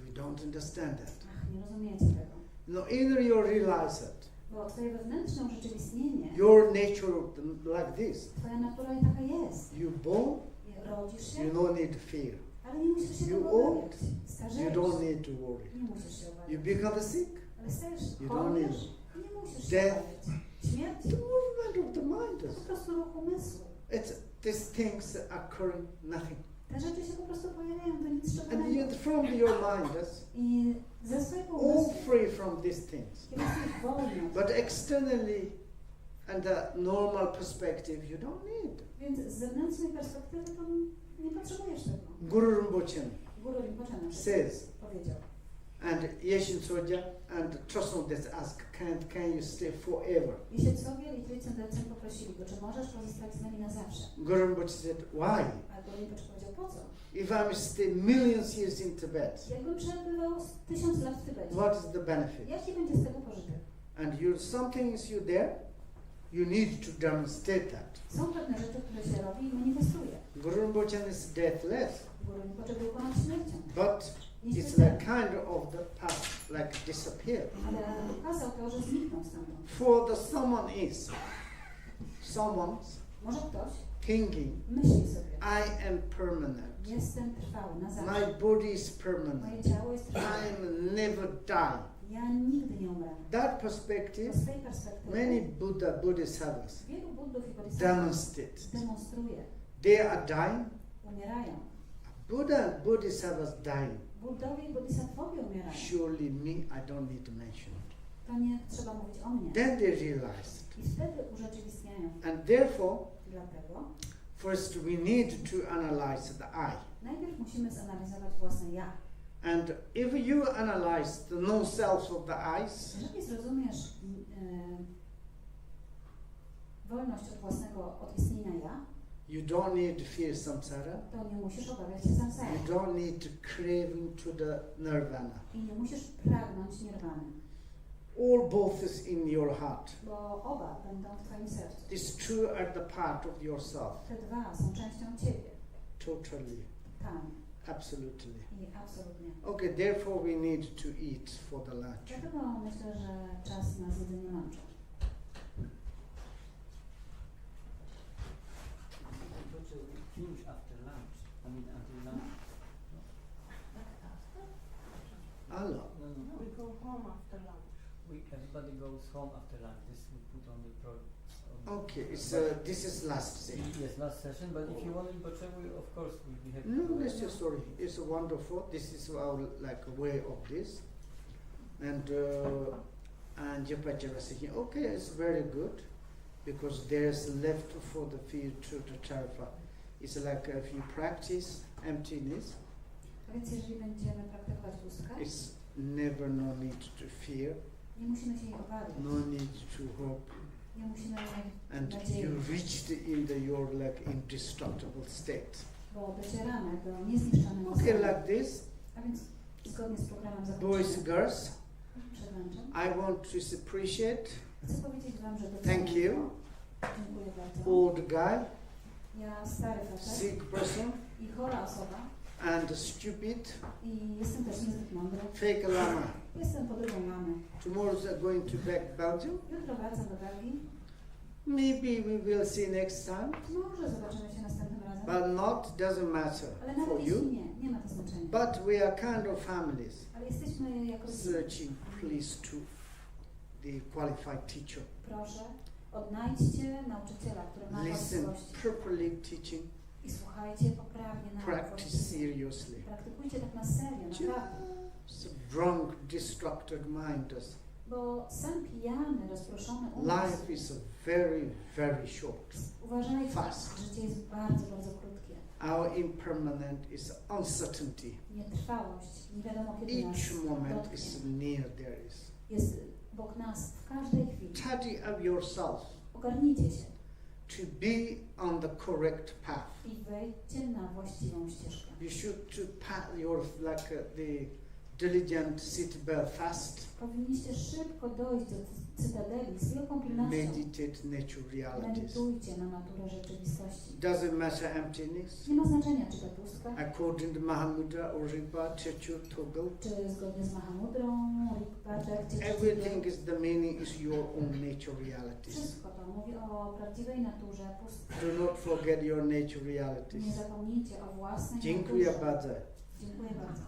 We don't understand that. Ach, nie rozumiecie tego. No, either you realize it, Bo twoje wewnętrzne urzeczywistnienie, your nature like this. twoja natura taka jest. You born, Rodzisz się, you don't need fear. ale nie musisz się You tego old, obawiać. You Starzejesz, don't need to worry. nie musisz się You obawiać. become sick, Ale stajesz, you don't need chorujesz, nie musisz się Death. obawiać. Śmierć the movement of the mind to is. po prostu ruch umysłu. It's these things occurring nothing. Te rzeczy się po prostu pojawiają, to nic And szczególnego. yet from your mind is I ze swojego all umysłu, free from these things. kiedy jesteś wolny, But externally and the normal perspective you don't need. więc z zewnętrznej perspektywy to nie potrzebujesz tego. Guru Rinpoche Guru Rinpoche na przykład says, powiedział. and Yeshin Soja and Chosun Des ask, can you stay forever? Jeśli i Trójcem Delcem poprosili go, czy możesz pozostać z nami na zawsze? Guru Rinpoche said, why? A Guru Rinpoche powiedział, po co? If I stay millions years in Tibet, Jakbym przebywał 1000 lat w Tybecie, what is the benefit? jaki będzie z tego pożytek? And something is you there, you need to demonstrate that. Są pewne rzeczy, które się robi i manifestuje. Guru Rinpoche is deathless, Guru Rinpoche był ponad śmiercią. but it's Niestety, like kind of the past, like disappear. ale pokazał to, że zniknął stamtąd. For the someone's Może ktoś thinking, myśli sobie, I am permanent. jestem trwały na zawsze. My body is Moje permanent. ciało jest trwałe. I never die. Ja nigdy nie umrę. That Z perspective, tej perspektywy many Bodhisattvas wielu Buddów i Bodhisattwów demonstrate. demonstruje. They are dying. Umierają. Bodhisattvas dying. Buddowie i Bodhisattwowie umierają. Surely me, I don't need to mention it. To nie trzeba mówić o mnie. Then they realized. I wtedy urzeczywistniają. And therefore, Dlatego first we need to analyze the I. najpierw musimy zanalizować własne ja. And if you analyze the non-self of the I's, Jeżeli zrozumiesz wolność od własnego istnienia ja, you don't need to fear samsara. to nie musisz obawiać się samsary. You don't need to crave to the nirvana. I nie musisz pragnąć nirwany, All both is in your heart. bo oba będą w twoim sercu. These two are the part of yourself. Te dwa są częścią ciebie. Totally. Tam. Absolutely. I absolutnie. Okay, therefore we need to eat for the lunch. Dlatego myślę, że czas na zjedzenie lunchu. Finish after lunch. I mean until lunch. Allah. No. We go home after lunch. Everybody goes home after lunch. This we put on the pro. Okay, this is last thing. Yes, last session. But if you want Rinpoche, we of course we'll be happy. No, let's just sorry. It's wonderful. This is our like way of this, and Japachara saying, okay, it's very good, because there's left for the future to Charva. It's like if you practice emptiness, A więc jeżeli będziemy praktykować pustkę, it's never no need to fear, nie musimy się jej obawiać. no need to hope, Nie musimy mieć and nadziei, you reached in your like indestructible state. bo docieramy do niezniszczonego Okay, stanu. like this, A więc zgodnie z programem boys, zakończenia girls, przed lunchem, I want to appreciate. chcę powiedzieć Wam, że Thank doceniam you. to. Dziękuję bardzo. Old guy, Ja stary facet sick person, i chora osoba and stupid, i jestem też niezbyt mądry. fake lama. Jestem podróbą mamy. Tomorrow going to back Belgium. Jutro wracam do Belgii. Maybe we will see next time, Może zobaczymy się następnym razem. but not doesn't matter Ale for nawet jeśli you. nie ma to znaczenia. But we are kind of families Ale jesteśmy jako rodzina. searching, please, to the qualified teacher. Proszę, odnajdźcie nauczyciela, który ma Listen właściwości properly teaching, i słuchajcie poprawnie na practice seriously. Praktykujcie tak na serio, naprawdę. Just drunk, distracted mind. Bo sen pijany, rozproszony umysł, Life is very, very short. Uważajcie, Fast. życie jest bardzo, bardzo krótkie. Our impermanent is uncertainty. Nietrwałość, nie wiadomo kiedy nas Each moment dotknie. is near there is. Jest obok nas w każdej chwili. Study of yourself Ogarnijcie się to be on the correct path. i wejdźcie na właściwą ścieżkę. You should to path your like the diligent sit fast, powinniście szybko dojść do cytadeli z wielką pilnością. meditate nature realities. Medytujcie na naturę rzeczywistości. Doesn't matter emptiness. Nie ma znaczenia, czy to pustka, According to Mahamudra or Rigpa, Techu, Toggle, czy zgodnie z Mahamudrą, Rigpaczek, czy everything is the meaning is your own nature realities. wszystko to mówi o prawdziwej naturze pustki. Do not forget your nature realities. Nie zapomnijcie o własnej Dziękuję naturze. bardzo. Dziękuję bardzo.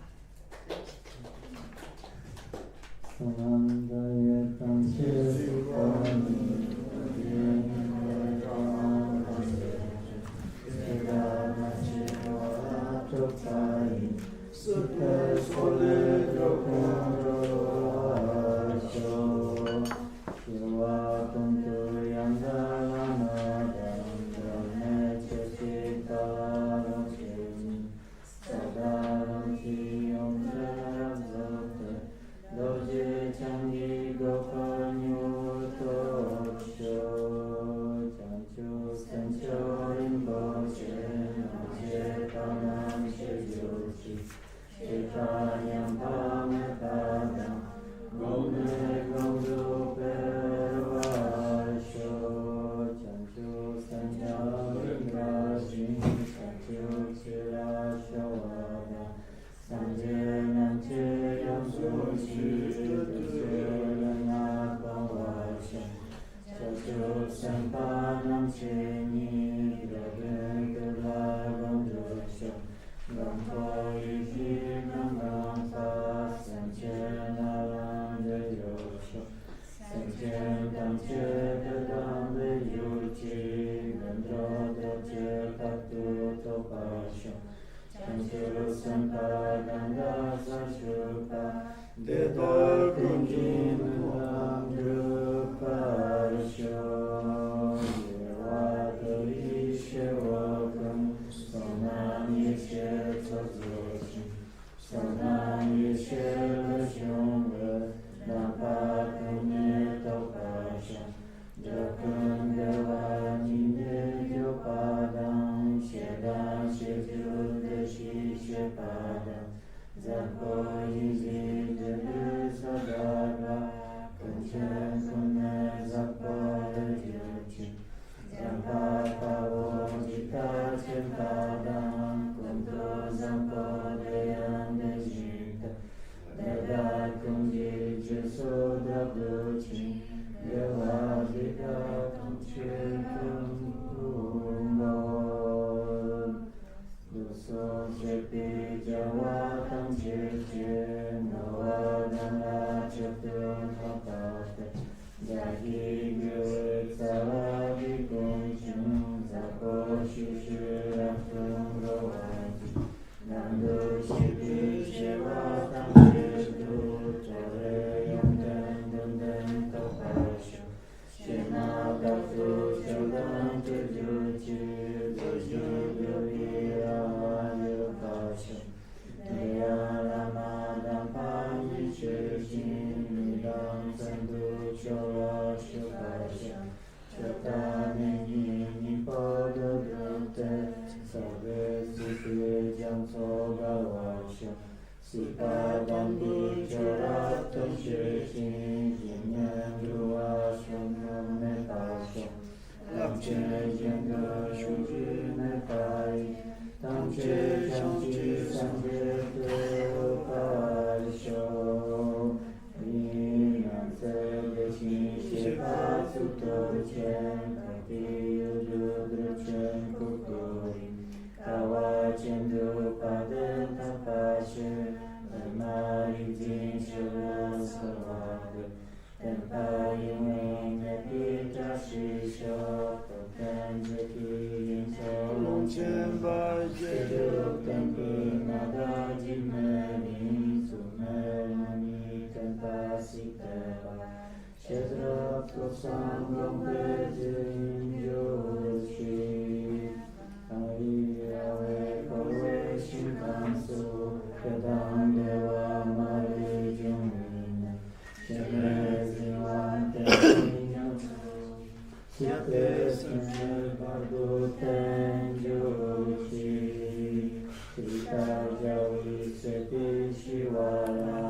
Siwala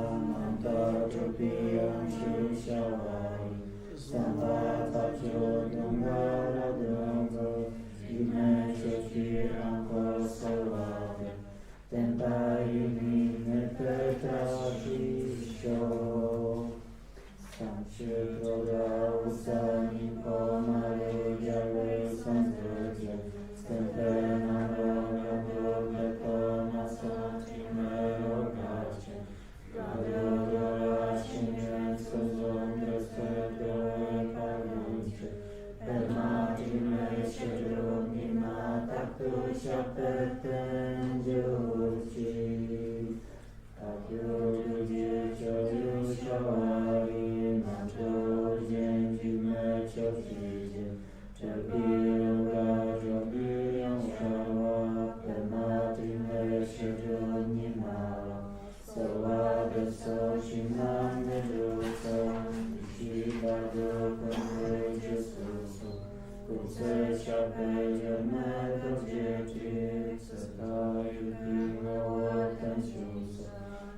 Piyam Shushavai Sambhata Chodungara Drongo Vignechochi Anko Salvade Tentai Nepetrashi Sho Sam się prodał zanim pomalu dziale sądzę Stępena roga dobre to na sądzimy rogacie Radorola się mięso ządre srebrnej pamięci Permatime się drugni ma tak tu się perpędziuci Tak już dziecię już szałali Na to dzień dziwne ciofidzie Czerpiją gadzią biją szała Permatime się drugni mała Soładę sosi nam wyrzucą Siwa dokąd Jezusu Kucesia pełnione dzieci Cekaju piło ten siusa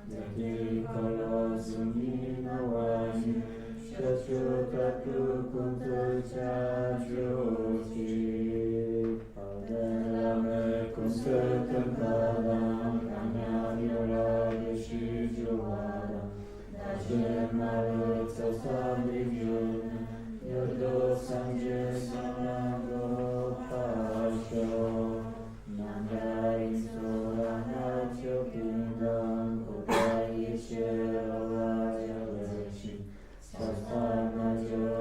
Jaki kolosu mi na łani Świeciuka klukum tycia dziuci Padelamy kunstetem padam Kamianiola wysidziu łada Daździe mały co sabri wziął Jordosan dziesanego pasio Namiari sura na ciopindan Podaje się oładzia leci Spastana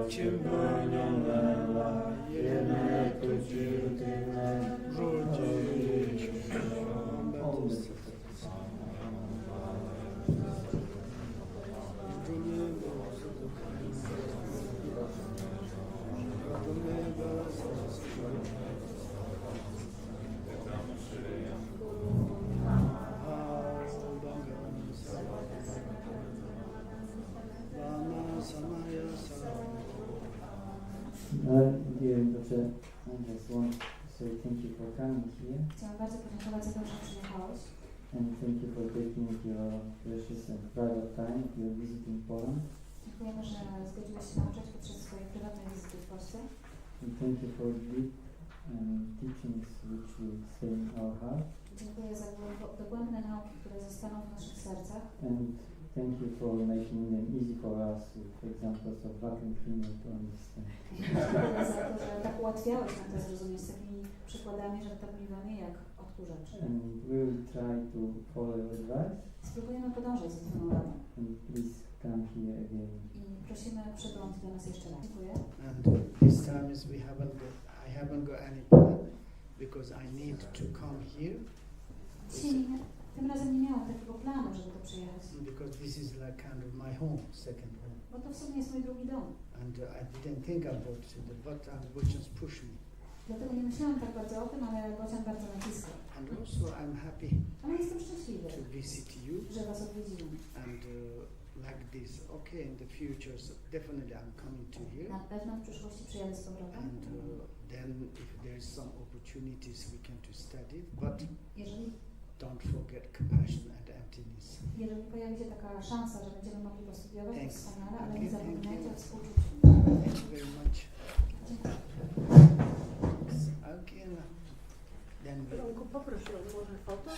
ciopinią lęla Jedne tu ciutynę Rzucić Dear Rinpoche, I just want to say thank you for coming here. Chciałam bardzo podziękować za to, że przyjechałeś. And thank you for taking your precious and private time. You're visiting Poland. Dziękujemy, że zgodziłeś się nauczać podczas swojej prywatnej wizyty w Polsce. And thank you for deep teachings which will stay in our heart. Dziękuję za dogłębne nauki, które zostaną w naszych sercach. And thank you for making them easy for us with examples of vacuum cleaner to understand. Dziękuję za to, że tak ułatwiałeś nam to zrozumieć z takimi przykładami żartobliwymi jak odkurzacz. And we will try to follow your advice. Spróbujemy podążać za Twoją radą. And please come here again. I prosimy, przyłącz do nas jeszcze raz. Dziękuję. And this time is I haven't got any plan because I need to come here. Tym razem nie miałam takiego planu, żeby tu przyjechać. Because this is like kind of my home, second home. Bo to w sumie jest mój drugi dom. And I didn't think about it, but Bochan's pushed me. Dlatego nie myślałam tak bardzo o tym, ale Bocian bardzo naciskał. And also I'm happy Ale jestem szczęśliwy, to visit you że Was odwiedziłem. and like this. Okay, in the future, so definitely I'm coming to here. Na pewno w przyszłości przyjadę z powrotem. And then if there is some opportunities we can to study, but don't forget compassion and emptiness. Jeżeli pojawi się taka szansa, że będziemy mogli postudiować, to wspaniale, ale nie Again, zapominajcie o współczuciu. Thank you very much. Again, then Ronku, poproś ją, może foto?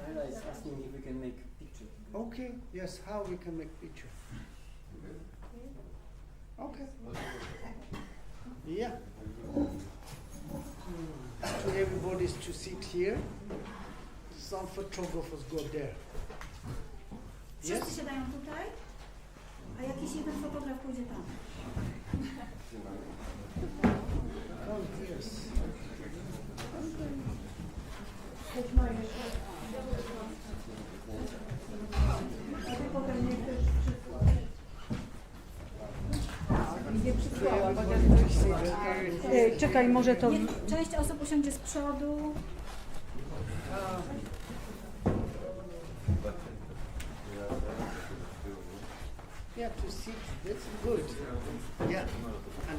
Ella is asking if we can make picture. okay, yes, how we can make picture? Okay. Yeah. So everybody's to sit here. Some photographers go there. Wszyscy siadają tutaj, a jakiś jeden fotograf pójdzie tam. Oh, yes. Potem nie chcesz przysłać. Nie przysłała, chociaż czekaj, może to... Część osób usiądzie z przodu. Yeah, to sit, that's good. Yeah, and